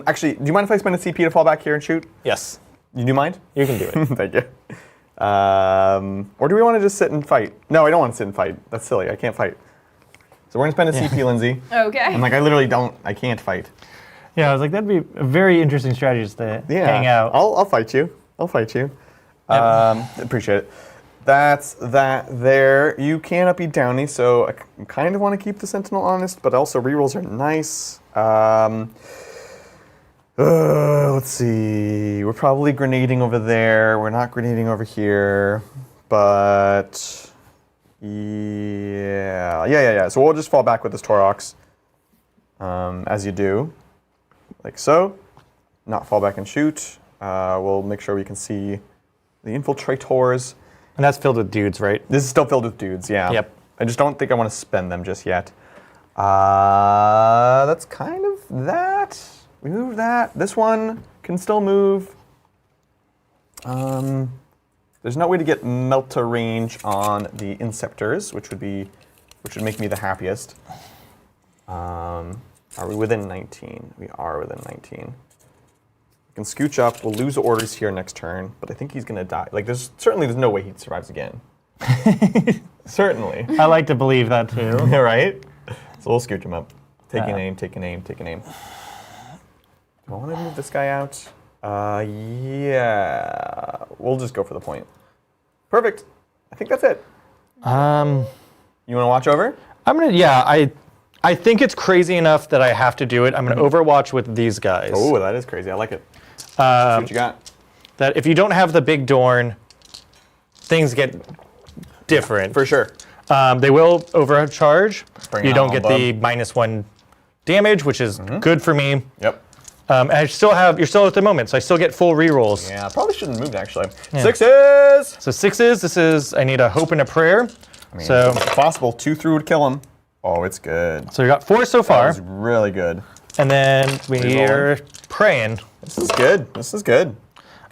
Actually, do you mind if I spend a CP to fall back here and shoot? Yes. You do mind? You can do it. Thank you. Or do we want to just sit and fight? No, I don't want to sit and fight. That's silly. I can't fight. So we're gonna spend a CP, Lindsay. Okay. I'm like, I can't fight. Yeah, I was like, that'd be a very interesting strategy just to hang out. I'll fight you. Appreciate it. That's that there. You cannot be downy, so I kind of want to keep the Sentinel honest, but also rerolls are nice. Let's see. We're probably grenading over there. We're not grenading over here, but yeah. So we'll just fall back with this Taurox, as you do, like so. Not fall back and shoot. We'll make sure we can see the infiltrators. And that's filled with dudes, right? This is still filled with dudes, yeah. Yep. I just don't think I want to spend them just yet. That's kind of that. We move that. This one can still move. There's no way to get Melta range on the Inceptors, which would make me the happiest. Are we within 19? We are within 19. We can scooch up. We'll lose orders here next turn, but I think he's gonna die. Like, there's no way he survives again. Certainly. I like to believe that too. Right? So we'll scooch him up. Take a name. Do I want to move this guy out? Yeah. We'll just go for the point. Perfect. I think that's it. You want to watch over? I'm gonna. Yeah, I think it's crazy enough that I have to do it. I'm gonna Overwatch with these guys. Oh, that is crazy. I like it. See what you got. That if you don't have the big Dorn, things get different. For sure. They will overcharge. Bring You it don't on, get bub. the -1 damage, which is good for me. Yep. And you're still at the moment, so I still get full rerolls. Yeah, probably shouldn't have moved actually. Yeah. 6s! So 6s. This is I need a hope and a prayer. I mean, So if possible, 2 through would kill him. Oh, it's good. we got 4 so That far, was really good. and then we're praying. This is good.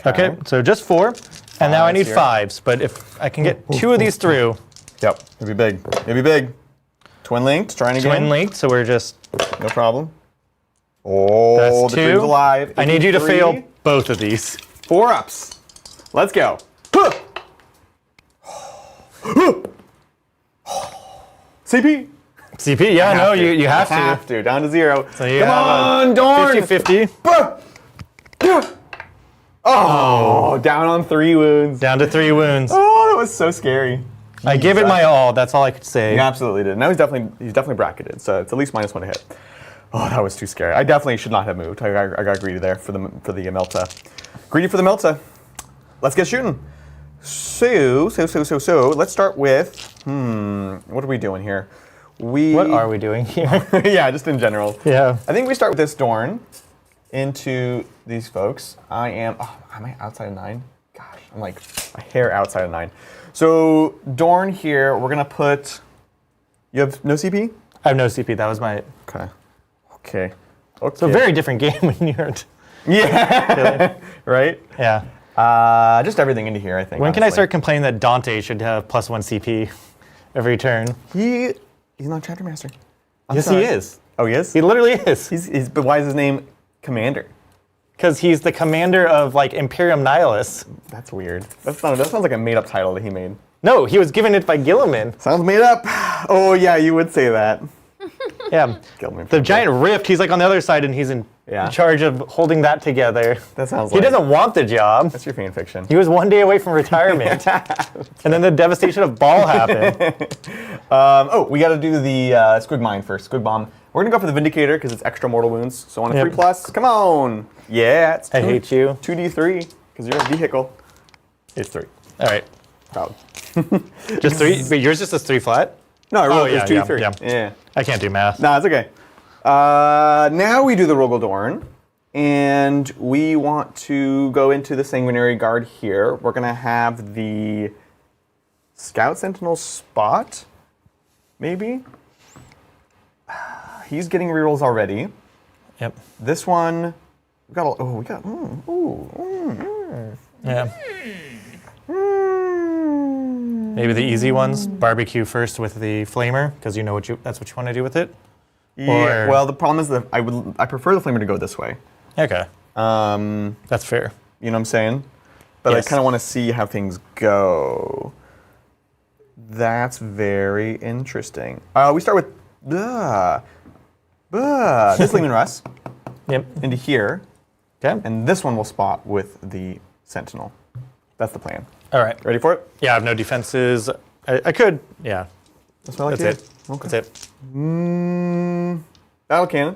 Okay, so just 4, and now I need here. 5s. But if I can get 2 of these through, Yep. It'd be big. Twin linked, trying again. twin linked. So we're just No problem. Oh, that's the 2. dream's alive. I need you to 3. fail both of these. 4 ups. Let's go. CP. CP, yeah, no, you have to. Have to. Down to 0. So you Come have on, a Dorn. 50-50. Oh, down on 3 wounds. Down to 3 wounds. Oh, that was so scary. I give it my all. That's all I could say. He absolutely did. Now he's definitely bracketed, so it's at least -1 to hit. Oh, that was too scary. I definitely should not have moved. I got greedy there for the Melta. Greedy for the Melta. Let's get shooting. So let's start with what are we doing here? What are we doing here? Yeah, just in general. Yeah. I think we start with this Dorn into these folks. Am I outside of 9? Gosh, I'm like a hair outside of 9. So Dorn here, we're gonna put. You have no CP? I have no CP. That was my. Okay. It's a very different game when you're. Yeah. Right. Yeah. Just everything into here, I think. When can I honestly. start complaining that Dante should have +1 CP every turn? He's not Chapter Master. Yes, he is. Oh, he is. He literally is. But why is his name Commander? Because he's the commander of like Imperium Nihilus. That's weird. That sounds like a made-up title that he made. No, he was given it by Gilliman. Sounds made up. Oh yeah, you would say that. Yeah. Gilliman. The giant rift, he's like on the other side and he's in charge of holding that together. That sounds He like. doesn't want the job. That's your fan fiction. He was 1 day away from retirement. And then the devastation of Ball happened. We got to do the Squig Mine first. Squig Bomb. We're going to go for the Vindicator because it's extra mortal wounds. So on a 3+, come on. Yeah, it's I hate you. 2d3 because you're a vehicle. It's 3. All right. Proud. Just 3? Wait, yours just says 3 flat? No, I rolled yeah, 2d3. yeah. Yeah. I can't do math. No, it's okay. Now we do the Rogaldorn, and we want to go into the Sanguinary Guard here. We're going to have the Scout Sentinel spot, maybe? He's getting rerolls already. Yep. This one, Yeah. Maybe the easy ones. Barbecue first with the flamer, because you know that's what you want to do with it. Yeah, Or- well, the problem is that I prefer the Flamer to go this way. Okay. That's fair. You know what I'm saying? But Yes. I kind of want to see how things go. That's very interesting. We start with This Leman Russ Yep. into here, Okay. and this one will spot with the Sentinel. That's the plan. All right. Ready for it? Yeah, I have no defenses. I could. Yeah. That's what I like That's to it. do. Okay. That's it. Battle cannon.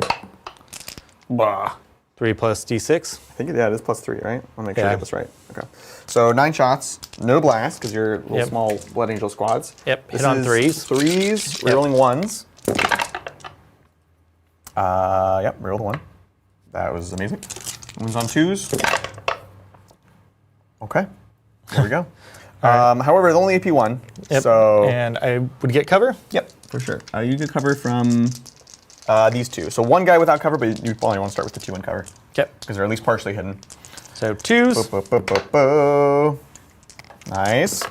Bah. 3 plus D6. I think it is +3, right? I'll make sure I Yeah. get this right. Okay. So 9 shots, no blast because you're little Yep. small Blood Angel squads. Yep, This hit on is 3s. 3s, Yep. rerolling 1s. Yep, rerolled 1. That was amazing. Wounds on 2s. Okay. There we go. However, it's only AP1. Yep. So And I would get cover. yep, for sure. You get cover from these 2. So 1 guy without cover, but you probably want to start with the 2 in cover Yep. because they're at least partially hidden. So 2s. Bo. Nice.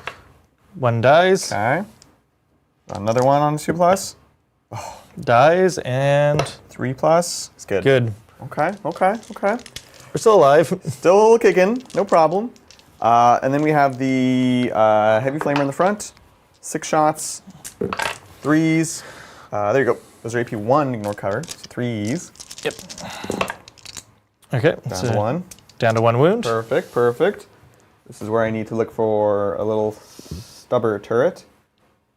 1 dies. Okay. Another one on 2+. Dies and 3+. It's good. good. Okay. We're still alive. Still kicking, no problem. And then we have the heavy flamer in the front. 6 shots, 3s. There you go. Those are AP1, ignore cover. So 3s. Yep. Okay. Down to 1. Down to 1 wound. Perfect. This is where I need to look for a little stubber turret.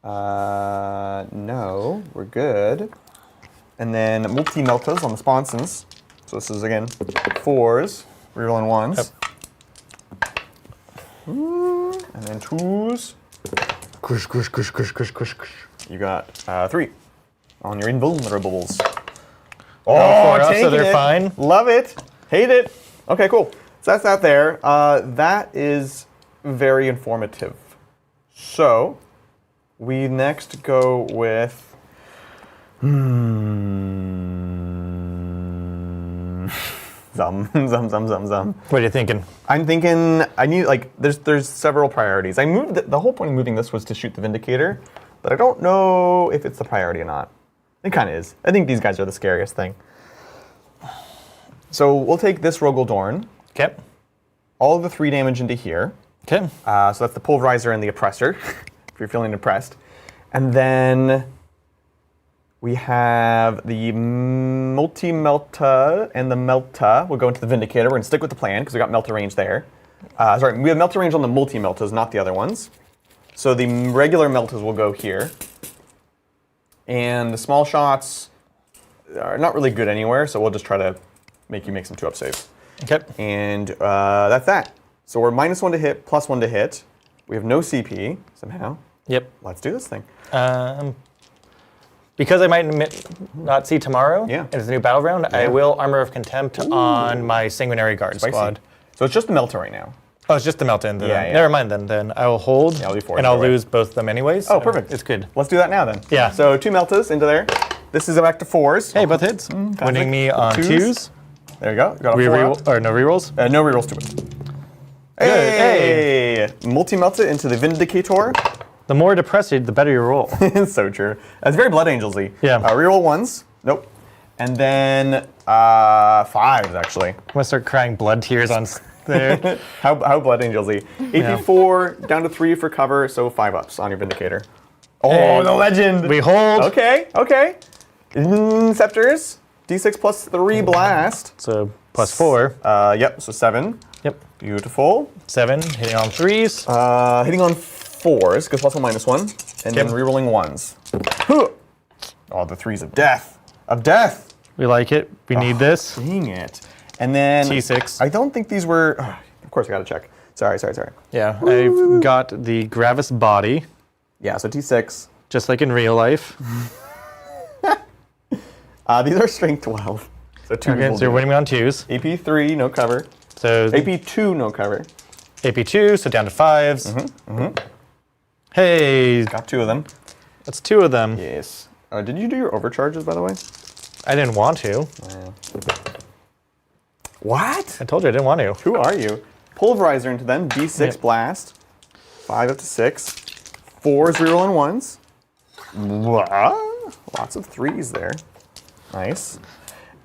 No, we're good. And then multi-meltas on the sponsons. So this is, again, 4s, rerolling 1s. Yep. And then 2s. You got 3 on your invulnerables. Oh, so taking they're it. fine. Love it. Hate it. Okay, cool. So that's that there. That is very informative. So we next go with. Zum. What are you thinking? I'm thinking I need there's several priorities. I moved the whole point of moving this was to shoot the Vindicator, but I don't know if it's the priority or not. It kind of is. I think these guys are the scariest thing. So we'll take this Rogaldorn, Okay. all of the 3 damage into here. Okay. So that's the Pulverizer and the Oppressor, if you're feeling depressed. And then we have the Multi-Melta and the Melta. We'll go into the Vindicator. We're going to stick with the plan because we got Melta range there. Sorry, we have Melta range on the Multi-Meltas, not the other ones. So the regular Meltas will go here. And the small shots are not really good anywhere, so we'll just try to make you make some 2-up saves. Okay. And that's that. So we're -1 to hit, +1 to hit. We have no CP somehow. Yep. Let's do this thing. Because I might not see tomorrow, Yeah. and it's a new battle round, I will Armor of Contempt on my Sanguinary Guard Spicy. squad. So it's just the Melta right now. Oh, it's just the melt in. Yeah. Never mind then. Then I will hold, I'll do 4 and I'll either way. lose both of them anyways. Oh, so perfect. It's good. Let's do that now then. Yeah. So 2 Meltas into there. This is back to 4s. Hey, both hits. Winning me on 2s. There you go. You got a 4 out. Or no rerolls. No rerolls to it. Hey! Multi-Melta into the Vindicator. The more depressed, the better your roll. It's so true. That's very Blood Angels-y. Yeah. Reroll 1s. Nope. And then 5s, actually. I'm gonna start crying blood tears on there. How Blood Angels-y. AP4, down to 3 for cover, so 5-ups on your Vindicator. Oh, And the legend! we hold. Okay. Scepters, D6 +3 blast. So +4. Yep, so 7. Yep. Beautiful. 7 hitting on 3s. Hitting on 4s, because +1, -1. And then Yep. rerolling 1s. Oh, the 3s of death. Of death! We like it. We need this. Dang it. And then T6. I don't think these were. Of course, I gotta check. Sorry. Yeah. I've got the Gravis body, Yeah, so T6. just like in real life. These are strength 12. So 2 Okay, people so you're do. winning me on 2s. AP3, no cover. So AP2, no cover. AP2, so down to 5s. Hey, Got 2 of them. that's 2 of them. Yes. Did you do your overcharges, by the way? I didn't want to. What? I told you I didn't want to. Who are you? Pulverizer into them. D6 Yep. blast. 5 up to 6. 4s rerolling 1s. Lots of 3s there. Nice.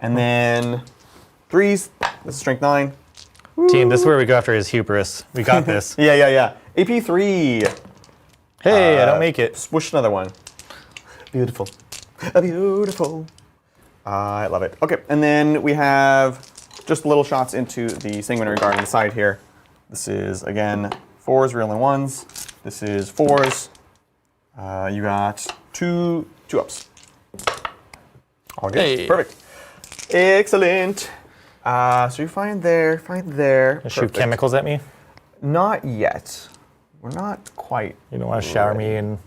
And then 3s. This is strength 9. Team, this is where we go after his hubris. We got this. Yeah. AP3. Hey, I don't make it. Swoosh another one. Beautiful. Beautiful. I love it. Okay, and then we have just little shots into the sanguinary guard on the side here. This is, again, 4s, reeling 1s. This is 4s. You got two ups. All good. Hey. Perfect. Excellent. So you find there. Shoot Perfect. chemicals at me. Not yet. We're not quite. You don't want to shower me in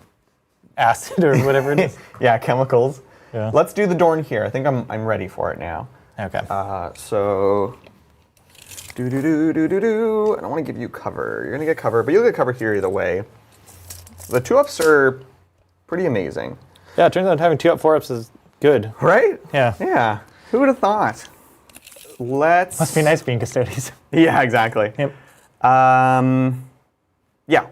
acid or whatever it is. Yeah, chemicals. Yeah. Let's do the Dorn here. I think I'm ready for it now. Okay. So. I don't want to give you cover. You're gonna get cover, but you'll get cover here either way. The 2-ups are pretty amazing. Yeah, it turns out having 2-up 4-ups is good. Right? Yeah. Yeah. Who would have thought? Let's. Must be nice being custodians. Yeah, exactly. Yep. Yeah. Yes.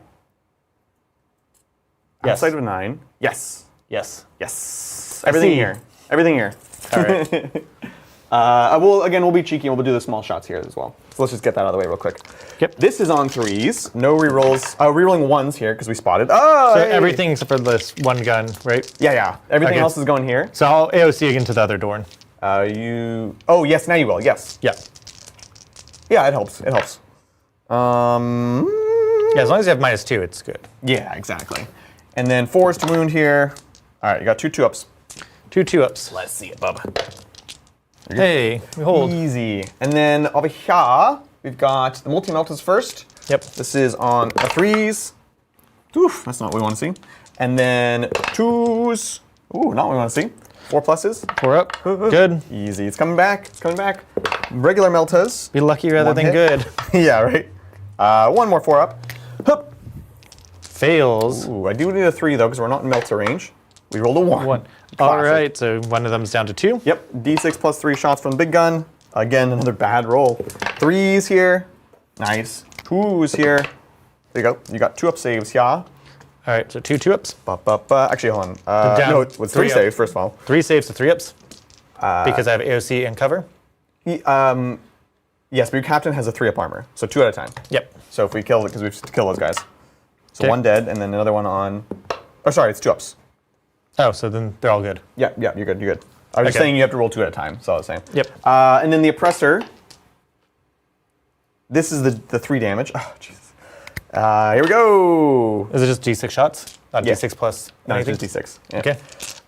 Outside of a 9. Yes. Yes. Yes. Everything see. here. Everything here. All right. We'll be cheeky and we'll do the small shots here as well. So let's just get that out of the way real quick. Yep. This is on 3s. No rerolls. Rerolling 1s here because we spotted. Oh! So hey! everything except for this one gun, right? Yeah. Everything Okay. else is going here. So I'll AOC into the other Dorn. Oh, yes, now you will. Yes. Yeah. Yeah, it helps. It helps. Yeah, as long as you have -2, it's good. Yeah, exactly. And then 4s to wound here. All right, you got 2-ups. 2 2-ups. Let's see it, bub. Hey, we hold. Easy. And then over here, we've got the multi-meltas first. Yep. This is on the 3s. Oof, that's not what we want to see. And then 2s. Ooh, not what we want to see. 4 pluses. 4 up. Good. Easy. It's coming back. It's coming back. Regular meltas. Be lucky rather One than hit. good. Yeah, right. One more 4-up. Hup. Fails. Ooh, I do need a 3 though, because we're not in melter range. We rolled a 1. 1. Classic. All right, so one of them's down to 2. Yep, D6 plus 3 shots from the big gun. Again, another bad roll. 3s here. Nice. 2s here. There you go. You got 2-up saves here. All right, so 2 2-ups. Actually, hold on. Down. No, it's 3 3 up. saves, first of all. 3 saves to 3-ups. Because I have AOC and cover. Yes, but your captain has a 3-up armor, so 2 at a time. Yep. So if we kill, because we have to kill those guys. So Okay. 1 dead, and then another one on. Oh, sorry, it's 2-ups. Oh, so then they're all good. Yeah, you're good, you're good. I was just Okay. saying you have to roll 2 at a time, so I was saying. Yep. And then the oppressor. This is the 3 damage. Oh, Jesus. Here we go. Is it just D6 shots? Not Yeah. D6 plus No, it's anything? just D6. Yeah. Okay.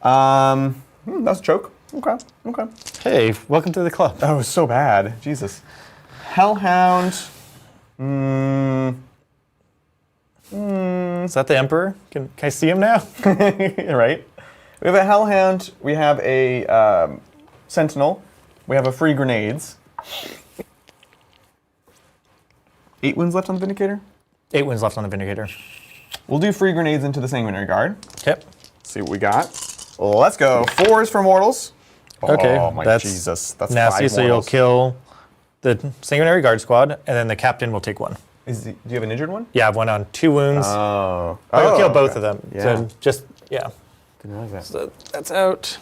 That was a choke. Okay. Hey, welcome to the club. That was so bad. Jesus. Hellhound. Is that the Emperor? Can I see him now? Right. We have a Hellhound. We have a Sentinel. We have a free grenades. 8 wounds left on the Vindicator. 8 wins left on the Vindicator. We'll do free grenades into the Sanguinary Guard. Yep. See what we got. Let's go. 4s for mortals. Okay, Oh my that's Jesus. That's nasty, 5 so you'll mortals. kill the Sanguinary Guard squad, and then the captain will take 1. Do you have an injured one? Yeah, I have 1 on 2 wounds. Oh. I will kill both okay. of them. Yeah. So just, yeah. Didn't realize that. So that's out.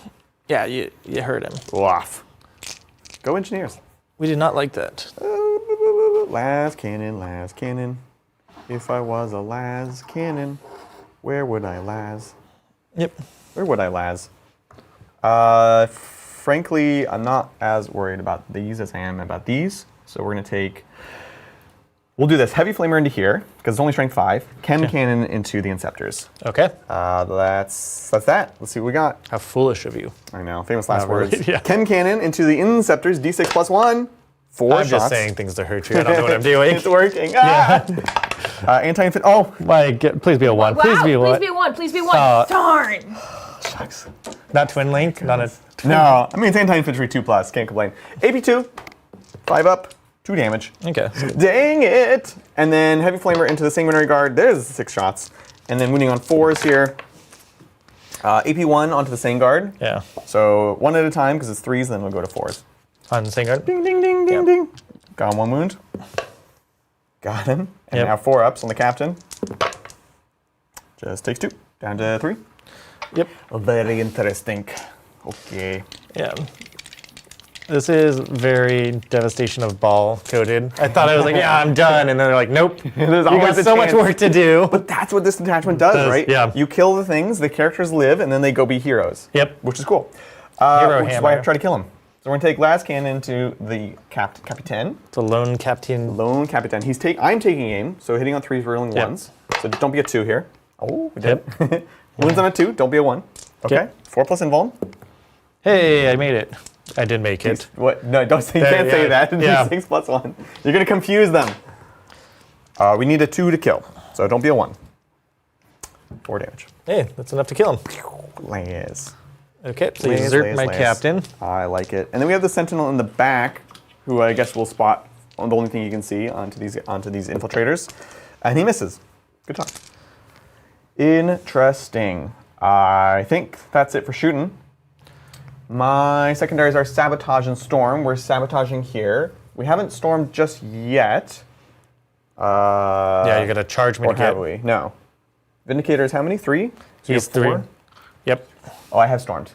Yeah, you hurt him. Off. Go engineers. We did not like that. Las cannon. If I was a las cannon, where would I las? Yep. Where would I las? Frankly, I'm not as worried about these as I am about these. So we're gonna take. We'll do this heavy flamer into here because it's only strength 5. Chem cannon into the inceptors. Okay. That's that. Let's see what we got. How foolish of you. I know, famous last Not really, words. yeah. Chem cannon into the inceptors. D6 plus 1. 4 I'm shots. just saying things to hurt you. I don't know what I'm doing. It's working. Ah! Anti-infant. Oh, My God, please be a 1. Wow, Please be a 1. Please be a 1. Please be a 1. Darn. shucks. Not twin link, not a. No, I mean it's anti-infantry 2+. Can't complain. AP2, 5 up, 2 damage. Okay. Dang it! And then heavy flamer into the sanguinary guard. There's 6 shots. And then wounding on 4s here. AP1 onto the same guard. Yeah. So 1 at a time because it's 3s. Then we'll go to 4s. On the same guard. Ding, ding, ding, ding, Yep. ding. Got him 1 wound. Got him. And Yep. now 4 ups on the captain. Just takes 2. Down to 3. Yep. Very interesting. Okay. Yeah. This is very devastation of ball coded. I thought I was like, yeah, I'm done. And then they're like, nope. There's You always got a so much chance. work to do. But that's what this detachment does, right? yeah. You kill the things, the characters live, and then they go be heroes. Yep. Which is cool. Hero Which is why I hammer. try to kill him. So we're gonna take last cannon to the Capitan. It's a lone captain. Lone Capitan. I'm taking aim, so hitting on 3s, rolling Yep. 1s. So don't be a 2 here. Oh, we did. Wounds on a 2, don't be a 1. Okay. Yep. 4 plus invuln. Hey, I made it. I did make it. What? No, don't say, you There, can't say yeah. that. Yeah. 6 plus 1. You're gonna confuse them. We need a 2 to kill, so don't be a 1. 4 damage. Hey, that's enough to kill him. Lays. Okay, so you Lays, zerk lays, my lays. captain. I like it. And then we have the sentinel in the back, who I guess will spot on the only thing you can see onto these infiltrators, and he misses. Good job. Interesting. I think that's it for shooting. My secondaries are sabotage and storm. We're sabotaging here. We haven't stormed just yet. Yeah, you gotta charge me Or to get. have we? No. Vindicator is how many? 3? So you He's have 3. 4? Yep. Oh, I have stormed.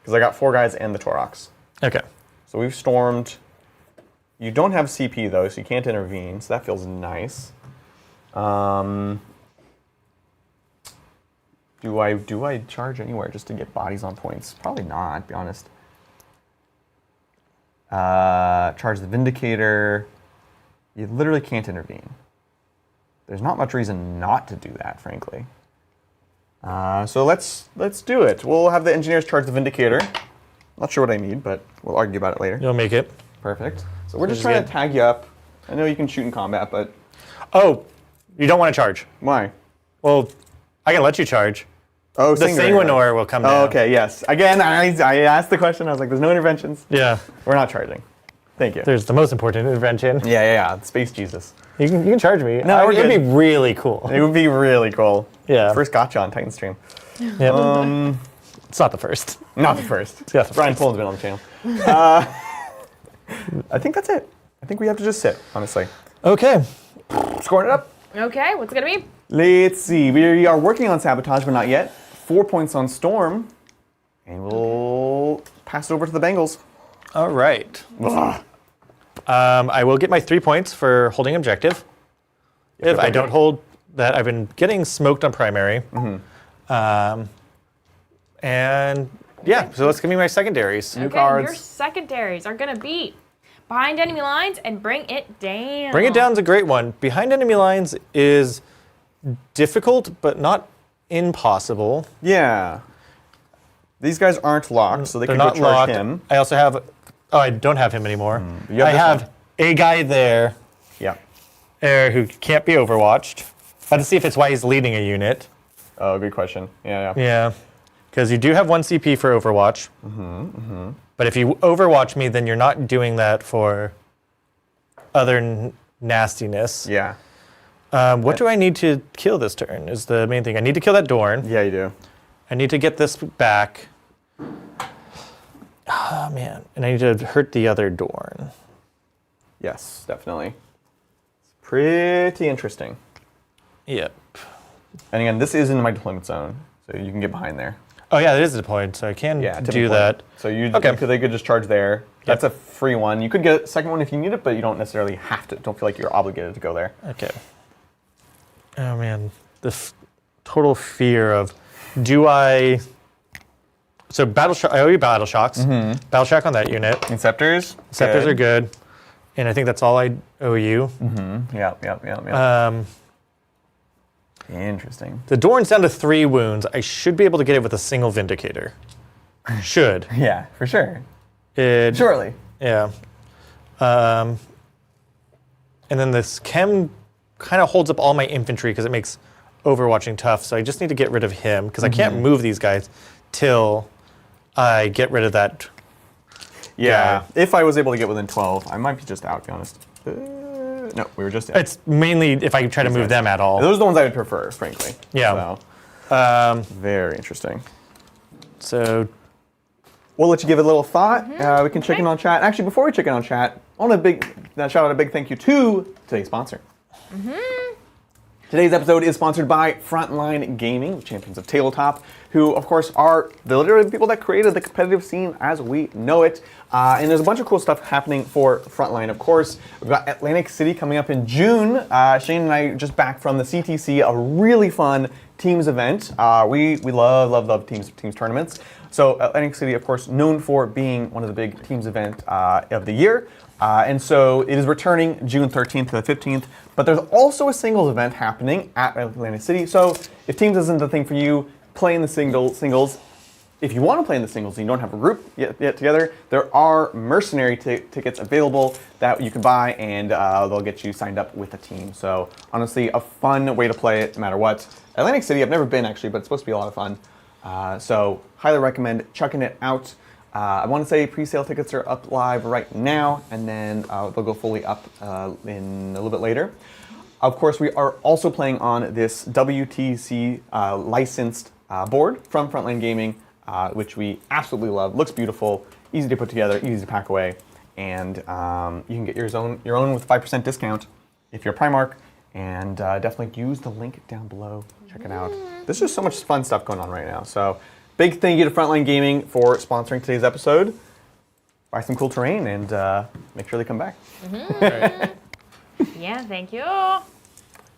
Because I got 4 guys and the Torox. Okay. So we've stormed. You don't have CP though, so you can't intervene. So that feels nice. Do I charge anywhere just to get bodies on points? Probably not, to be honest. Charge the Vindicator. You literally can't intervene. There's not much reason not to do that, frankly. So let's do it. We'll have the engineers charge the Vindicator. Not sure what I need, but we'll argue about it later. You'll make it. Perfect. So we're just is trying good. to tag you up. I know you can shoot in combat, but Oh, you don't want to charge. why? Well, I can let you charge. Oh, The Sanguinor will come down. Oh, okay, yes. Again, I asked the question. I was like, there's no interventions. Yeah. We're not charging. Thank you. There's the most important intervention. Yeah. Space Jesus. You can charge me. No, we're It'd good. be really cool. It would be really cool. Yeah. First gotcha on Titan Stream. Yeah. It's not the first. Not the first. Yeah, the Brian Pullen's been on the channel. I think that's it. I think we have to just sit, honestly. Okay. Scoring it up. Okay, what's it gonna be? Let's see. We are working on sabotage, but not yet. 4 points on storm. And we'll pass it over to the Bengals. All right. Ugh. I will get my 3 points for holding objective. If I don't hold that, I've been getting smoked on primary. And yeah, so let's give me my secondaries. New Okay, cards. your secondaries are gonna be behind enemy lines and bring it down. Bring it down's a great one. Behind enemy lines is difficult, but not impossible. Yeah. These guys aren't locked, so they They're can go not charge locked. him. I also have. Oh, I don't have him anymore. You have I this have one. a guy there Yeah. who can't be overwatched. I have to see if it's why he's leading a unit. Oh, good question. Yeah. Yeah, because you do have 1 CP for Overwatch. But if you Overwatch me, then you're not doing that for other nastiness. Yeah. What do I need to kill this turn is the main thing. I need to kill that Dorn. Yeah, you do. I need to get this back. Oh, man. And I need to hurt the other Dorn. Yes, definitely. It's pretty interesting. Yep. And again, this is in my deployment zone, so you can get behind there. Oh, yeah, it is a point, so I can Yeah, do typically. that. So Okay. they could just charge there. That's a free one. You could get a second one if you need it, but you don't necessarily have to. Don't feel like you're obligated to go there. Okay. Oh, man. The total fear of, do I... So I owe you battle shocks. Battle shock on that unit. Inceptors? Scepters are good. And I think that's all I owe you. Yeah. Interesting. The Dorn's down to 3 wounds. I should be able to get it with a single Vindicator. Should. Yeah, for sure. It, Surely. Yeah. And then this Chem kind of holds up all my infantry because it makes overwatching tough. So I just need to get rid of him because I can't move these guys till I get rid of that. Yeah. If I was able to get within 12, I might be just out, to be honest. No, we were just in. It's mainly if I try to move them at all. Those are the ones I would prefer, frankly. Yeah. So, very interesting. So We'll let you give it a little thought. We can check in on chat. Actually, before we check in on chat, I want to shout out a big thank you to today's sponsor. Today's episode is sponsored by Frontline Gaming, champions of Tabletop, who, of course, are literally the people that created the competitive scene as we know it. And there's a bunch of cool stuff happening for Frontline, of course. We've got Atlantic City coming up in June. Shayne and I just back from the CTC, a really fun teams event. We love teams tournaments. So Atlantic City, of course, known for being one of the big teams event of the year. And so it is returning June 13th to the 15th. But there's also a singles event happening at Atlantic City. So if teams isn't the thing for you, play in the singles. If you want to play in the singles and you don't have a group yet together, there are mercenary tickets available that you can buy, and they'll get you signed up with a team. So honestly, a fun way to play it no matter what. Atlantic City, I've never been actually, but it's supposed to be a lot of fun. So highly recommend checking it out. I want to say pre-sale tickets are up live right now, and then they'll go fully up in a little bit later. Of course, we are also playing on this WTC licensed board from Frontline Gaming, which we absolutely love. Looks beautiful, easy to put together, easy to pack away, and you can get your own with 5% discount if you're Primarch, and definitely use the link down below. Check it out. There's just so much fun stuff going on right now. So big thank you to Frontline Gaming for sponsoring today's episode. Buy some cool terrain and make sure they come back. Yeah, thank you. And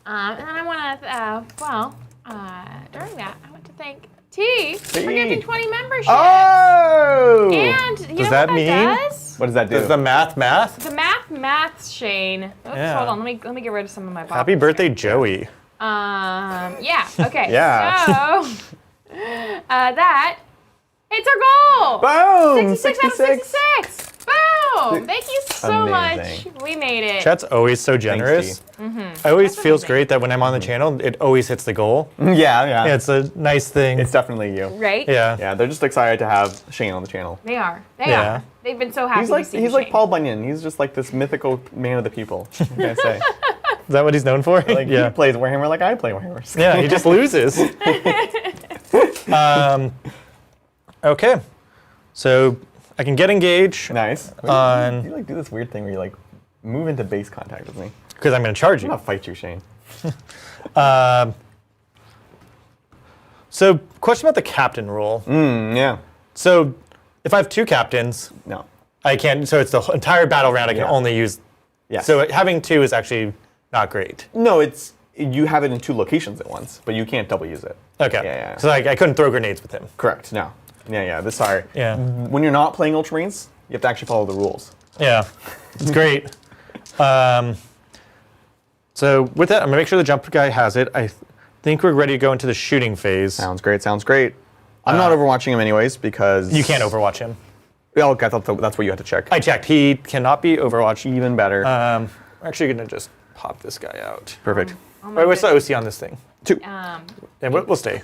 I want to, during that, I want to thank T for giving 20 memberships. Oh! And you know that what mean? does? What does that do? Does the math? The maths, Shayne. Oops, Yeah. hold on. Let me get rid of some of my boxes. Happy birthday, Joey. Yeah. Okay. Yeah. So that it's our goal. Boom! 66 out of 66. Boom! Thank you so Amazing. much. We made it. Chat's always so generous. Mm-hmm. It always That's feels amazing. great that when I'm on the channel, it always hits the goal. Yeah. It's a nice thing. It's definitely you. Right? Yeah. Yeah, they're just excited to have Shayne on the channel. They are. They Yeah. are. They've been so happy He's like to see Shayne. Paul Bunyan. He's just like this mythical man of the people. What can I say? Is that what he's known for? Like yeah. he plays Warhammer like I play Warhammer. Yeah, he just loses. Okay. So I can get engaged Nice. On- You like do this weird thing where you like move into base contact with me. because I'm going to charge I'm you. gonna fight you, Shayne. So question about the captain rule. Yeah. So if I have two captains, No. I can't. So it's the entire battle round. I can Yeah. only use. Yes. So having two is actually not great. No, it's you have it in two locations at once, but you can't double use it. Okay. Yeah. So I couldn't throw grenades with him. Correct. No. Yeah. Sorry. Yeah. When you're not playing Ultramarines, you have to actually follow the rules. Yeah. It's great. So with that, I'm gonna make sure the jump guy has it. I think we're ready to go into the shooting phase. Sounds great. I'm not overwatching him anyways because You can't overwatch him. Oh, okay, I thought that's what you had to check. I checked. He cannot be overwatched. Even better. I'm actually gonna just pop this guy out. Perfect. Oh my Wait, what's the goodness. OC on this thing? 2. And we'll stay.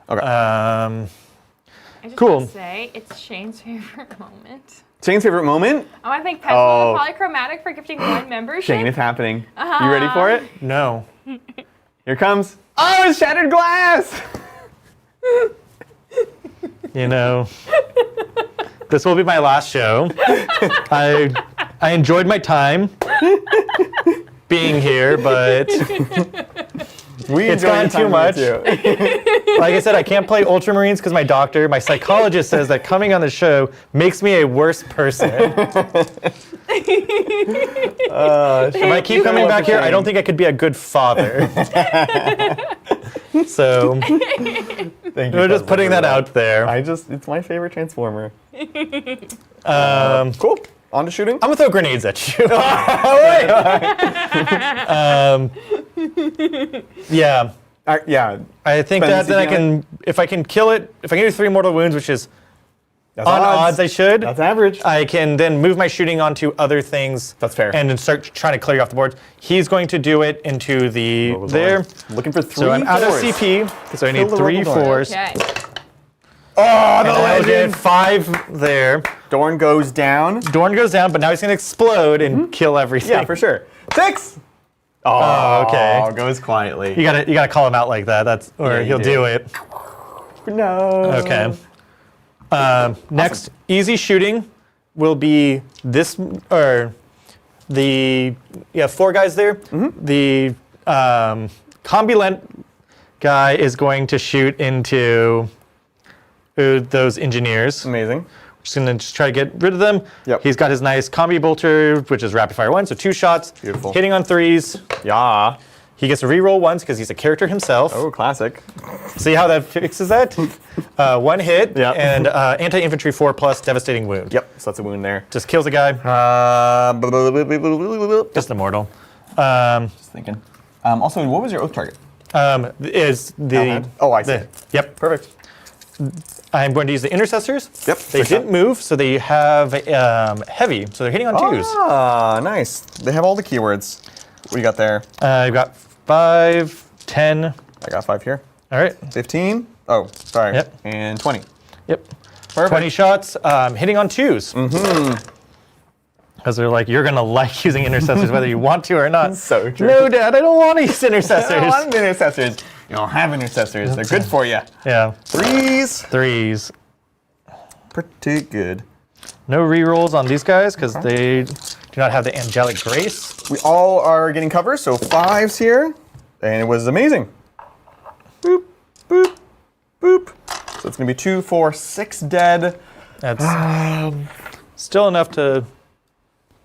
Okay. I just Cool. want to say it's Shayne's favorite moment. Shayne's favorite moment? I want to thank Pencil Oh. the Polychromatic for gifting 1 membership. Shayne, it's happening. You ready for it? No. Here comes. Oh, it's shattered glass! You know, this will be my last show. I enjoyed my time being here, but We It's enjoyed gone your too time much. with you. like I said, I can't play Ultramarines because my psychologist says that coming on the show makes me a worse person. If I keep coming back here, I don't think I could be a good father. So Thank you. we're just Tesla, putting for that out there. it's my favorite Transformer. Um, Cool. On to shooting. I'm gonna throw grenades at you. Yeah, Yeah. I think Spend that the then I CP on can, if I can kill it, if I can do 3 mortal wounds, which is That's on odds I should, That's average. I can then move my shooting onto other things. That's fair. And then start trying to clear you off the board. He's going to do it into the Roll the there. door. Looking for 3 So I'm out of fours. CP, so I Kill need the 3 roll door. 4s. Okay. Oh, the And I'll get legend. 5 there. Dorn goes down. Dorn goes down, but now he's going to explode and kill everything. Yeah, for sure. 6. Oh, okay. Goes quietly. You gotta call him out like that. That's or Yeah, you he'll do. do it. No. Okay. Next, easy shooting will be this or the 4 guys there. The Combi guy is going to shoot into those engineers. Amazing. Just gonna try to get rid of them. Yep. He's got his nice combi bolter, which is rapid fire 1, so 2 shots. Beautiful. Hitting on 3s. Yeah. He gets to reroll once because he's a character himself. Oh, classic. See how that fixes that? 1 hit Yep. and anti-infantry 4+ devastating wound. Yep, so that's a wound there. Just kills a guy. Just immortal. Just thinking. Also, what was your oath target? Is the Hellhound? Oh, I see. Yep. Perfect. I'm going to use the intercessors. Yep. They didn't move, so they have heavy, so they're hitting on 2s. Ah, nice. They have all the keywords. What do you got there? I've got 5, 10. I got 5 here. All right. 15. Oh, sorry. Yep. And 20. Yep. Perfect. 20 shots, hitting on 2s. Mm-hmm. Because they're like, you're going to like using intercessors whether you want to or not. So true. No, Dad, I don't want to use intercessors. I don't want intercessors. You don't have intercessors. They're good for you. Yeah. 3s. 3s. Pretty good. No rerolls on these guys because they do not have the angelic grace. We all are getting cover, so 5s here. And it was amazing. Boop, boop, boop. So it's going to be 2, 4, 6 dead. That's still enough to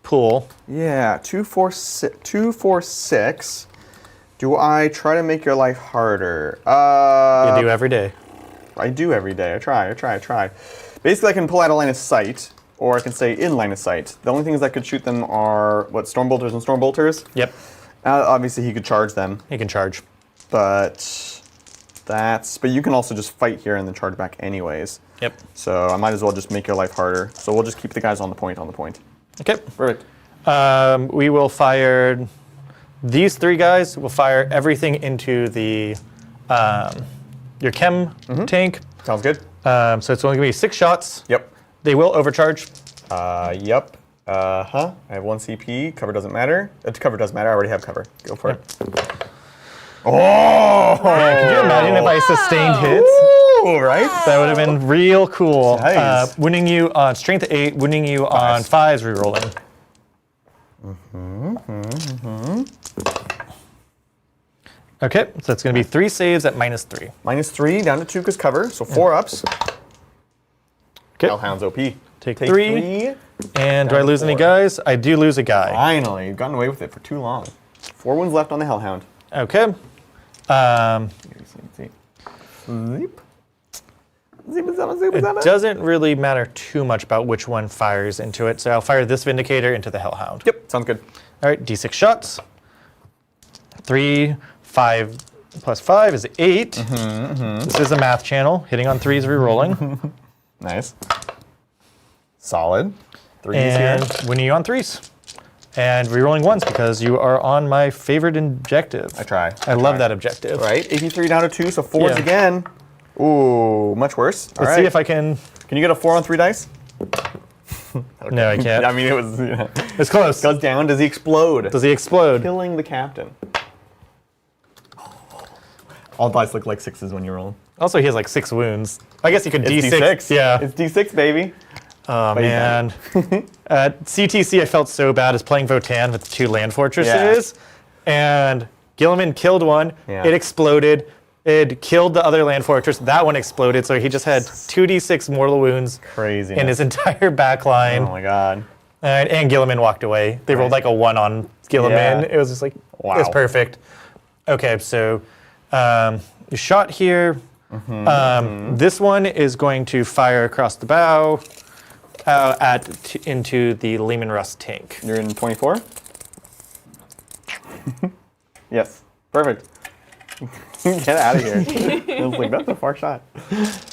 pull. Yeah, 2, 4, 6. 2, 4, 6. Do I try to make your life harder? You do every day. I do every day. I try. Basically, I can pull out a line of sight, or I can stay in line of sight. The only things that could shoot them are, Stormbolters and Stormbolters? Yep. Obviously, he could charge them, He can charge. but you can also just fight here and then charge back anyways. Yep. So I might as well just make your life harder. So we'll just keep the guys on the point. Okay. Perfect. We will fire these 3 guys. Will fire everything into the your chem tank. Sounds good. So it's only going to be 6 shots. Yep. They will overcharge. Yep. I have 1 CP. Cover doesn't matter. Cover does matter. I already have cover. Go for it. Oh! Could you imagine if I sustained hits? Ooh, right? That would have been real cool. Nice. Wounding you on strength 8, wounding you on 5s, rerolling. Okay, so it's going to be 3 saves at -3. -3 down to 2 because cover, so 4 ups. Okay. Hellhound's OP. Take 3. And do I Down to lose any 4. guys? I do lose a guy. Finally, you've gotten away with it for too long. 4 wounds left on the Hellhound. Okay. Sleep. It doesn't really matter too much about which one fires into it, so I'll fire this Vindicator into the Hellhound. Yep, sounds good. All right, D6 shots. 3, 5 plus 5 is 8. This is a math channel. Hitting on 3s, rerolling. Nice. Solid. 3s And here. winning you on 3s. And rerolling 1s because you are on my favorite objective. I try. I love that objective. Right, 83 down to 2, so 4s Yeah. again. Ooh, much worse. Let's see if I can. Can you get a 4 on 3 dice? No, I can't. I mean, it was. It's close. Goes down. Does he explode? Does he explode? Killing the captain. All dice look like 6s when you roll. Also, he has like 6 wounds. I guess you could It's D6. Yeah. It's D6, baby. Oh, But you got man. At CTC, I felt so bad as playing Votan with 2 land fortresses. And Gilliman killed one. Yeah. It exploded. It killed the other land fortress. That one exploded. So he just had 2d6 mortal wounds Crazy. in his entire back line. Oh my god. And Gilliman walked away. They rolled like a 1 on Gilliman. Yeah. It was just like, Wow. it's perfect. Okay, so you shot here. This one is going to fire across the bow into the Lehman Russ tank. You're in 24? Yes. Perfect. Get out of here. I was like, that's a far shot.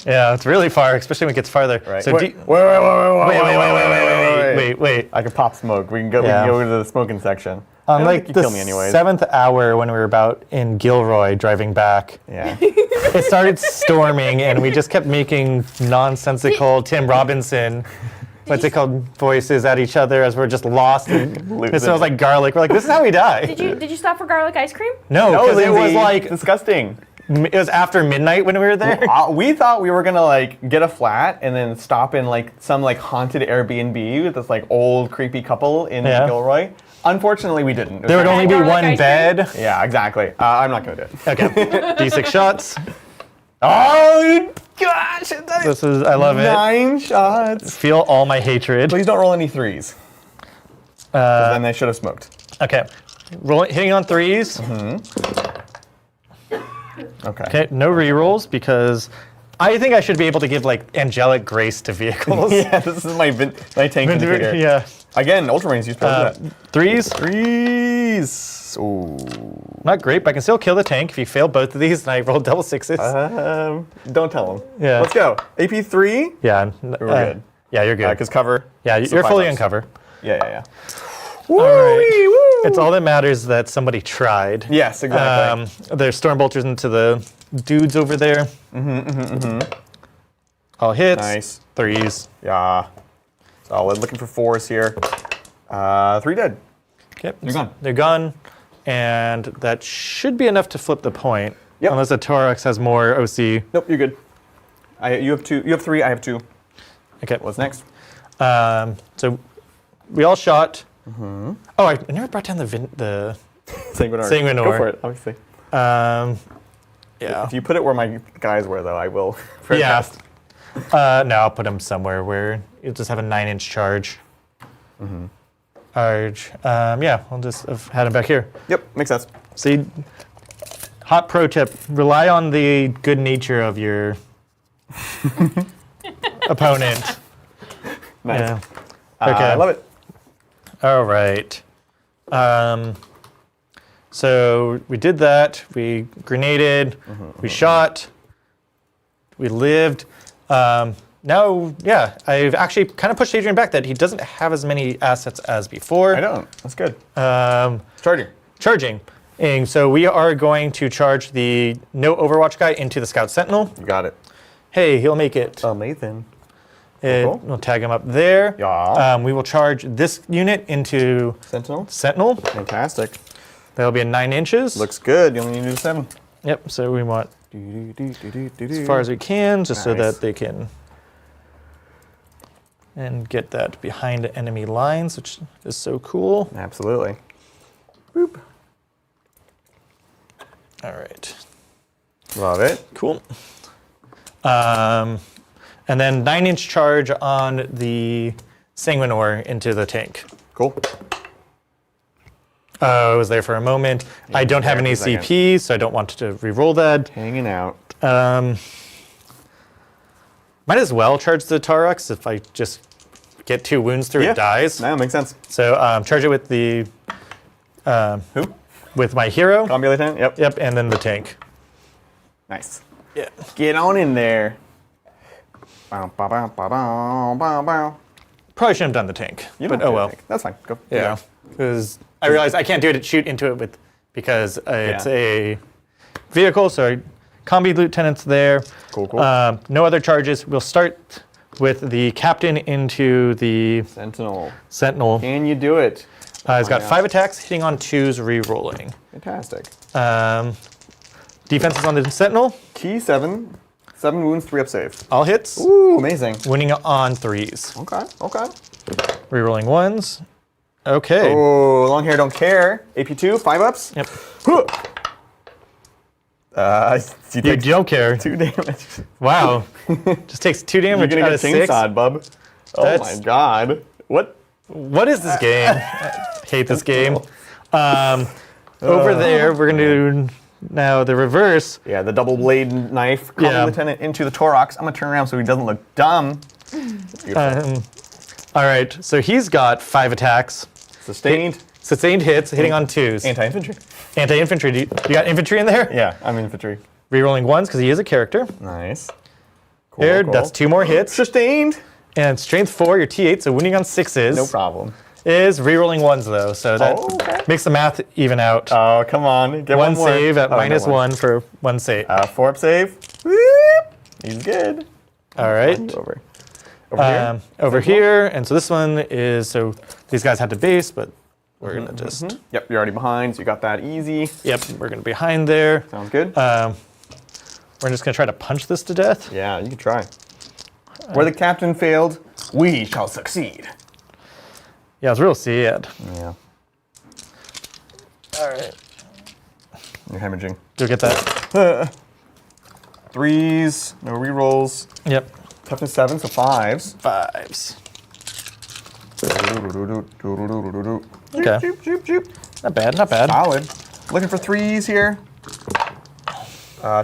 Yeah, it's really far, especially when it gets farther. Right. So Wait. wait. I can pop smoke. We can go Yeah. to the smoking section. On I don't like think the you kill me anyways. 7th hour when we were about in Gilroy driving back, Yeah. it started storming and we just kept making nonsensical Tim Robinson, what's it called, voices at each other as we're just lost. And it smells like garlic. We're like, this is how we die. Did you stop for garlic ice cream? No, No, because it was Lindsay, like disgusting. It was after midnight when we were there. We thought we were gonna like get a flat and then stop in like some like haunted Airbnb with this like old creepy couple in Gilroy. Unfortunately, we didn't. There would only be Garlic one ice bed. Yeah, exactly. I'm not gonna do it. Okay. D6 shots. Oh gosh! This is, I love it. 9 shots. Feel all my hatred. Please don't roll any 3s. 'Cause then they should have smoked. Okay. Hitting on 3s. Okay. Okay, no rerolls because I think I should be able to give like angelic grace to vehicles. Yeah, this is my tank indicator. Yeah. Again, Ultramarines used to do that. 3s. 3s. Ooh. Not great, but I can still kill the tank. If you fail both of these, and I roll double 6s. Don't tell them. Yeah. Let's go. AP 3. Yeah. We're good. Yeah, you're good. Because cover. Yeah, so you're 5 fully ups. in cover. Yeah. All right. Woo! It's all that matters that somebody tried. Yes, exactly. There's storm bolters into the dudes over there. All hits. Nice. 3s. Yeah. Solid. Looking for 4s here. 3 dead. Okay. They're gone. They're gone. And that should be enough to flip the point. Yep. Unless the Torax has more OC. Nope, you're good. You have 2. You have 3. I have 2. Okay. What's next? So we all shot. Oh, I never brought down the Sanguinor. Sanguinor. Go for it, obviously. yeah. If you put it where my guys were, though, I will. Yeah. No, I'll put him somewhere where you'll just have a 9-inch charge. Charge. Yeah, I'll just have had him back here. Yep, makes sense. See, hot pro tip: rely on the good nature of your opponent. Nice. Yeah. Okay. I love it. All right. So we did that. We grenaded. We shot. We lived. Now, yeah, I've actually kind of pushed Adrian back that he doesn't have as many assets as before. I don't. That's good. Charging. Charging. And so we are going to charge the no Overwatch guy into the Scout Sentinel. You got it. Hey, he'll make it. Amazing. Cool. We'll tag him up there. Yeah. We will charge this unit into Sentinel. Sentinel. Fantastic. That'll be a 9 inches. Looks good. You only need to do 7. Yep, so we want as far as we can, just so that they can and get that behind enemy lines, which is so cool. Absolutely. Boop. All right. Love it. Cool. And then 9-inch charge on the Sanguinor into the tank. Cool. I was there for a moment. I don't have any CP, so I don't want to re-roll that. Hanging out. Might as well charge the Torax if I just get 2 wounds through it dies. No, makes sense. So charge it with the Who? with my hero. Combi Lieutenant? Yep. Yep, and then the tank. Nice. Yeah. Get on in there. Bow, bow, bow, bow, bow, bow, bow. Probably shouldn't have done the tank. You but don't oh do well. anything. That's fine. Go. Yeah. Because I realized I can't do it. Shoot into it with because it's a vehicle. So combi lieutenant's there. Cool. No other charges. We'll start with the captain into the Sentinel. Can you do it? He's got 5 attacks, hitting on 2s, re-rolling. Fantastic. Defense is on the Sentinel. Key 7. 7 wounds, 3 up save. All hits. Ooh, amazing. Winning on 3s. Okay. Re-rolling 1s. Okay. Oh, long hair don't care. AP2, 5 ups. Yep. You don't care. 2 damage. Wow. Just takes 2 damage You're gonna out get of 6. chainsawed, bub. Oh That's- my god. What is this game? I hate this game. Over there, we're going to do now the reverse. Yeah, the double blade knife. Combi Lieutenant into the Torax. I'm gonna turn around so he doesn't look dumb. Beautiful. All right, so he's got 5 attacks. Sustained. Sustained hits, hitting on 2s. Anti-infantry. Anti-infantry. You got infantry in there? Yeah, I'm infantry. Rerolling 1s because he is a character. Nice. Cool. There, that's 2 more hits. Sustained. And strength 4, your T8, so winning on 6s. No problem. Is rerolling 1s though, so that makes the math even out. Oh, come on. Get one more. save at no, -1 for 1 save. 4 up save. Whoop. He's good. All right. Over here. Over here, and so this one is, so these guys had to base, but we're gonna just. Yep, you're already behind, so you got that easy. Yep, we're gonna be behind there. Sounds good. We're just going to try to punch this to death. Yeah, you can try. Where the captain failed, we shall succeed. Yeah, it's real sad. Yeah. All right. You're hemorrhaging. You'll get that. 3s, no rerolls. Yep. Toughness 7, so 5s. 5s. Okay. Okay. Not bad, not bad. Solid. Looking for 3s here.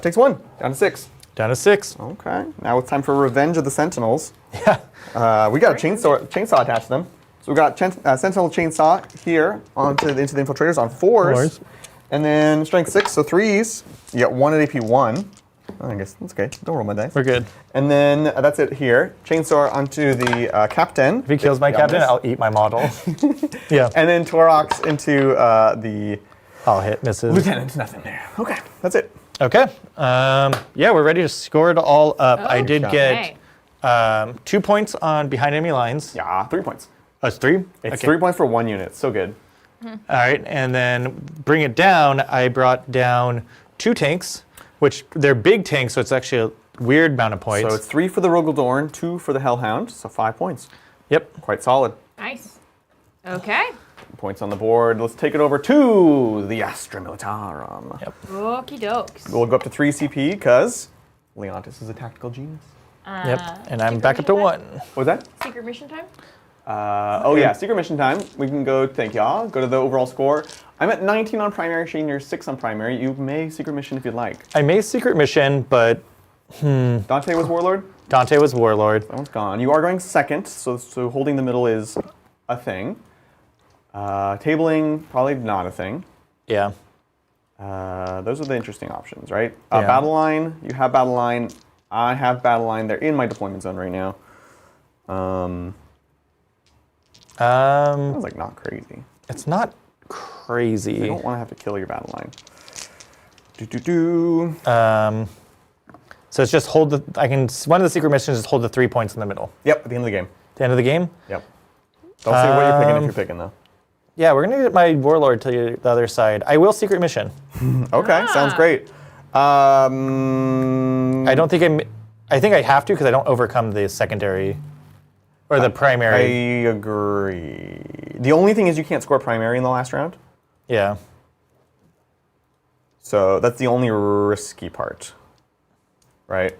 Takes 1, down to 6. Down to 6. Okay. Now it's time for Revenge of the Sentinels. Yeah. We got a chainsaw attached to them. So we got Sentinel Chainsaw here into the Infiltrators on 4s. And then Strength 6, so 3s. You get 1 at AP 1. Oh, I guess that's okay. Don't roll my dice. We're good. And then that's it here. Chainsaw onto the Captain. If he kills my captain, I'll eat my model. Yeah. And then Torox into the I'll hit, misses. Lieutenant. Nothing there. Okay, that's it. Okay. Yeah, we're ready to score it all up. I did Okay. get 2 points on behind enemy lines. Yeah, 3 points. Oh, it's 3? It's 3 points for 1 unit. So good. All right, and then bring it down. I brought down 2 tanks, which they're big tanks, so it's actually a weird amount of points. So it's 3 for the Rogaldorn, 2 for the Hellhound, so 5 points. Yep. Quite solid. Nice. Okay. Points on the board. Let's take it over to the Astra Militarum. Yep. Okie dokes. We'll go up to 3 CP because Leontis is a tactical genius. Yep. And I'm Secret back up to mission 1. What was that? Secret mission time? Oh yeah, secret mission time. We can go, thank y'all, go to the overall score. I'm at 19 on primary, Shayne, you're 6 on primary. You may secret mission if you'd like. I made secret mission, but Dante was Warlord? Dante was Warlord. That one's gone. You are going second, so holding the middle is a thing. Tabling, probably not a thing. Yeah. Those are the interesting options, right? Yeah. Battle line, you have battle line. I have battle line. They're in my deployment zone right now. Sounds like not crazy. It's not crazy. You don't want to have to kill your battle line. So it's just hold the. One of the secret missions is hold the 3 points in the middle. Yep, at the end of the game. The end of the game. Yep. Don't say what you're picking if you're picking though. Yeah, we're gonna get my Warlord to the other side. I will secret mission. Okay, sounds great. I don't think I think I have to because I don't overcome the secondary or the I primary. agree. The only thing is you can't score primary in the last round. Yeah. So that's the only risky part, right?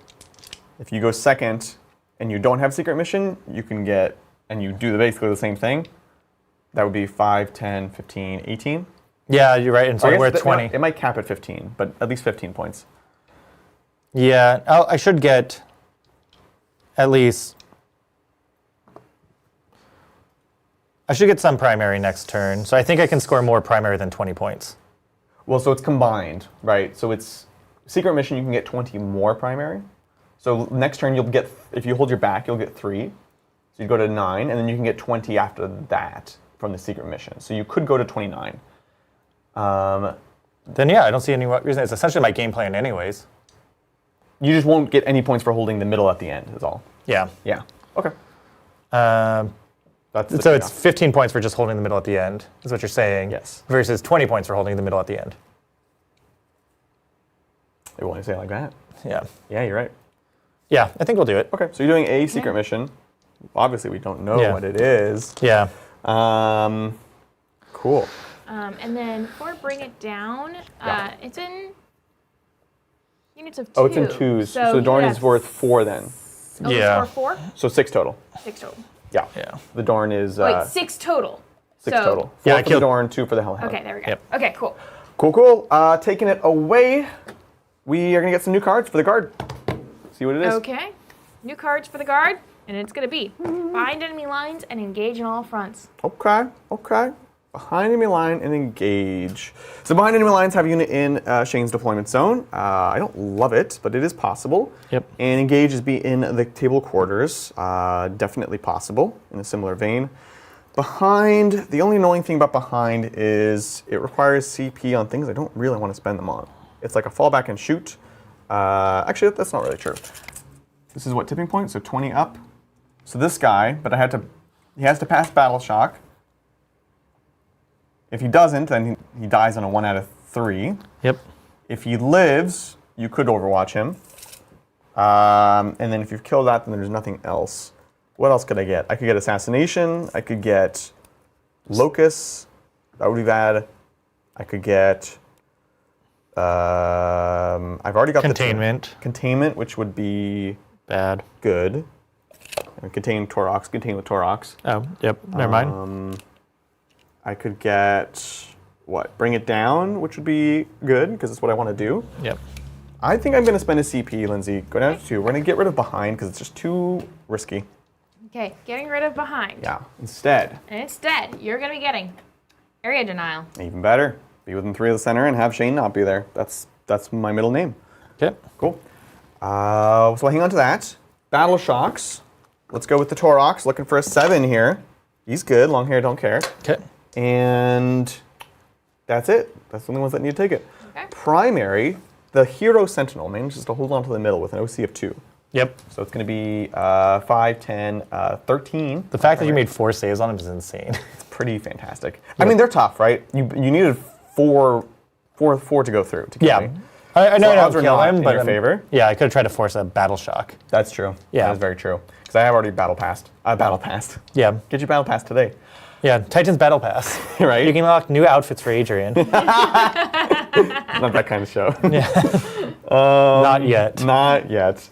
If you go second and you don't have secret mission, you can get, and you do basically the same thing, that would be 5, 10, 15, 18. Yeah, you're right. And so we're at 20. It might cap at 15, but at least 15 points. Yeah, I should get at least. I should get some primary next turn. So I think I can score more primary than 20 points. Well, so it's combined, right? So it's secret mission, you can get 20 more primary. So next turn you'll get, if you hold your back, you'll get 3. So you go to 9, and then you can get 20 after that from the secret mission. So you could go to 29. Then yeah, I don't see any reason. It's essentially my game plan anyways. You just won't get any points for holding the middle at the end, is all. Yeah. Yeah. Okay. That's the So it's trade-off. 15 points for just holding the middle at the end, is what you're saying. Yes. Versus 20 points for holding the middle at the end. You want to say it like that? Yeah. Yeah, you're right. Yeah, I think we'll do it. Okay, so you're doing a secret mission. Obviously, we don't know Yeah. what it is. Yeah. Cool. And then for bring it down, Yeah. it's in units of 2. Oh, it's in 2s. So the you Dorn have- is worth 4 then. Oh, Yeah. it's for 4? So 6 total. 6 total. Yeah. Yeah. The Dorn is Wait, 6 total. 6 So- total. 4 Yeah, I for the killed- Dorn, 2 for the Hellhound. Okay, there we go. Yep. Okay, cool. Cool. Taking it away, we are going to get some new cards for the guard. See what it is. Okay. New cards for the guard, and it's going to be bind enemy lines and engage on all fronts. Okay. Behind enemy line and engage. So behind enemy lines have a unit in Shayne's deployment zone. I don't love it, but it is possible. Yep. And engage is be in the table quarters. Definitely possible in a similar vein. Behind, the only annoying thing about behind is it requires CP on things I don't really want to spend them on. It's like a fallback and shoot. Actually, that's not really true. This is what, tipping point? So 20 up. So this guy, but he has to pass battle shock. If he doesn't, then he dies on a 1 out of 3. Yep. If he lives, you could Overwatch him. And then if you've killed that, then there's nothing else. What else could I get? I could get Assassination. I could get Locus. That would be bad. I could get... I've already got Containment. Containment, which would be... Bad. Good. Contain Torox. Contain with Torox. Oh, yep. Never mind. I could get... What? Bring It Down, which would be good, because that's what I want to do. Yep. I think I'm going to spend a CP, Lindsay. Go down to 2. We're going to get rid of Behind, because it's just too risky. Okay, getting rid of Behind. Yeah. Instead, You're going to be getting Area Denial. even better, be within 3 of the center and have Shayne not be there. That's my middle name. Okay. Cool. So hang on to that. Battle Shocks. Let's go with the Torox. Looking for a 7 here. He's good. Long hair, don't care. Okay. And that's it. That's the only ones that need to take it. Okay. Primary, the Hero Sentinel manages to hold on to the middle with an OC of 2. Yep. So it's going to be 5, 10, 13. The fact that you made 4 saves on him is insane. It's pretty fantastic. I mean, they're tough, right? You needed 4 to go through to kill me. I know So I odds don't are kill not him, in but your favor. Yeah, I could have tried to force a battle shock. That's true. Yeah. That is very true. Because I have already battle passed. Yeah. Get your battle pass today. Yeah, Titan's Battle Pass. Right? You can unlock new outfits for Adrian. Not that kind of show. Not yet. Not yet.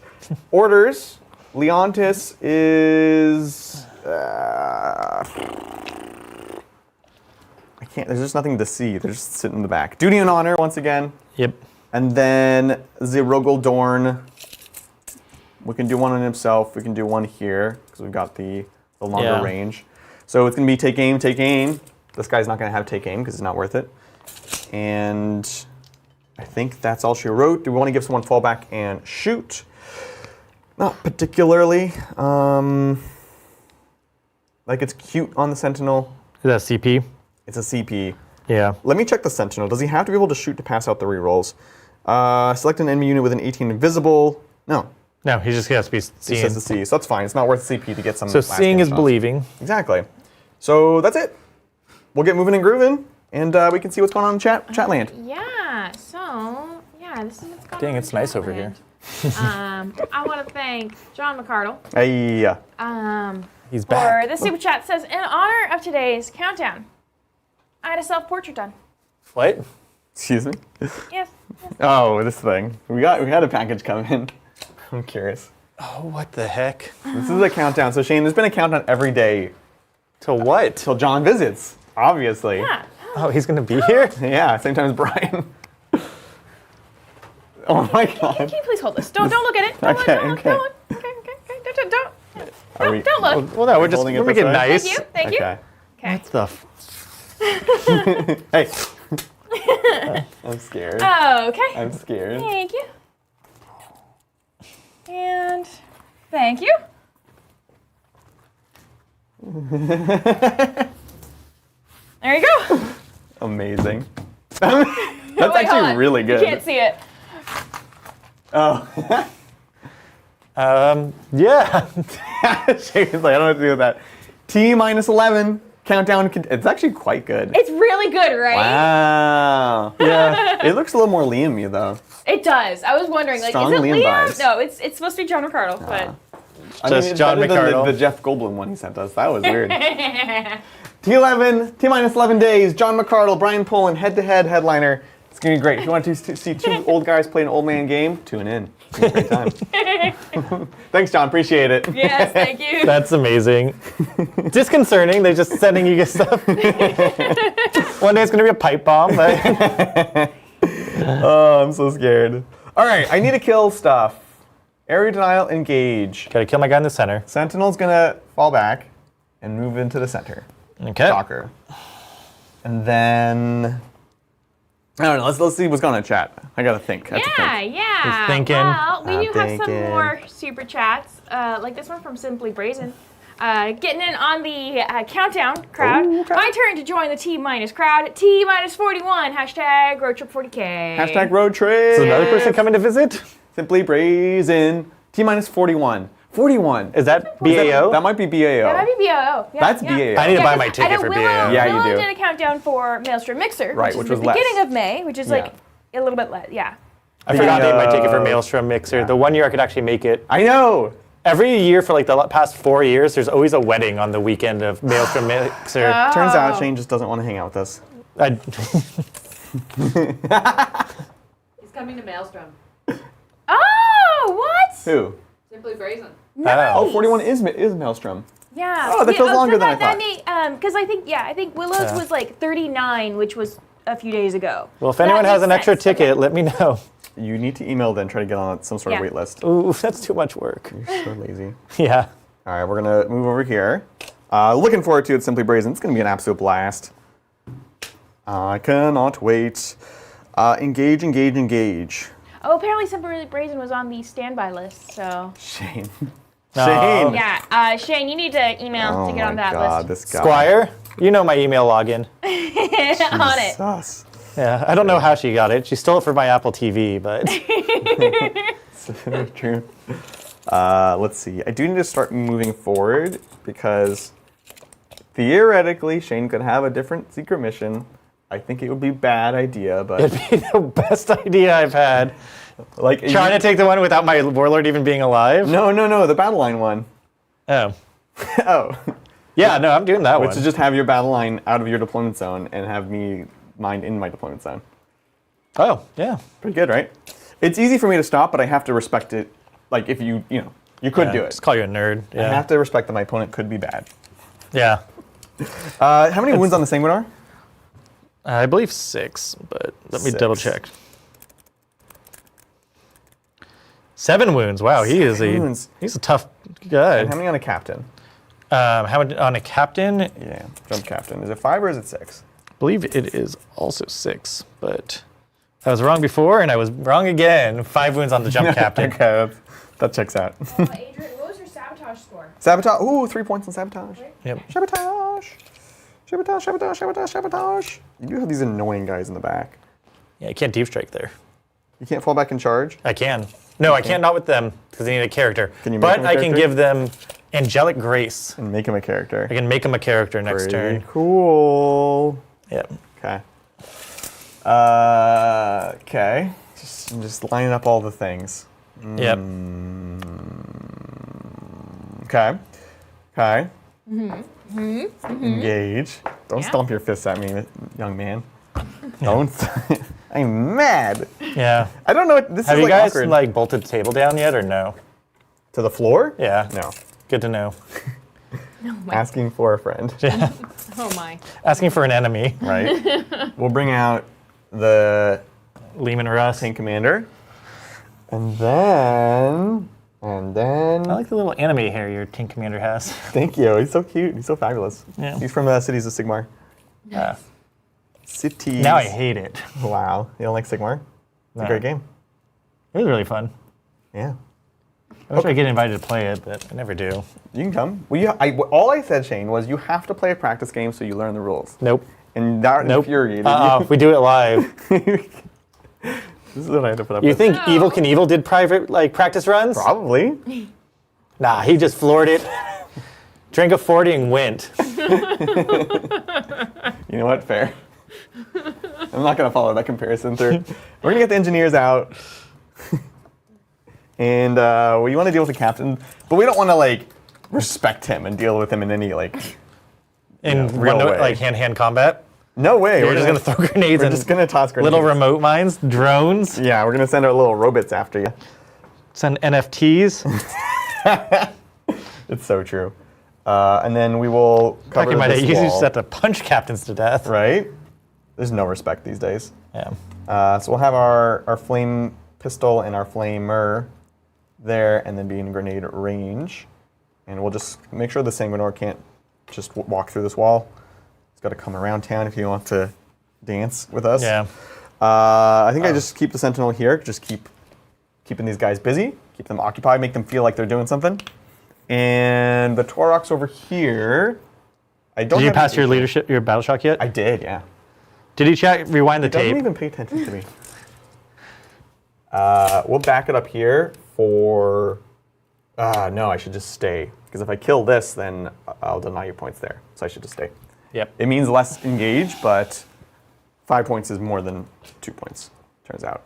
Orders. Leontis is... I can't... There's just nothing to see. They're just sitting in the back. Duty and Honor, once again. Yep. And then Zerogel Dorn. We can do one on himself. We can do one here, because we've got the longer range. So it's going to be take aim, take aim. This guy's not going to have take aim, because it's not worth it. And I think that's all she wrote. Do we want to give someone fallback and shoot? Not particularly. Like, it's cute on the Sentinel. Is that CP? It's a CP. Yeah. Let me check the Sentinel. Does he have to be able to shoot to pass out the rerolls? Select an enemy unit with an 18 invisible. No. No, he just has to be He seeing. says to see, so that's fine. It's not worth CP to get some. So last seeing game is stuff. believing. Exactly. So that's it. We'll get moving and grooving, and we can see what's going on in chatland. Yeah, so, this is what's going on. Dang, it's nice over here. I want to thank John McCardle. Hey. He's For back. the super chat says, in honor of today's countdown, I had a self-portrait done. What? Excuse me. Yes. Oh, this thing. We had a package come in. I'm curious. Oh, what the heck? This is a countdown. So Shayne, there's been a countdown every day To what? till John visits. Obviously. Yeah. Oh, he's gonna be here? Yeah. Same time as Brian. Oh my God. Can you please hold this? Don't look at it. Don't Okay, look, okay. Don't. Don't. Are we- Don't look. Well, no, we're just Holding it we're this making way? nice. Thank you. Thank you. Okay. Okay. What the? Hey. I'm scared. Okay. I'm scared. Thank you. And thank you. There you go. Amazing. That's Wait, hold actually on. really good. You can't see it. Oh. Yeah. Shayne's like, I don't know what to do with that. T minus 11. Countdown. It's actually quite good. It's really good, right? Wow. Yeah. It looks a little more Liam-y, though. It does. I was wondering, like, Strong is it Liam Liam? vibes. No, it's supposed to be John McCardle, but Just it's John better than McCardle. the Jeff Goldblum one he sent us. That was weird. T11, T minus 11 days. John McCardle, Brian Pullen, head-to-head headliner. It's gonna be great. If you want to see two old guys play an old man game, tune in. It's gonna be a great time. Thanks, John. Appreciate it. yes, thank you. That's amazing. Disconcerting. They're just sending you stuff. One day it's gonna be a pipe bomb. But Oh, I'm so scared. All right, I need to kill stuff. Area denial, engage. gotta kill my guy in the center. Sentinel's gonna fall back and move into the center. Okay. Shocker. And then I don't know. Let's see what's going on in chat. I gotta think. I have to think. Yeah. He's thinking. Well, we I'm do have some thinking. more super chats, like this one from Simply Brazen. Getting in on the countdown crowd. Ooh, okay. My turn to join the T minus crowd. T minus 41. Hashtag road trip 40k. Hashtag road trip. Is another person coming to visit? Simply brazen. T minus 41. 41. Is that BAO? That might be BAO. That might be BOO. Yeah, That's yeah. BAO. I need to buy 'cause my I ticket know for Willow, BAO. Yeah, you Willow do. did a countdown for Maelstrom Mixer, Right, which which is was the less. beginning of May, which is like a little bit less. Yeah. I forgot they might take it for Maelstrom Mixer. Yeah. The 1 year I could actually make it. I know. Every year for like the past 4 years, there's always a wedding on the weekend of Maelstrom Mixer. Turns out Shayne just doesn't want to hang out with us. He's coming to Maelstrom. Oh, what? Who? Simply Brazen. Oh, 41 is Maelstrom. Yeah. Oh, that feels longer than I thought. Because I think Willow's was like 39, which was a few days ago. Well, if That anyone has makes an extra sense. ticket, let me know. You need to email then, try to get on some sort of Yeah. wait list. Ooh, that's too much work. You're so lazy. Yeah. All right, we're gonna move over here. Looking forward to it, Simply Brazen. It's gonna be an absolute blast. I cannot wait. Engage, engage, engage. Oh, apparently Simply Brazen was on the standby list, so. Shayne. No. Shayne. Yeah, Shayne, you need to email to get on that God, list. this guy. Squire, you know my email login. On it. Sus. Yeah, I don't know how she got it. She stole it from my Apple TV, but True. Let's see. I do need to start moving forward because theoretically Shayne could have a different secret mission. I think it would be a bad idea, but it'd be the best idea I've had. like Trying to take the one without my warlord even being alive. No, the battle line one. Oh. Oh. Yeah, no, I'm doing that Which one. is just have your battle line out of your deployment zone and have me mine in my deployment zone. Oh, yeah. Pretty good, right? It's easy for me to stop, but I have to respect it. Like if you could Yeah, do it. Just call you a nerd. I Yeah. have to respect that my opponent could be bad. Yeah. How many wounds on the Sanguinar? I believe 6, but let me 6. double check. 7 wounds. Wow, he is 7 wounds. he's a tough guy. And how many on a captain? How many on a captain? Yeah, jump captain. Is it 5 or is it 6? I believe it is also 6, but I was wrong before and I was wrong again. 5 wounds on the jump captain. Okay, that checks out. Adrian, what was your sabotage score? Sabotage. Ooh, 3 points on sabotage. Yep. Sabotage. Sabotage, sabotage, sabotage, sabotage. You have these annoying guys in the back. Yeah, I can't deep strike there. You can't fall back in charge. I can. No, I can't, not with them because they need a character. Can you make but them a I can character? give them angelic grace. And make him a character. I can make them a character next Pretty turn. cool. Yep. Okay. Okay. Just lining up all the things. Yep. Okay. Okay. Engage. Don't stomp your fists at me, young man. Don't. I'm mad. Yeah. I don't know. This Have is you like guys awkward. like bolted the table down yet or no? To the floor? Yeah. No. Good to know. Asking for a friend. Oh my. Asking for an enemy. Right. We'll bring out the Lehman Russ. tank commander, and then. I like the little anime hair your team commander has. Thank you. He's so cute. He's so fabulous. Yeah. He's from Cities of Sigmar. Cities. Now I hate it. Wow. You don't like Sigmar? It's a No. great game. It was really fun. Yeah. I wish I get invited to play it, but I never do. You can come. Well, all I said, Shayne, was you have to play a practice game so you learn the rules. Nope. And that Nope. infuriated We do it live. you. This is what I had to put up You with. think Evil Knievel did private practice runs? Probably. Nah, he just floored it. Drank a 40 and went. You know what? Fair. I'm not going to follow that comparison through. We're going to get the engineers out. And we want to deal with the captain, but we don't want to respect him and deal with him in any In real way. hand-to-hand combat. No way. We're just gonna throw grenades We're and just gonna toss grenades. little remote mines, drones, Yeah, we're gonna send our little robots after you. send NFTs. It's so true. And then we will cover Back in my day, this you wall. used to have to punch captains to death. Right? There's no respect these days. Yeah. So we'll have our flame pistol and our flamer there, and then be in grenade range. And we'll just make sure the Sanguinor can't just walk through this wall. He's got to come around town if he wants to dance with us. Yeah. I think I just keep the Sentinel here. Just keeping these guys busy, keep them occupied, make them feel like they're doing something. And the Taurox over here, I don't. Did you have pass an your issue. leadership, your battle shock yet? I did, yeah. Did he check? Rewind the Doesn't tape. even pay attention to me. We'll back it up here for. No, I should just stay because if I kill this, then I'll deny you points there. So I should just stay. Yep. It means less engage, but 5 points is more than 2 points. Turns out.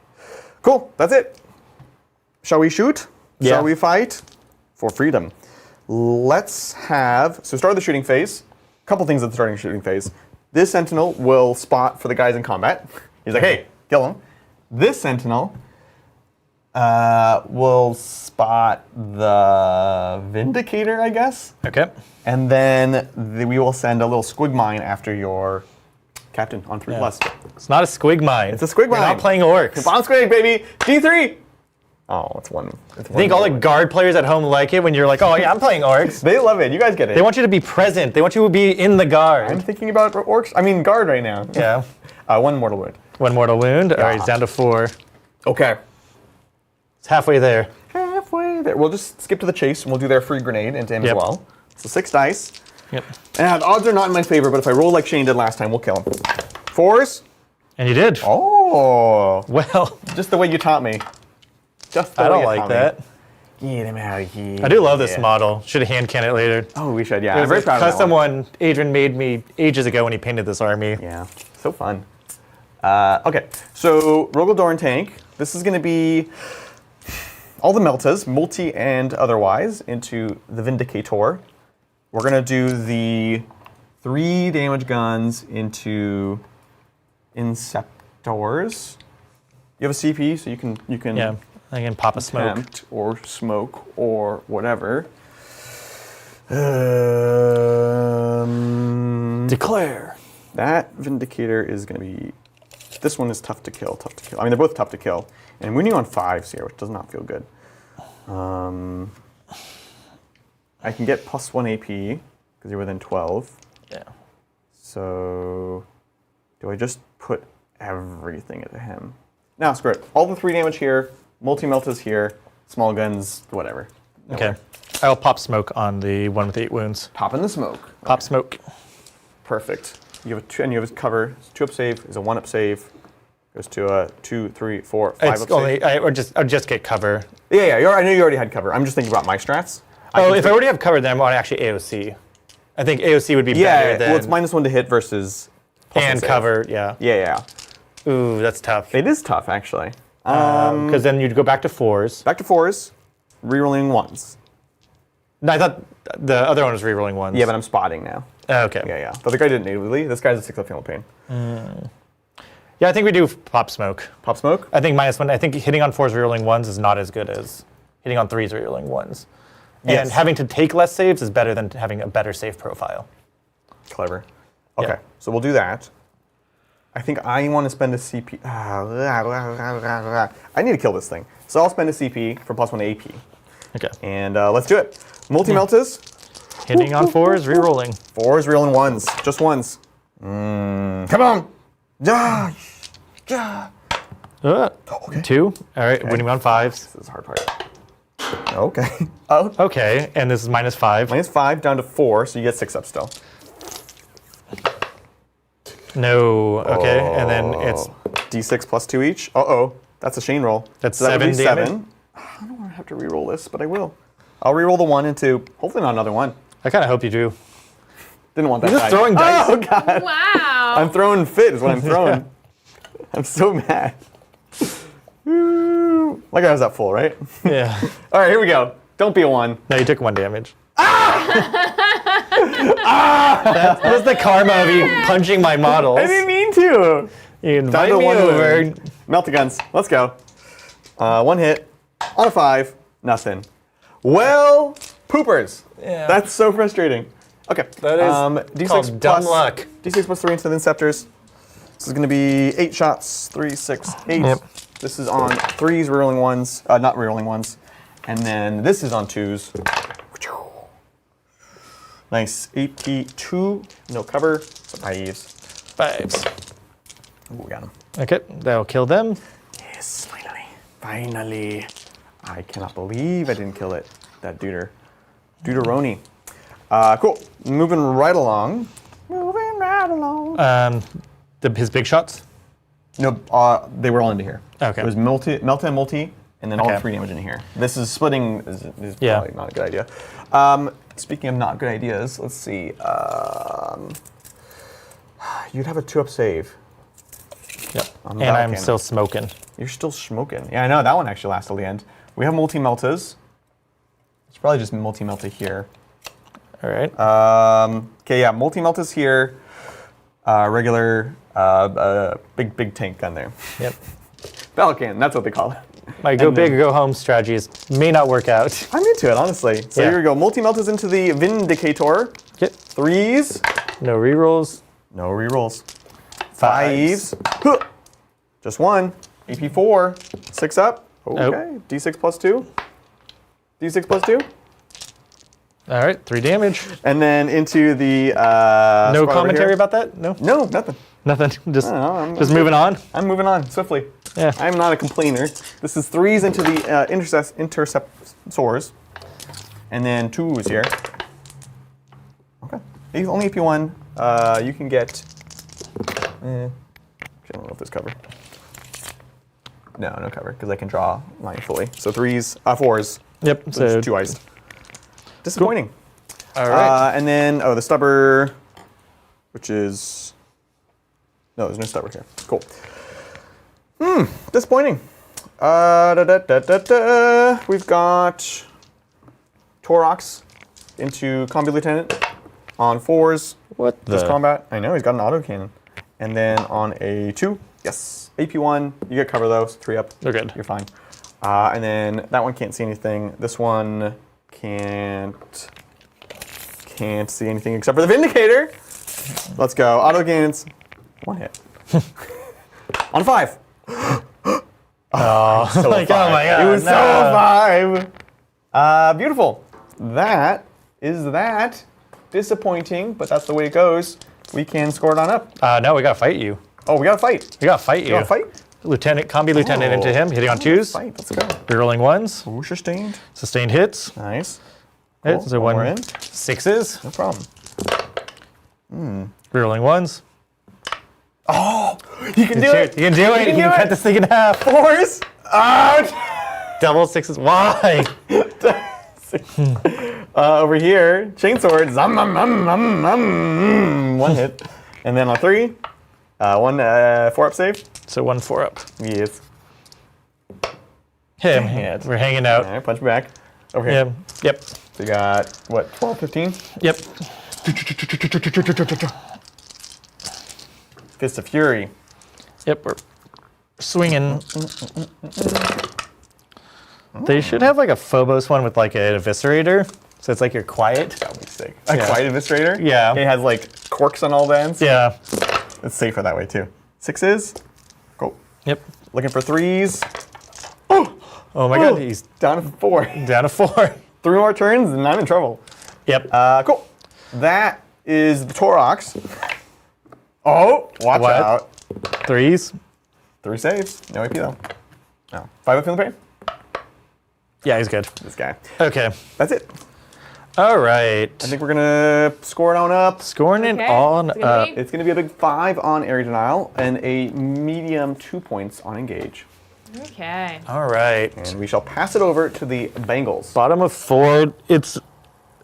Cool. That's it. Shall we shoot? Yeah. Shall we fight? For freedom. Let's have... So start the shooting phase. A couple things at the starting shooting phase. This Sentinel will spot for the guys in combat. He's like, hey, kill him. This Sentinel will spot the Vindicator, I guess. Okay. And then we will send a little squig mine after your captain on 3+. It's not a squig mine. It's a squig mine. We're not playing orcs. Bomb squig, baby. D3. Oh, it's one. I think all the guard players at home like it when you're like, oh yeah, I'm playing orcs. They love it. You guys get it. They want you to be present. They want you to be in the guard. I'm thinking about orcs. I mean, guard right now. Yeah. One mortal wound. 1 mortal wound. All right, it's down to 4. Okay. It's halfway there. Halfway there. We'll just skip to the chase and we'll do their free grenade into him as well. So 6 dice. Yep. And the odds are not in my favor, but if I roll like Shayne did last time, we'll kill him. 4s. And you did. Oh. Well, Just the way you taught me. Just the I way don't you like taught that. me. Get him out of here. I do love this model. Should have hand canned it later. Oh, we should, yeah. It I'm was very a proud of that custom one. Adrian made me ages ago when he painted this army. Yeah, so fun. Okay, so Rogaldorn tank. This is going to be all the Meltas, multi and otherwise, into the Vindicator. We're going to do the 3 damage guns into Inceptors. You have a CP, so you can Yeah, I can pop a smoke. attempt or smoke or whatever. Declare. That Vindicator is going to be... This one is tough to kill, I mean, they're both tough to kill. And I'm winning on 5s here, which does not feel good. I can get +1 AP, because you're within 12. Yeah. So... Do I just put everything into him? No, screw it. All the 3 damage here, multi-meltas here, small guns, whatever. Okay. I'll pop smoke on the one with 8 wounds. Pop in the smoke. Pop smoke. Perfect. You have a 2, and you have a cover. 2 up save is a 1 up save. Goes to a 2, 3, 4, 5 It's up only save. I'll just get cover. Yeah. I knew you already had cover. I'm just thinking about my strats. If I already have cover, then I want actually AOC. I think AOC would be better than well, it's -1 to hit versus and save. cover. Yeah. Yeah. Ooh, that's tough. It is tough actually. Because then you'd go back to 4s. Back to 4s, rerolling 1s. No, I thought the other one was rerolling 1s. Yeah, but I'm spotting now. Okay. Yeah. The other guy didn't natively. This guy's a 6 up Feel No Pain. Yeah, I think we do pop smoke. Pop smoke. I think -1. I think hitting on 4s rerolling 1s is not as good as hitting on 3s rerolling 1s. Yes. And having to take less saves is better than having a better save profile. Clever. Okay, Yeah. so we'll do that. I think I want to spend a CP. I need to kill this thing. So I'll spend a CP for +1 AP. Okay. And let's do it. Multi-meltas. Hitting on 4s, rerolling. 4s, rerolling 1s. Just 1s. Come on. Yeah. Okay. 2. All right, winning on 5s. This is the hard part. Okay. Oh. Okay, and this is -5. -5 down to 4, so you get 6 up still. No. Okay, and then it's D6 +2 each. Uh-oh. That's a Shayne roll. That's So that would be 7 damage. 7. I don't want to have to reroll this, but I will. I'll reroll the 1 into, hopefully not another 1. I kind of hope you do. Didn't want that You're just die. throwing dice. Oh, God. Wow. I'm throwing fit is what I'm throwing. I'm so mad. Ooh. Like I was at full, right? Yeah. All right, here we go. Don't be a 1. No, you took 1 damage. That was the karma of you punching my models. I didn't mean to. You invite Down to me 1 over. wound. Melt the guns. Let's go. 1 hit. On a 5. Nothing. Well, poopers. Yeah. That's so frustrating. Okay. That is D6 called dumb luck. D6 +3 into the Inceptors. This is going to be 8 shots. 3, 6, 8. Yep. This is on 3s, rerolling 1s. Not rerolling 1s. And then this is on 2s. Nice. AP2. No cover. So 5s. 5s. Ooh, we got him. Okay, that'll kill them. Yes, finally. Finally. I cannot believe I didn't kill it. That Duderoni. Cool. Moving right along. His big shots? No, they were all into here. Okay. It was Melta and multi, and then all Okay. 3 damage in here. This is splitting is Yeah. probably not a good idea. Speaking of not good ideas, let's see. You'd have a 2 up save. Yep. I'm And I'm balking. still smoking. You're still smoking. Yeah, I know. That one actually lasts till the end. We have multi-meltas. It's probably just multi-melta here. All right. Okay, yeah, multi-meltas here. Regular, big tank gun there. Yep. Battle cannon, that's what they call it. My go big or go home strategies may not work out. I'm into it, honestly. So Yeah. here we go. Multi-meltas into the Vindicator. Yep. 3s. No rerolls. No rerolls. 5s. Huh. Just 1. AP4. 6 up. Okay. D6 plus 2. D6 plus 2. All right, 3 damage. And then into the No squad over commentary here. about that? No? No, nothing. Nothing. Just, I'm just moving on. I'm moving on swiftly. Yeah. I'm not a complainer. This is 3s into the interceptors. And then 2s here. Okay. Only if you won, you can get... I don't know if there's cover. No cover, because I can draw mine fully. So 4s. Yep. So 2 iced. Disappointing. All right. And then, the stubber, which is... No, there's no stubber here. Cool. Disappointing. We've got Torox into Combi Lieutenant on 4s. What the? Just combat. I know, he's got an autocannon. And then on a 2, yes. AP1, you get cover though, so 3 up. They're good. You're fine. And then that one can't see anything. This one can't see anything except for the Vindicator. Let's go. Auto cannons. 1 hit. On 5. Oh, So like, 5. oh my god. It was no. so 5. Beautiful. That is that. Disappointing, but that's the way it goes. We can score it on up. No, we gotta fight you. Oh, we gotta fight. We gotta fight you. You wanna fight? Lieutenant, combi lieutenant into him, hitting on 2s. Fight. Let's go. Rerolling 1s. Ooh, sustained. Sustained hits. Nice. Hit, Cool. so One 1 more in. 6s. No problem. Rerolling 1s. You can do it. You can do it. You can cut this thing in half. 4s. Double 6s. Why? Over here, chainsword. 1 hit. And then on 3, 1 4-up save. So 1 4-up. Yes. Him. Dang it. We're hanging out. All right, punch me back. Over here. Yeah. Yep. So we got, what, 12, 15? Yep. Fist of Fury. Yep. We're swinging. They should have like a Phobos one with like an eviscerator. So it's like you're quiet. That would be sick. A quiet administrator? Yeah. It has like corks on all the ends. Yeah. It's safer that way too. 6s. Cool. Yep. Looking for 3s. Oh my god, he's Down to 4. down to 4. 3 more turns and I'm in trouble. Yep. Cool. That is the Torox. Oh, watch What? out. 3s. 3 saves. No AP though. No. 5 up feeling pain? Yeah, he's good. This guy. Okay. That's it. All right. I think we're gonna score it on up. Scoring it Okay. on It's gonna up. be- It's gonna be a big 5 on area denial and a medium 2 points on engage. Okay. All right. And we shall pass it over to the Bengals. Bottom of 4. It's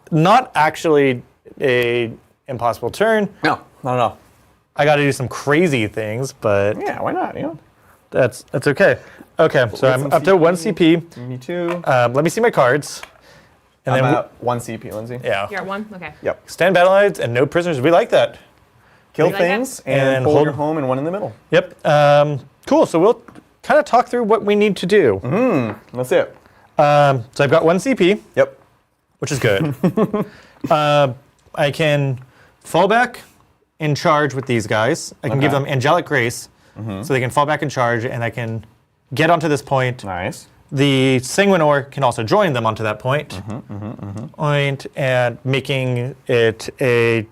not actually a impossible turn. No, no. I got to do some crazy things, but Yeah, why not? You know. that's okay. Okay, so With I'm some up to 1 CP. Me too. Let me see my cards. And I'm then at 1 CP, Lindsay. yeah. You're at 1? Okay. Yep. Stand battle lines and no prisoners. We like that. Kill like that? things and And hold hold- your home and 1 in the middle. Yep. Cool. So we'll kind of talk through what we need to do. That's it. So I've got 1 CP, Yep. which is good. I can fall back and charge with these guys. I can give Okay. them Angelic Grace, so they can fall back and charge, and I can get onto this point. Nice. The Sanguinor can also join them onto that point. Point, and making it a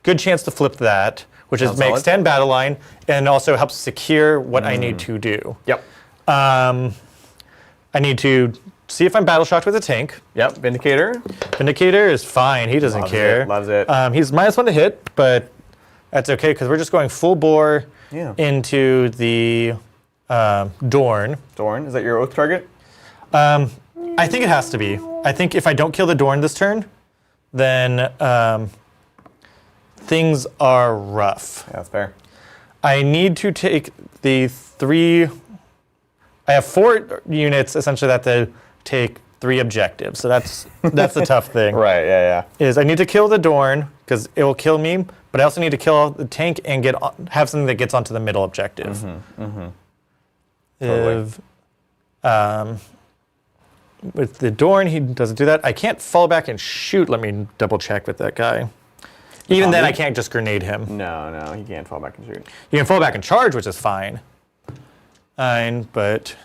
good chance to flip that, which is Sounds make solid. stand battle line, and also helps secure what I need to do. Yep. I need to see if I'm battle shocked with a tank. Yep. Vindicator. Vindicator is fine. He doesn't Loves care. it, loves it. He's -1 to hit, but that's okay because we're just going full bore Yeah. into the Dorn. Dorn. Is that your oath target? I think it has to be. I think if I don't kill the Dorn this turn, then things are rough. Yeah, that's fair. I need to take the 3 I have 4 units essentially that they take 3 objectives. So that's the tough thing. Right, yeah. Is I need to kill the Dorn because it will kill me, but I also need to kill the tank and have something that gets onto the middle objective. Totally. With the Dorn, he doesn't do that. I can't fall back and shoot. Let me double check with that guy. Even then, I can't just grenade him. No, he can't fall back and shoot. You can fall back and charge, which is fine. But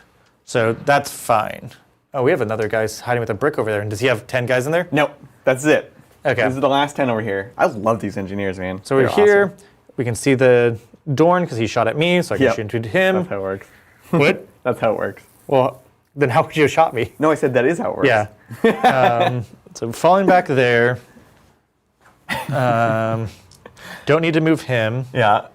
so that's fine. Oh, we have another guy hiding with a brick over there. And does he have 10 guys in there? Nope, that's it. Okay. This is the last 10 over here. I love these engineers, man. So we're They're here. awesome. We can see the Dorn because he shot at me, so I can shoot into him. That's how it works. What? That's how it works. Well, then how could you have shot me? No, I said that is how it works. Yeah. So falling back there. Don't need to move him. Yeah.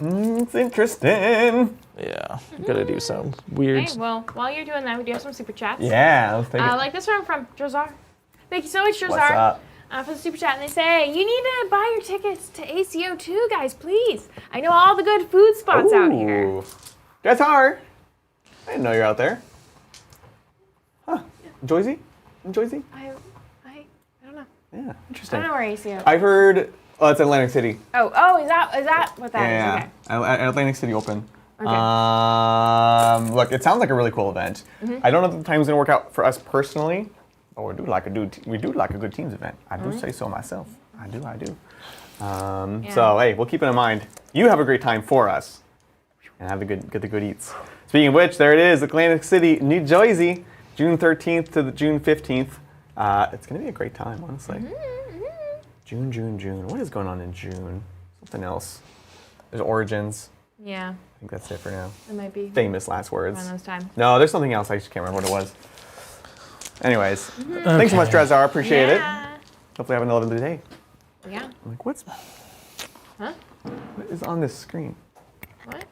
It's interesting. Yeah. Gotta do some weird. Okay, well, while you're doing that, we do have some super chats. Yeah, let's take it. Like this one from Jozar. Thank you so much, Jozar. What's up? For the super chat, and they say, you need to buy your tickets to ACO2, guys, please. I know all the good food spots out here. Ooh. That's hard. I didn't know you're out there. Huh. Joyzy? In Joyzy? I don't know. Yeah, I interesting. don't know where ACO. I've heard, it's Atlantic City. Oh, is that what that is? Yeah, Okay. Atlantic City Open. Okay. Look, it sounds like a really cool event. I don't know if the time's gonna work out for us personally, but we do like a good teams event. I do say so myself. I do. So hey, we'll keep it in mind. You have a great time for us, and have get the good eats. Speaking of which, there it is, Atlantic City, New Jersey, June 13th to the June 15th. It's gonna be a great time, honestly. June. What is going on in June? Something else. There's Origins. Yeah, I think that's it for now. it might be Famous last words. one of those times. No, there's something else. I just can't remember what it was. Anyways, thanks so much, Drazar. Appreciate it. Hopefully, have another lovely day. Yeah. I'm like, what is on this screen? What?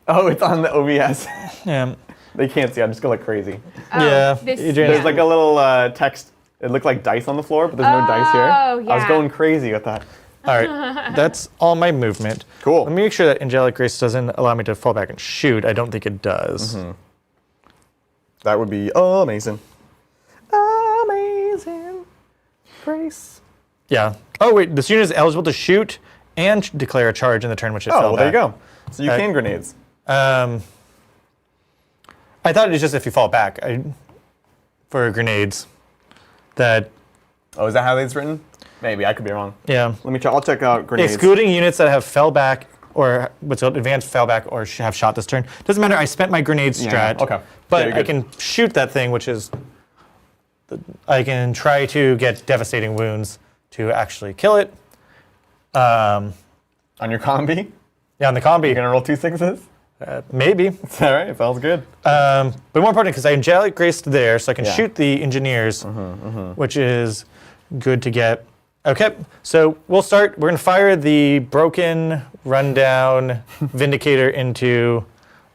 Oh, it's on the OBS. Yeah. They can't see. I'm just going like crazy. Yeah. This, Adrian- There's like a little text. It looked like dice on the floor, but there's no dice here. Oh, I was yeah. going crazy with that. All right. That's all my movement. Cool. Let me make sure that Angelic Grace doesn't allow me to fall back and shoot. I don't think it does. That would be amazing. Amazing Grace. Yeah. Oh, wait. This unit is eligible to shoot and declare a charge in the turn which it Oh, fell well, there you back. go. So you can grenades. I thought it was just if you fall back for grenades. That, Oh, is that how it's written? Maybe. I could be wrong. yeah. Let me check. I'll check out grenades. Excluding units that have fell back or what's called advanced fell back or have shot this turn. Doesn't matter. I spent my grenade strat. okay. But Yeah, I you're can shoot that thing, which is I can try to get devastating wounds to actually kill it. On your combi? Yeah, on the combi. You're going to roll 2 6s? Maybe. It's all right. It feels good. But more important, because I Angelic Graced there, so I can Yeah. shoot the engineers, which is good to get. Okay, so we'll start. We're going to fire the broken, rundown Vindicator into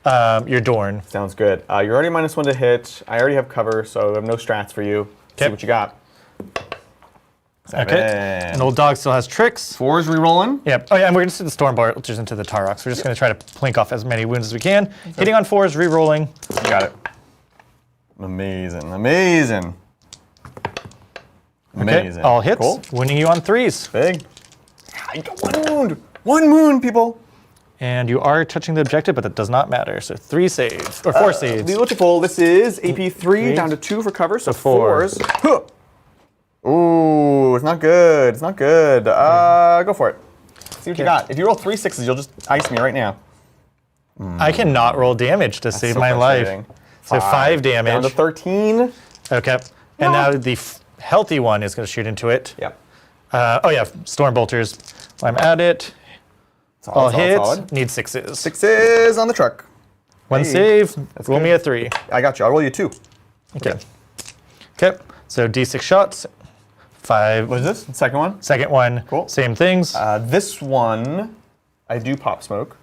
your Dorn. Sounds good. You're already -1 to hit. I already have cover, so I have no strats for you. See Okay. what you got. Okay. And old dog still has tricks. 4's re-rolling. Yep. Oh yeah, and we're going to send the Storm Bolters into the Taroks. We're just going to try to plink off as many wounds as we can. Hitting on 4s, re-rolling. You got it. Amazing. Amazing. Okay, Amazing. all hits, Cool. winning you on 3s. Big. I got 1 wound. 1 wound, people. And you are touching the objective, but that does not matter. So 3 saves, or 4 saves. Beautiful. This is AP3 down to 2 for cover, so 4s. 4s. Huh. Ooh, it's not good. It's not good. Go for it. See what you got. If you roll 3 6s, you'll just ice me right now. I cannot roll damage to save so my life. frustrating. So 5 Down to damage. 13. Okay. And now the healthy one is going to shoot into it. Yep. Oh yeah, Storm Bolters. While I'm at it. All hits. Solid. Need 6s. 6s on the truck. 1 Hey, save. Roll good. me a 3. I got you. I'll roll you 2. Okay. Okay. So D6 shots. 5. What is this? Second one? Second one. Cool. Same things. This one, I do pop smoke.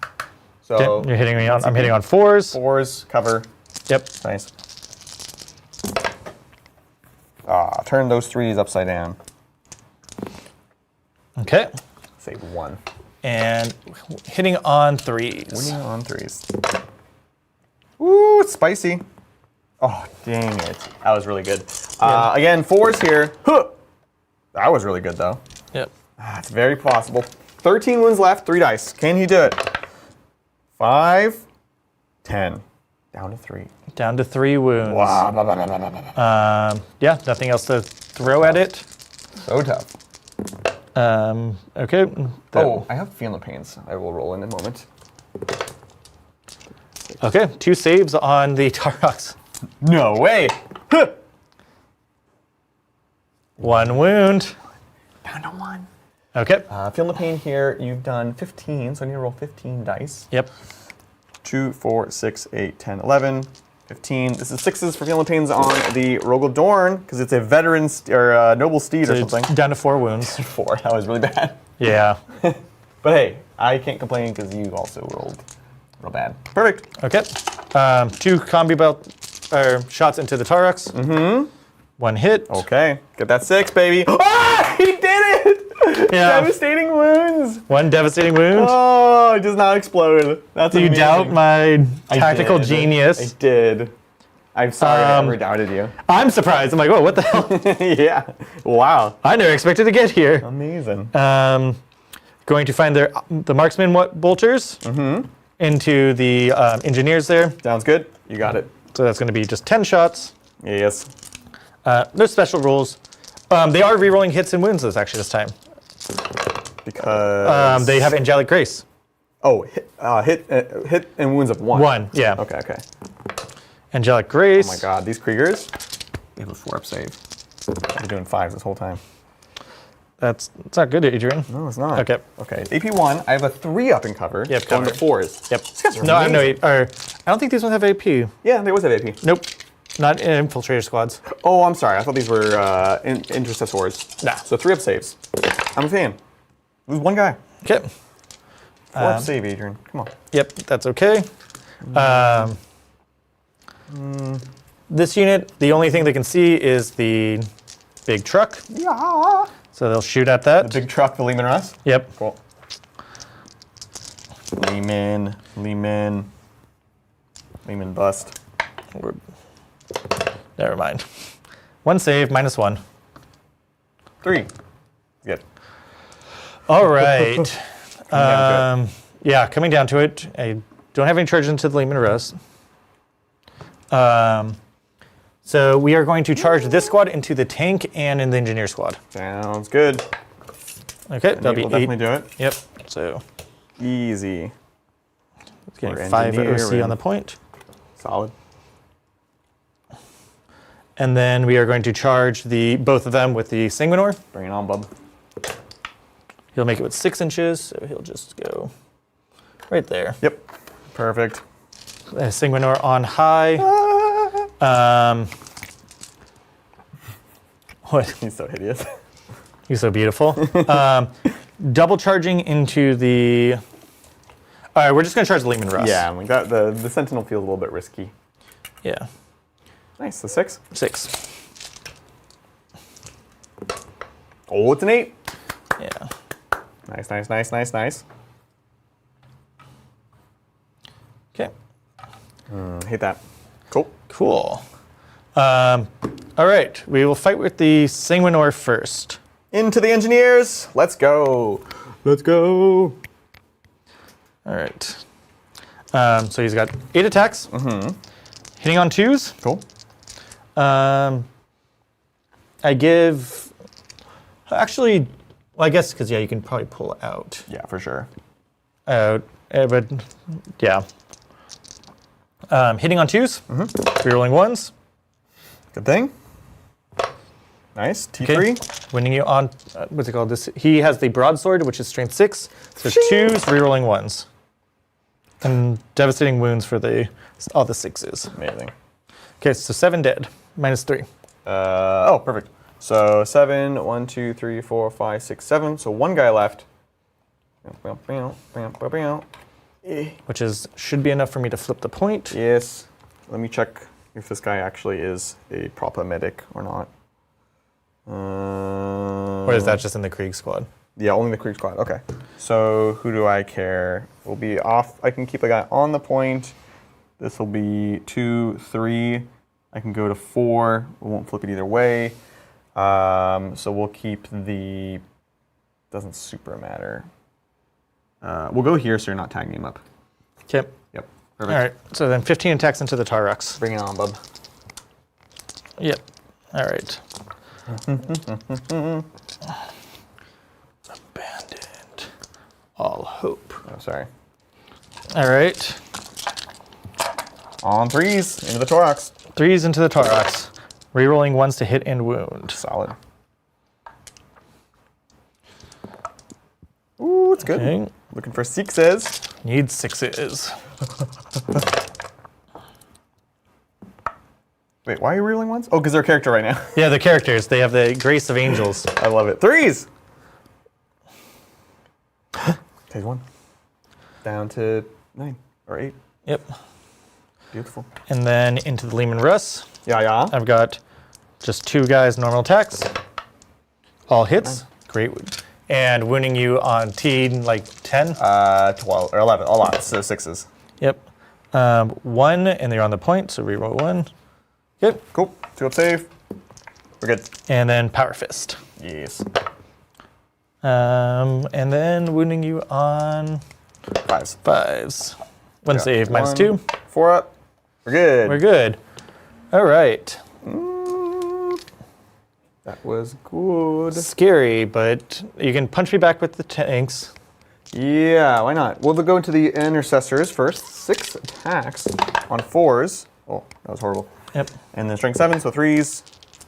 So Okay, you're hitting me on. I'm hitting on 4s. 4s, cover. Yep. Nice. Turn those 3s upside down. Okay. Save 1. And hitting on 3s. Winning on 3s. Ooh, it's spicy. Oh, dang it. That was really good. Again, 4s here. Huh. That was really good, though. Yep. It's very possible. 13 wounds left, 3 dice. Can he do it? 5, 10. Down to 3. Down to 3 wounds. Wow. Blah, blah, blah, blah, blah, blah. Yeah, nothing else to throw at it. So tough. Okay. Oh, I have feeling the pains. I will roll in a moment. Okay, 2 saves on the Tarox. No way. Huh. 1 wound. Down to 1. Okay. Feeling the pain here. You've done 15, so I need to roll 15 dice. Yep. 2, 4, 6, 8, 10, 11, 15. This is 6s for feeling the pains on the Rogel Dorn, because it's a veteran or noble steed or So something. down to 4 wounds. 4. That was really bad. Yeah. But hey, I can't complain because you also rolled real bad. Perfect. Okay. 2 combi belt shots into the Tarox. Mm-hmm. 1 hit. Okay. Get that 6, baby. Ah! He did it! Yeah. Devastating wounds. 1 devastating wound. Oh, it does not explode. That's Do you amazing. doubt my tactical did. genius? I did. I'm sorry I ever doubted you. I'm surprised. I'm like, whoa, what the hell? Yeah. Wow. I never expected to get here. Amazing. Going to find the marksman bolters into the engineers there. Sounds good. You got it. So that's going to be just 10 shots. Yes. No special rules. They are rerolling hits and wounds this time. Because They have angelic grace. oh, hit and wounds of 1. 1, yeah. Okay. Angelic grace. Oh my God, these Kriegers, they have a 4-up save. I've been doing 5s this whole time. It's not good, Adrian. No, it's not. Okay. Okay. AP 1. I have a 3-up in cover. Yep, Going to cover. 4s. Yep. These guys are No, I know. amazing. I don't think these ones have AP. Yeah, they was have AP. Nope. Not in infiltrator squads. Oh, I'm sorry. I thought these were intercessors. Nah. So 3-up saves. I'm a fan. There's one guy. Okay. 4-up save, Adrian. Come on. Yep, that's okay. This unit, the only thing they can see is the big truck. Yeah. So they'll shoot at that. The big truck, the Lehman Russ. Yep. Cool. Lehman bust. Never mind. 1 save, -1. 3. Good. All right. down to Yeah, coming down to it. I don't have any charges into the Lehman Russ. So we are going to charge this squad into the tank and in the engineer squad. Sounds good. Okay, that'll be We'll 8. definitely do it. Yep. So Easy. it's getting We're 5 OC engineering. on the point. Solid. And then we are going to charge both of them with the Sanguinor. Bring it on, bub. He'll make it with 6 inches, so he'll just go right there. Yep. Perfect. Sanguinor on high. What? He's so hideous. He's so beautiful. Double charging into the. All right, we're just gonna charge the Lehman Russ. Yeah, like that. The Sentinel feels a little bit risky. Yeah. Nice. The 6. 6. Oh, it's an 8. Yeah. Nice. Okay. Hate that. Cool. Cool. All right, we will fight with the Sanguinor first. Into the engineers. Let's go. All right. So he's got 8 attacks. Hitting on 2s. Cool. I give. Actually, well, I guess because yeah, you can probably pull out. Yeah, for sure. But yeah. Hitting on 2s. Rerolling 1s. Good thing. Nice. T3. Okay. Winning you on what's it called? This he has the broadsword, which is strength 6. So 2s, rerolling 1s, and devastating wounds for all the 6s. Amazing. Okay, so 7 dead, -3. Oh, perfect. So 7, 1, 2, 3, 4, 5, 6, 7. So 1 guy left. Which should be enough for me to flip the point. Yes. Let me check if this guy actually is a proper medic or not. Or is that just in the Krieg squad? Yeah, only the Krieg squad. Okay. So who do I care? We'll be off. I can keep a guy on the point. This will be 2, 3. I can go to 4. We won't flip it either way. So we'll keep the... Doesn't super matter. We'll go here so you're not tagging him up. Okay. Yep. All Perfect. right. So then 15 attacks into the Taurux. Bring it on, bub. Yep. All right. Abandoned all hope. Oh, sorry. All right. On 3s, into the Taurux. 3s into the Taurux. Rerolling 1s to hit and wound. Solid. Ooh, it's good. Okay. Looking for 6s. Need 6s. Wait, why are you reeling ones? Oh, because they're a character right now. Yeah, the characters. They have the grace of angels. I love it. 3s! Take 1. Down to 9 or 8. Yep. Beautiful. And then into the Lehman Russ. Yeah. I've got just 2 guys, normal attacks. All hits. Great. And wounding you on T like 10? 12 or 11. A lot. So 6s. Yep. 1, and they're on the point, so reroll 1. Good. Cool. 2 up save. We're good. And then Power Fist. Yes. And then wounding you on 5s. 5s. One Yeah. save, minus 1, 2. 4 up. We're good. We're good. All right. That was good. Scary, but you can punch me back with the tanks. Yeah, why not? We'll go into the intercessors first. 6 attacks on 4s. Oh, that was horrible. Yep. And then strength 7, so 3s.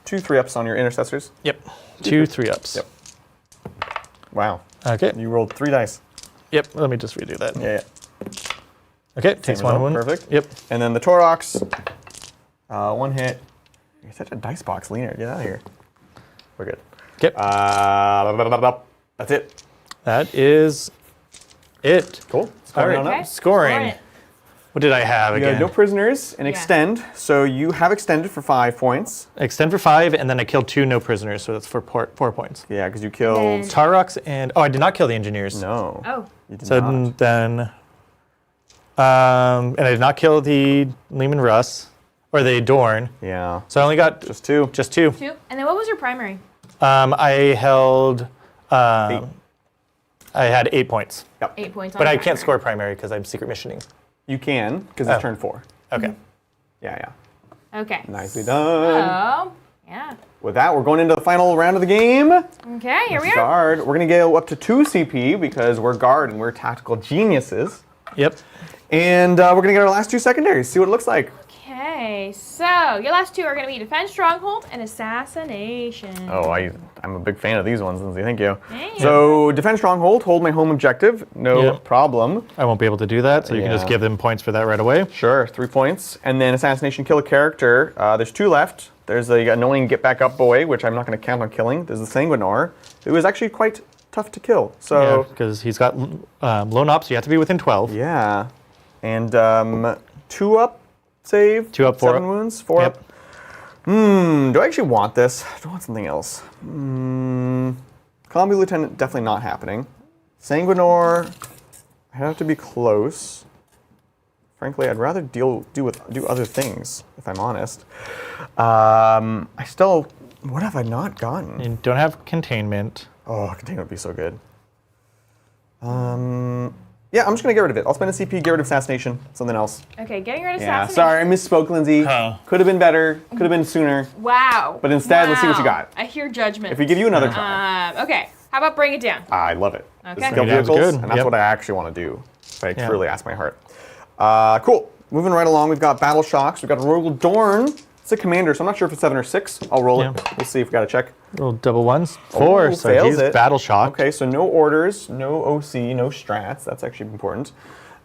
2 3-ups on your intercessors. Yep. 2 3-ups. Yep. Wow. Okay. You rolled 3 dice. Yep. Let me just redo that. Yeah. Okay. Takes 1 wound. Perfect. Yep. And then the Taurox. 1 hit. You're such a dice box leaner. Get out of here. We're good. Okay. That's it. That is it. Cool. All right. On up. Okay. Scoring. it. What did I have You again? have no prisoners and Yeah. extend. So you have extended for 5 points. Extend for 5, and then I killed 2 no prisoners, so that's for 4 points. Yeah, because you killed. then- Taurux and I did not kill the engineers. No. Oh. You did So not. then, and I did not kill the Lehman Russ or the Dorn. Yeah. So I only got Just 2. just 2. 2. And then what was your primary? I held. 8. I had 8 points, 8 points on but I primary. can't score primary because I'm secret missioning. You can, because it's Oh. turn 4. Okay. Yeah. Okay. Nicely done. Oh, yeah. With that, we're going into the final round of the game. Okay, here we are. Guard. We're going to go up to 2 CP because we're guard and we're tactical geniuses. Yep. And we're going to get our last 2 secondaries, see what it looks like. Okay, so your last 2 are going to be Defense Stronghold and Assassination. Oh, I'm a big fan of these ones, Lindsay. Thank you. Thank you. So, Defend Stronghold, hold my home objective. No Yep. problem. I won't be able to do that, so you can just Yeah. give them points for that right away. Sure, 3 points. And then Assassination, kill a character. There's 2 left. There's the annoying get back up boy, which I'm not going to count on killing. There's the Sanguinor, who is actually quite tough to kill. So, because he's got lone ops, so you have to be within 12. yeah. And 2 up save. 2 up, 4 7 up. wounds, 4 Yep. up. Do I actually want this? Do I want something else? Combi Lieutenant, definitely not happening. Sanguinor, I have to be close. Frankly, I'd rather do other things, if I'm honest. I still, what have I not gotten? You don't have containment. Oh, container would be so good. Yeah, I'm just gonna get rid of it. I'll spend a CP, get rid of Assassination, something else. Okay, getting rid of Yeah, Assassination. sorry, I misspoke, Lindsay. Huh. Could have been better, could have been sooner. Wow. But instead, let's see what you Wow. got. I hear judgment. If we give you another try. Okay, how about bring it down? I love it. Okay. The skill Yeah, that's vehicles, good. and that's Yep. what I actually want to do. If I Yeah. truly ask my heart. Cool. Moving right along, we've got Battle Shocks. We've got Royal Dorn. It's a commander, so I'm not sure if it's 7 or 6. I'll roll Yeah. it. We'll see if we got to check. Roll double ones. 4, Oh, so fails he's it. battle shock. Okay, so no orders, no OC, no strats. That's actually important.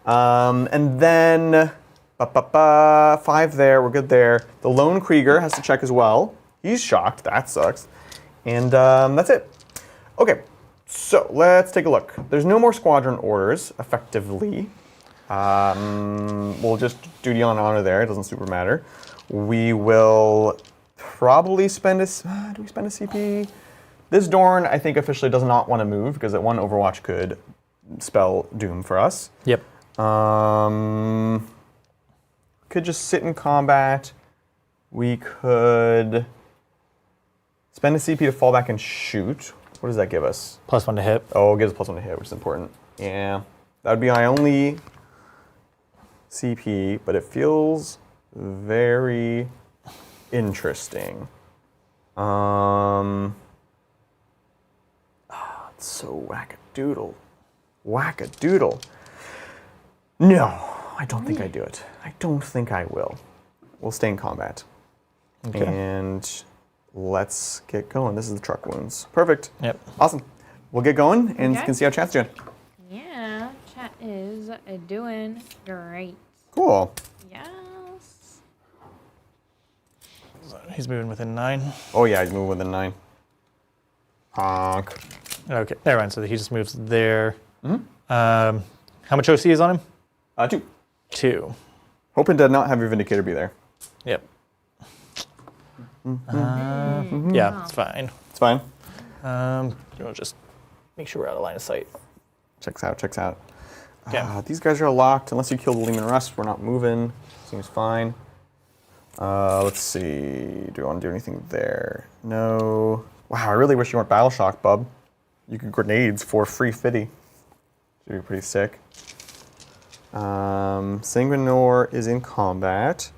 And then 5 there. We're good there. The Lone Krieger has to check as well. He's shocked. That sucks. And that's it. Okay, so let's take a look. There's no more squadron orders, effectively. We'll just duty on honor there. It doesn't super matter. We will probably spend a. Do we spend a CP? This Dorn, I think, officially does not want to move because that one Overwatch could spell doom for us. Yep. could just sit in combat. We could spend a CP to fall back and shoot. What does that give us? +1 to hit. Oh, it gives us +1 to hit, which is important. Yeah, that would be my only CP, but it feels very interesting. It's so wackadoodle. Wackadoodle. No, I don't think I do it. I don't think I will. We'll stay in combat. Okay. And let's get going. This is the truck wounds. Perfect. Yep. Awesome. We'll get going and you Okay. can see how chat's doing. Yeah, chat is doing great. Cool. Yes. He's moving within 9. Oh yeah, he's moving within 9. Honk. Okay, never mind. So he just moves there. Mm-hmm. How much OC is on him? 2. 2. Hoping to not have your Vindicator be there. Yep. Yeah, it's fine. It's fine. We'll just make sure we're out of line of sight. Checks out, checks out. Okay. These guys are locked. Unless you kill the Lehman Rust, we're not moving. Seems fine. Let's see. Do I want to do anything there? No. Wow, I really wish you weren't Battle Shock, bub. You could grenades for free fitty. Should be pretty sick. Sanguinor is in combat.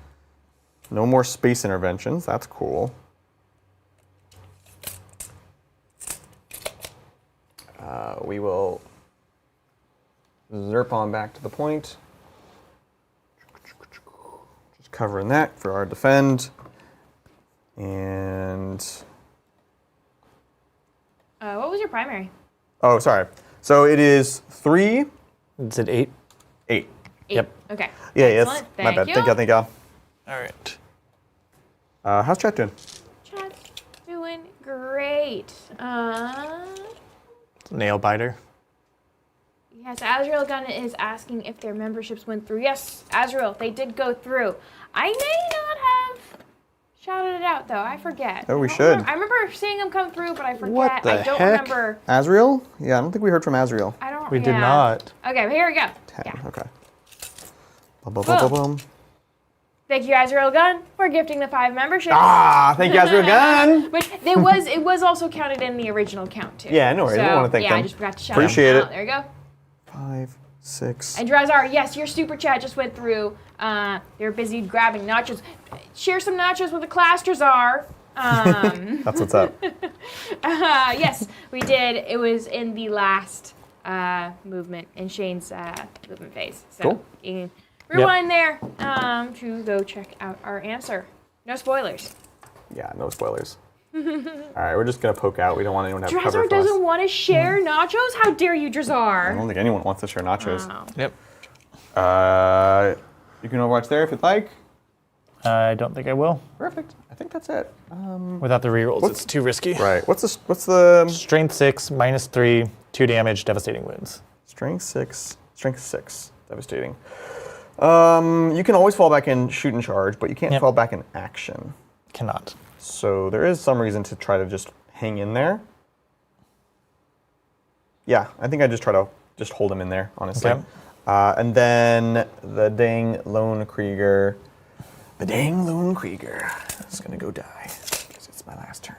No more space interventions. That's cool. We will zerp on back to the point. Just covering that for our defend. And What was your primary? oh, sorry. So it is 3, Is it 8? 8. 8. Yep. Okay. Yeah, yes. Excellent. My Thank bad. you. Thank you. All right. How's chat doing? Chat's doing great. Nail biter. Yes, Azrael Gunn is asking if their memberships went through. Yes, Azrael, they did go through. I may not have shouted it out, though. I forget. Oh, we I don't should. remember- I remember seeing them come through, but I forget. What the I don't heck? remember. Azrael? Yeah, I don't think we heard from Azrael. I don't. We did yeah. not. Okay, but here we go. 10. Yeah. Okay. Bum, bum, bum, bum, bum. Thank you, Azrael Gunn, for gifting the 5 memberships. Ah, thank you, Azrael Gunn. But it was also counted in the original count too. Yeah, no worries. So, I wanna thank yeah, them. I just forgot to shout Appreciate them it. out. There you go. 5, 6. And Drazar, yes, your super chat just went through. They're busy grabbing nachos. Share some nachos with the class, Drazar. That's what's up. Yes, we did. It was in the last movement, in Shayne's movement phase. So Cool. you can rewind there to go check out our answer. No spoilers. Yeah, no spoilers. All right, we're just going to poke out. We don't want anyone to have cover Drazar for us. doesn't want to share nachos? How dare you, I Drazar? don't think anyone wants to share nachos. Wow. Yep. You can Overwatch there if you'd like. I don't think I will. Perfect. I think that's it. Without the rerolls, it's too risky. Right. What's the Strength 6, -3, 2 damage, devastating wounds. strength 6? Strength 6. Devastating. You can always fall back and shoot and charge, but you can't Yep. fall back in action. Cannot. So there is some reason to try to just hang in there. Yeah, I think I just try to just hold him in there, honestly. Okay. And then the dang Lone Krieger. The dang Lone Krieger is going to go die because it's my last turn.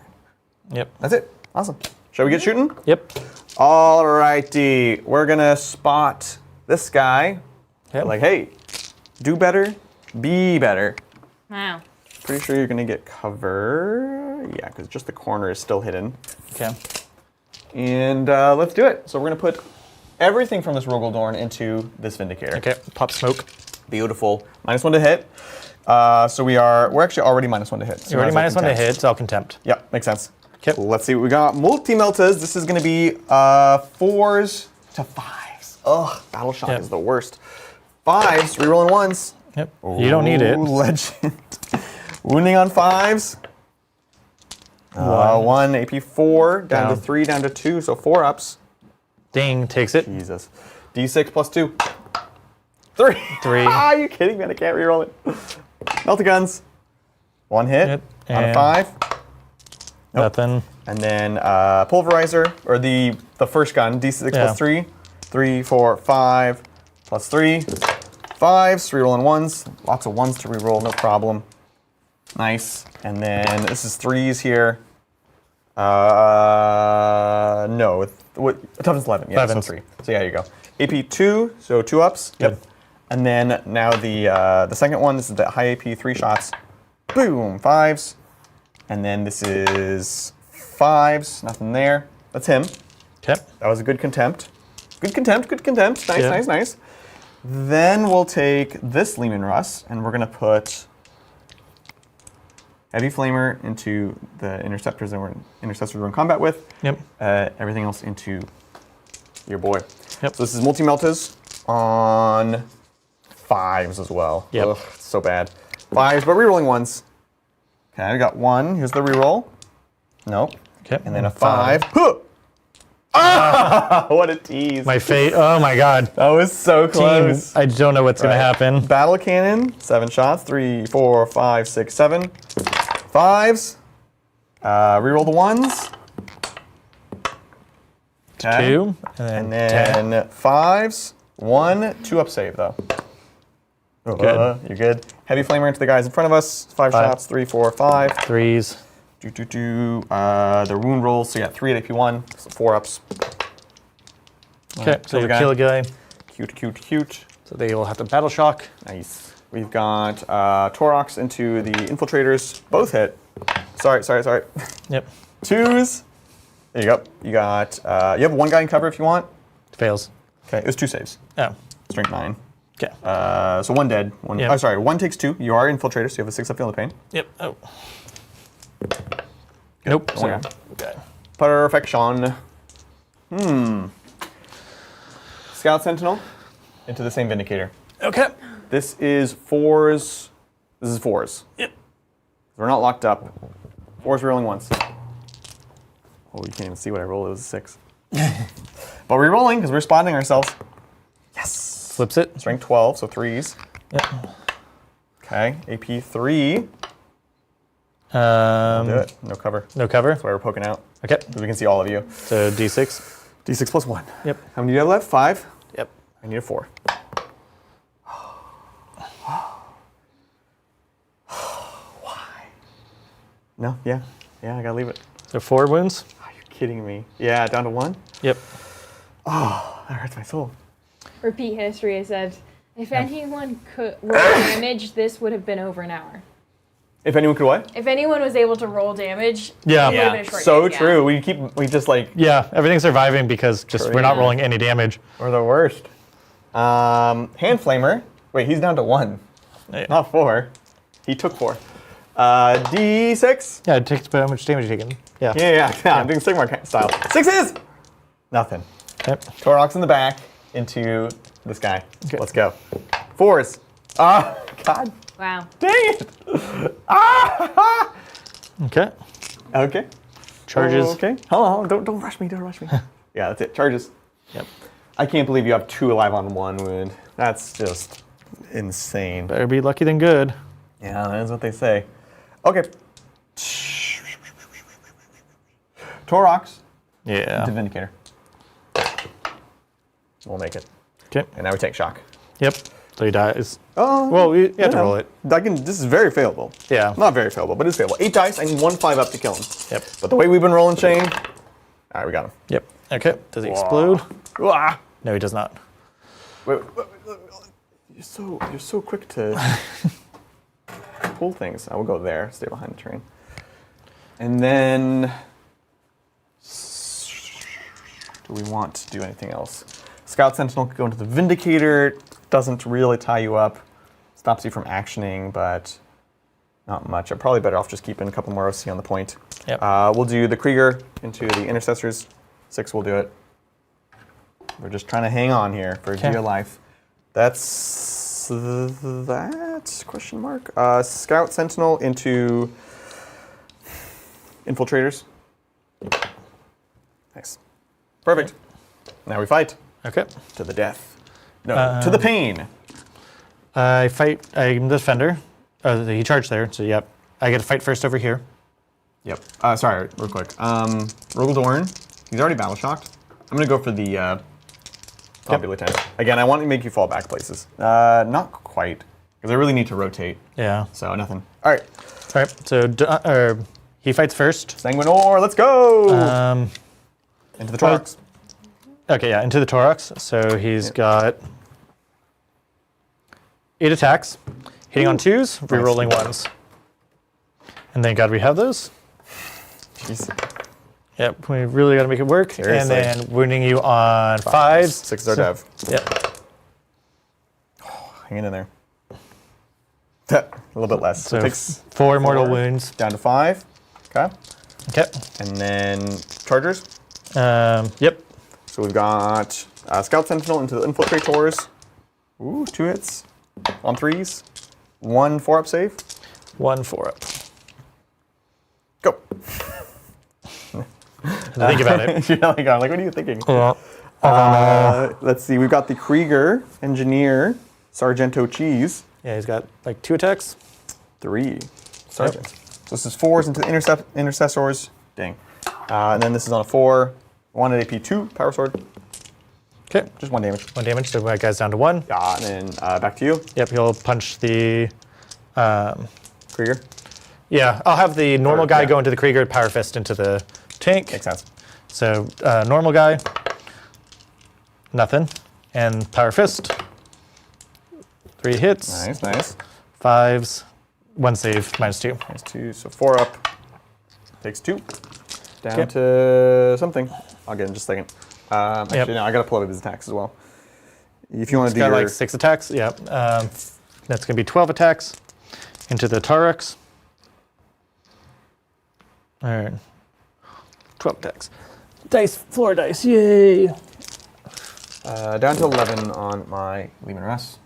Yep. That's it. Awesome. Shall we get shooting? Yep. All righty. We're going to spot this guy. Yep. Like, hey, do better, be better. Wow. Pretty sure you're going to get cover. Yeah, because just the corner is still hidden. Okay. And let's do it. So we're going to put everything from this Rogaldorn into this Vindicator. Okay. Pop smoke. Beautiful. -1 to hit. So we're actually already -1 to hit. So You're already might as well -1 to contempt. hit, so I'll contempt. Yep, makes sense. Okay. Let's see what we got. Multi-meltas. This is going to be 4s to 5s. Ugh, Battle Shock Yep. is the worst. 5s, rerolling 1s. Yep. You don't need it. Ooh, legend. Wounding on 5s. 1 AP4, down to Down. 3, down to 2, so 4 ups. Ding, takes it. Jesus. D6 plus 2. 3. 3. Are you kidding me? I can't reroll it. Melty guns. 1 hit. Yep, On a and- 5. Nope. Nothing. And then pulverizer, or the first gun, D6 Yeah. plus 3. 3, 4, 5, plus 3. 5s, rerolling 1s. Lots of 1s to reroll, no problem. Nice. And then this is 3s here. No, toughness 11. Yeah, 11s. so 3. So yeah, you go. AP 2, so 2 ups. Yep. And then now the second one, this is the high AP 3 shots. Boom, 5s. And then this is 5s, nothing there. That's him. Okay. That was a good contempt. Good contempt, good contempt. Nice, Yeah. nice, nice. Then we'll take this Leman Russ, and we're going to put Heavy Flamer into the interceptors that we're in combat with. Yep. Everything else into your boy. Yep. So this is multi-meltas on 5s as well. Yep. Ugh, it's so bad. 5s, but rerolling 1s. Okay, I got 1. Here's the reroll. Nope. Okay. And then a 5. Huh! Ah, what a tease. My fate. Oh my God. That was so Team, close. I don't know what's gonna happen. Battle cannon, 7 shots. 3, 4, 5, 6, 7. 5s. Reroll the 1s. Okay. 2. And then then 5s. 1, 2 up save though. Good. You're good. Heavy flamer into the guys in front of us. 5 shots. 3, 4, 5. 3s. Their wound rolls. So yeah, 3 at AP1. So 4 ups. Okay, so kill the you guy. kill a guy. Cute, cute, cute. So they will have to battle shock. Nice. We've got Torox into the infiltrators. Both hit. Sorry. Yep. 2s. There you go. You got. You have 1 guy in cover if you want. Fails. Okay, it was 2 saves. Oh. Strength 9. Okay. So 1 dead. Yep. Oh, sorry. 1 takes 2. You are infiltrator, so you have a 6 up feel the pain. Yep. Oh. Nope. Oh, yeah. Okay. Perfection. Scout Sentinel into the same Vindicator. Okay. This is 4s. This is 4s. Yep. We're not locked up. 4s rolling once. Oh, you can't even see what I rolled. It was a 6. But we're rolling because we're spotting ourselves. Yes. Flips it. Strength 12, so 3s. Yep. Okay. AP 3. Do it. No cover. No cover. That's why we're poking out. Okay. So we can see all of you. So D6. D6 plus 1. Yep. How many do you have left? 5? Yep. I need a 4. Why? No, yeah, I gotta leave it. So 4 wounds. Are you kidding me? Yeah, down to 1? Yep. Oh, that hurts my soul. Repeat history. I said, if anyone could roll damage, this would have been over an hour. If anyone could what? If anyone was able to roll damage, Yeah. it would have been a short So game, true. We just like, Yeah. Everything's surviving because just we're not Yeah. rolling any damage. we're the worst. Hand Flamer. Wait, he's down to 1. Yeah. Not 4. He took 4. D6? Yeah. It takes how much damage you taken. Yeah. Yeah. I'm doing Sigmar style. 6s! Nothing. Yep. Torox in the back into this guy. Okay. Let's go. 4s. Ah, God Wow. dang it. Ah! Okay. Okay. Charges. Okay. Hold on. Don't rush me. Don't rush me. Yeah, that's it. Charges. Yep. I can't believe you have 2 alive on 1 wound. That's just insane. Better be lucky than good. Yeah, that's what they say. Okay. Torox Yeah. to Vindicator. We'll make it. Okay. And now we take shock. Yep. So he dies. Oh. Well, you have to roll it. This is very failable. Yeah. Not very failable, but it's failable. 8 dice. I need 1 5 up to kill him. Yep. But the way we've been rolling, Shayne. All right, we got him. Yep. Okay. Does he explode? Ah. No, he does not. Wait. You're so quick to pull things. I will go there. Stay behind the train. And then, do we want to do anything else? Scout Sentinel could go into the Vindicator. Doesn't really tie you up. Stops you from actioning, but not much. I'm probably better off just keeping a couple more OC on the point. Yep. We'll do the Krieger into the Intercessors. 6 will do it. We're just trying to hang on here for dear life. That's that, question mark. Scout Sentinel into Infiltrators. Nice. Perfect. Now we fight. Okay. To the death. No, to the pain. I fight. I'm the defender. He charged there, so yep. I get to fight first over here. Yep. Sorry, real quick. Rogaldorn, he's already battle shocked. I'm gonna go for the Top lieutenant. Again, I want to make you fall back places. Not quite, because I really need to rotate. Yeah. So nothing. All right. All right. So he fights first. Sanguinor, let's go. Into the Torx. Okay, yeah, into the Torx. So he's got 8 attacks, hitting on 2s, re-rolling 1s. And thank God we have those. Jeez. Yep, we really got to make it work. Seriously. And then wounding you on 5s. 6 is our dev. Yep. Hanging in there. A little bit less. So So it takes 4 mortal wounds. down to 5. Okay. Okay. And then chargers. Yep. So we've got Scout Sentinel into the Infiltrators. Ooh, 2 hits on 3s. 1 4-up save. 1 4-up. Go. Think about it. Yeah, like, I'm like, what are you thinking? Yeah. Let's see. We've got the Krieger, Engineer, Sargento Cheese. Yeah, he's got like 2 attacks. 3 Sergeants. So this is 4s into the Intercessors. Dang. And then this is on a 4. 1 at AP, 2 Power Sword. Okay. Just 1 damage. 1 damage, so my guy's down to 1. Yeah, and then back to you, Yep, he'll punch the. Krieger. Yeah, I'll have the normal guy yeah. go into the Krieger, Power Fist into the tank. Makes sense. So normal guy, nothing, and Power Fist. 3 hits, Nice, nice. 5s, 1 save, -2. Nice 2. So 4 up. Takes 2. Down Okay. to something. I'll get in just a second. Actually, no, I gotta pull up his attacks as well. If you want to do Got your like 6 attacks. Yeah, that's gonna be 12 attacks into the Taurus. All right, 12 attacks. Dice, floor dice, yay! down to 11 on my Lehman Russ.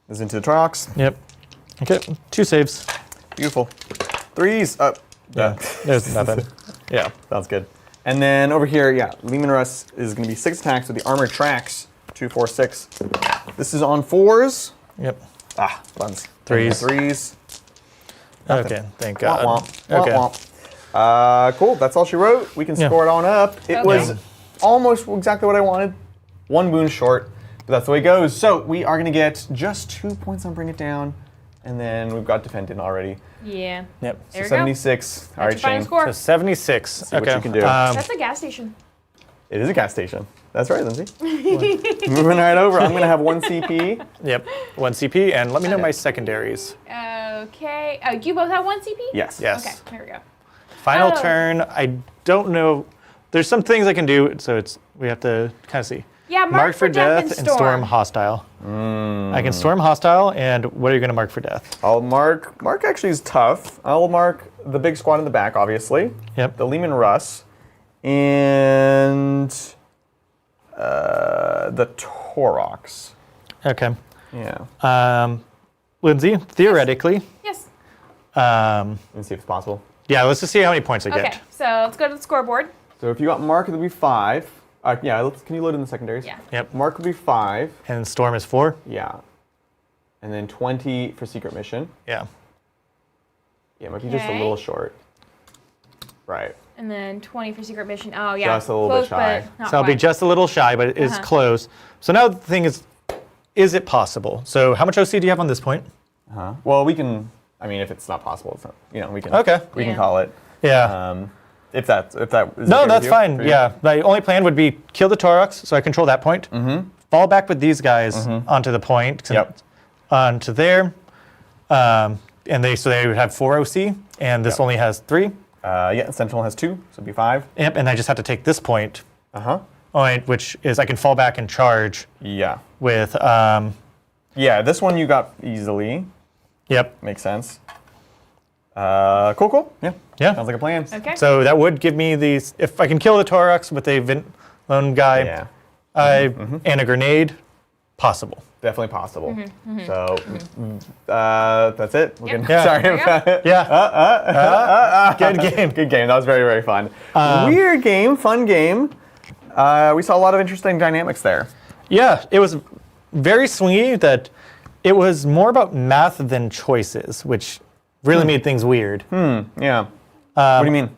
This is into the Trox. Yep. Okay, 2 saves. Beautiful. 3s up. Yeah, there's nothing. Yeah. Sounds good. And then over here, yeah, Lehman Russ is going to be 6 attacks with the Armored Tracks. 2, 4, 6. This is on 4s. Yep. Buns. 3s. 3s. Okay, thank God. Womp, womp. Okay. Womp, womp. Cool, that's all she wrote. We can Yeah. score it on up. It Okay. was almost exactly what I wanted. 1 wound short, but that's the way it goes. So we are going to get just 2 points on Bring It Down, and then we've got Defend in already. Yeah. Yep. There we go. 76. All right, That's your final Shane. score. So 76. see what okay. you can do. That's a gas station. It is a gas station. That's right, Lindsay. Moving right over. I'm going to have 1 CP. Yep. 1 CP, and let me know my secondaries. Okay. Oh, you both have 1 CP? Yes. Yes. Okay, here we go. Final Oh. turn. I don't know. There's some things I can do, so we have to kind of see. Yeah, mark for death and storm. hostile. I can storm hostile, and what are you going to mark for death? I'll mark actually is tough. I'll mark the big squad in the back, obviously. Yep. The Lehman Russ. And the Torox. Okay. Yeah. Lindsay, theoretically, Yes. Let me see if it's possible. yeah, let's just see how many points I Okay, get. so let's go to the scoreboard. So if you got Mark, it would be 5. Yeah, can you load in the secondaries? Yeah. Yep. Mark would be 5. And storm is 4. Yeah. And then 20 for secret mission. Yeah. Yeah, it might be just a Okay. little short. Right. And then 20 for secret mission. Oh, yeah. Just a little bit Close, shy. but not So I'll be quite. just a little shy, but it is close. So now the thing is it possible? So how much OC do you have on this point? Well, we can. I mean, if it's not possible, it's not. We can. Okay. We can Yeah. call it. Yeah. If that is No, okay with that's you, fine. for you? Yeah, my only plan would be kill the Torox, so I control that point. Fall back with these guys onto the point, Yep. onto there, and they would have 4 OC, and this only has 3. Yeah. Sentinel has 2, so it'd be 5. Yep, and I just have to take this point, Uh-huh. which is I can fall back and charge Yeah. with. Yeah. This one you got easily. Yep. Makes sense. Cool. Yeah. Yeah. Sounds like a plan. Okay. So that would give me these. If I can kill the Torox with a lone guy, Yeah. and a grenade, possible. Definitely possible. So that's it. We're Yep. good. Yeah. Sorry There you about it. Yeah. Good game. Good game. That was very, very fun. Weird game. Fun game. We saw a lot of interesting dynamics there. Yeah, it was very swingy. That it was more about math than choices, which really made things weird. Yeah. What do you mean?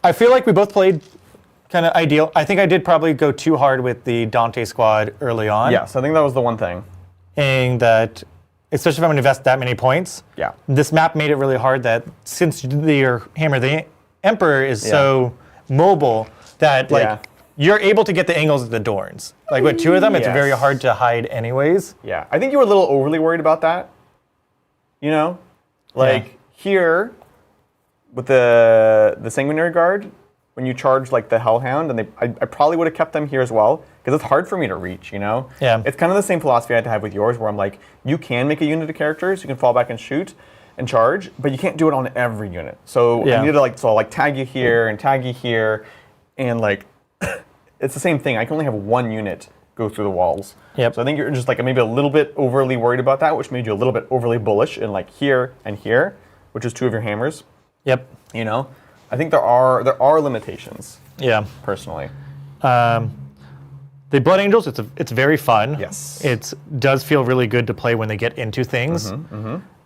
I feel like we both played kind of ideal. I think I did probably go too hard with the Dante squad early on. Yes, I think that was the one thing. And that, especially if I'm going to invest that many points, Yeah. this map made it really hard that since your Hammer the Emperor is so mobile that you're able to get the angles of the Dorns. Like with 2 of them, it's very hard to hide anyways. Yeah, I think you were a little overly worried about that. You know? Like here, with the Sanguinary Guard, when you charge like the Hellhound, and I probably would have kept them here as well, because it's hard for me to reach, you know? Yeah. It's kind of the same philosophy I had to have with yours, where I'm like, you can make a unit of characters, you can fall back and shoot and charge, but you can't do it on every unit. So I needed to I'll tag you here and tag you here, and like, it's the same thing. I can only have one unit go through the walls. Yep. So I think you're just like maybe a little bit overly worried about that, which made you a little bit overly bullish in like here and here, which is 2 of your hammers. Yep. You know, I think there are limitations. Yeah. Personally. The Blood Angels, it's very fun. Yes. It does feel really good to play when they get into things.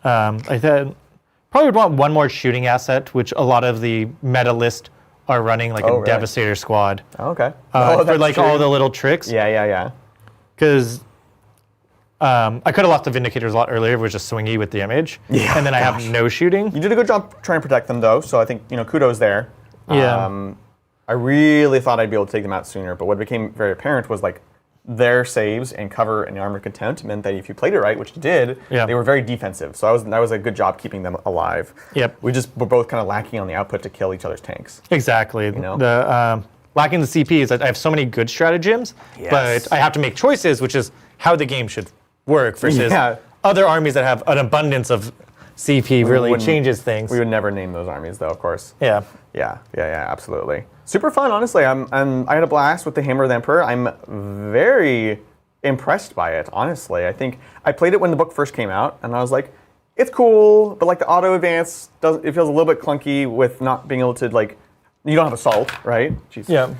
I thought probably would want one more shooting asset, which a lot of the meta list are running, like a Devastator squad. Oh, okay. For like all the little tricks. Yeah. Because I could have lost the Vindicators a lot earlier. It was just swingy with the image. Yeah, and then I have no shooting. You did a good job trying to protect them, though. So I think kudos there. Yeah. I really thought I'd be able to take them out sooner, but what became very apparent was like their saves and cover and armor contempt meant that if you played it right, which you did, they were very defensive. So that was a good job keeping them alive. Yep. We just were both kind of lacking on the output to kill each other's tanks. Exactly. You know? The lacking the CP is that I have so many good stratagems, but I have to make choices, which is how the game should work versus other armies that have an abundance of CP really changes things. We would never name those armies, though, of course. Yeah. Yeah, absolutely. Super fun, honestly. I had a blast with the Hammer of the Emperor. I'm very impressed by it, honestly. I think I played it when the book first came out, and I was like, it's cool, but like the auto advance it feels a little bit clunky with not being able to like, you don't have assault, right? Jeez. Yeah.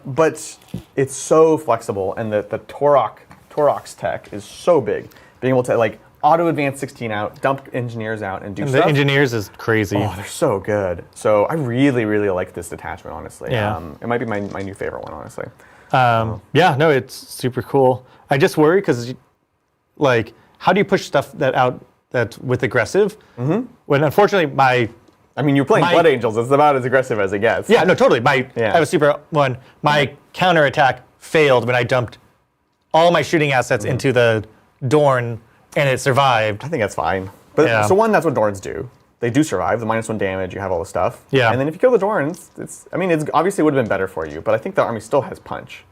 But it's so flexible, and the Torox tech is so big. Being able to like auto advance 16 out, dump engineers out, and do stuff. The engineers is crazy. Oh, they're so good. So I really, really like this detachment, honestly. Yeah. It might be my new favorite one, honestly. Yeah, no, it's super cool. I just worry because, like, how do you push stuff that's with aggressive? Mm-hmm. When unfortunately you're playing Blood Angels. It's about as aggressive as it gets. Yeah, no, totally. I have a super one. My counterattack failed when I dumped all my shooting assets into the Dorn, and it survived. I think that's fine. But so that's what Dorns do. They do survive. The -1 damage, you have all the stuff. Yeah. And then if you kill the Dorns, it's obviously would have been better for you, but I think the army still has punch.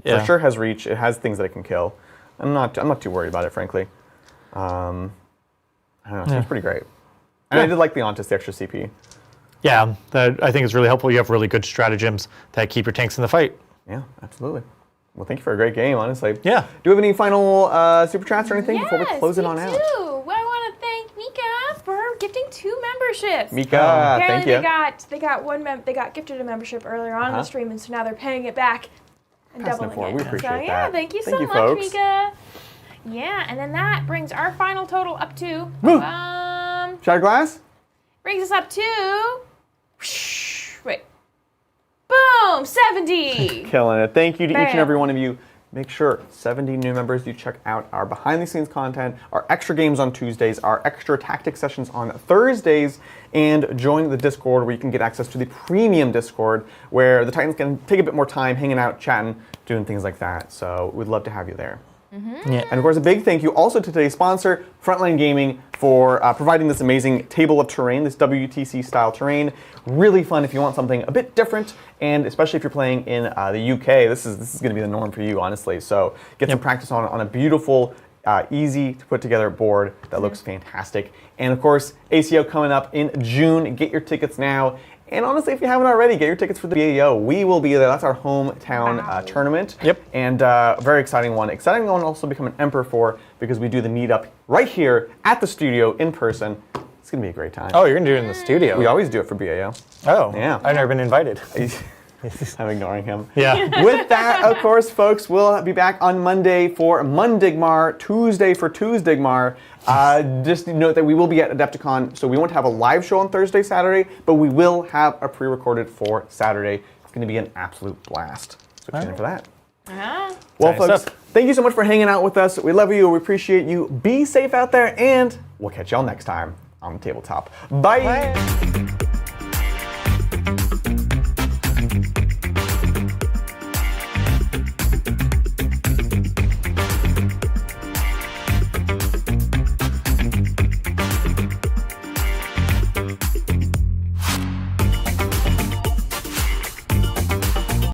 It for sure has reach. It has things that it can kill. I'm not too worried about it, frankly. I don't know. It seems pretty great. And I did like the Ontis, the extra CP. Yeah, that I think is really helpful. You have really good stratagems that keep your tanks in the fight. Yeah, absolutely. Well, thank you for a great game, honestly. Yeah. Do we have any final super chats or anything before we close it on out? Yes, we do. Well, I want to thank Mika for gifting 2 memberships. Mika, thank Apparently you. they got gifted a membership earlier on in the stream, and so now they're paying it back and Passing doubling it forward. it. We appreciate so, that. yeah, thank you so much, folks. Mika. Yeah, and then that brings our final total up to Shattered Glass? brings us up to wait. Boom! 70! Killing it. Thank you to each and Bam. every one of you. Make sure 70 new members, you check out our behind the scenes content, our extra games on Tuesdays, our extra tactic sessions on Thursdays, and join the Discord where you can get access to the premium Discord where the Titans can take a bit more time hanging out, chatting, doing things like that. So we'd love to have you there. Mm-hmm. Yeah. And of course, a big thank you also to today's sponsor, Frontline Gaming, for providing this amazing table of terrain, this WTC style terrain. Really fun if you want something a bit different, and especially if you're playing in the UK. This is going to be the norm for you, honestly. So get some practice on a beautiful, easy to put together board that looks fantastic. And of course, ACO coming up in June. Get your tickets now. And honestly, if you haven't already, get your tickets for the BAO. We will be there. That's our hometown tournament. Yep. And very exciting one. Exciting one also become an Emperor for, because we do the meetup right here at the studio in person. It's going to be a great time. Oh, you're going to do it in the studio? We always do it for BAO. Oh, Yeah. I've never been invited. I'm ignoring him. Yeah. With that, of course, folks, we'll be back on Monday for Mundigmar, Tuesday for Tuesdigmar. Just note that we will be at Adepticon, so we won't have a live show on Thursday, Saturday, but we will have a pre-recorded for Saturday going to be an absolute blast. So tune in for that. Uh-huh. Well, Nice folks, stuff. thank you so much for hanging out with us. We love you. We appreciate you. Be safe out there, and we'll catch y'all next time on the tabletop. Bye. Bye.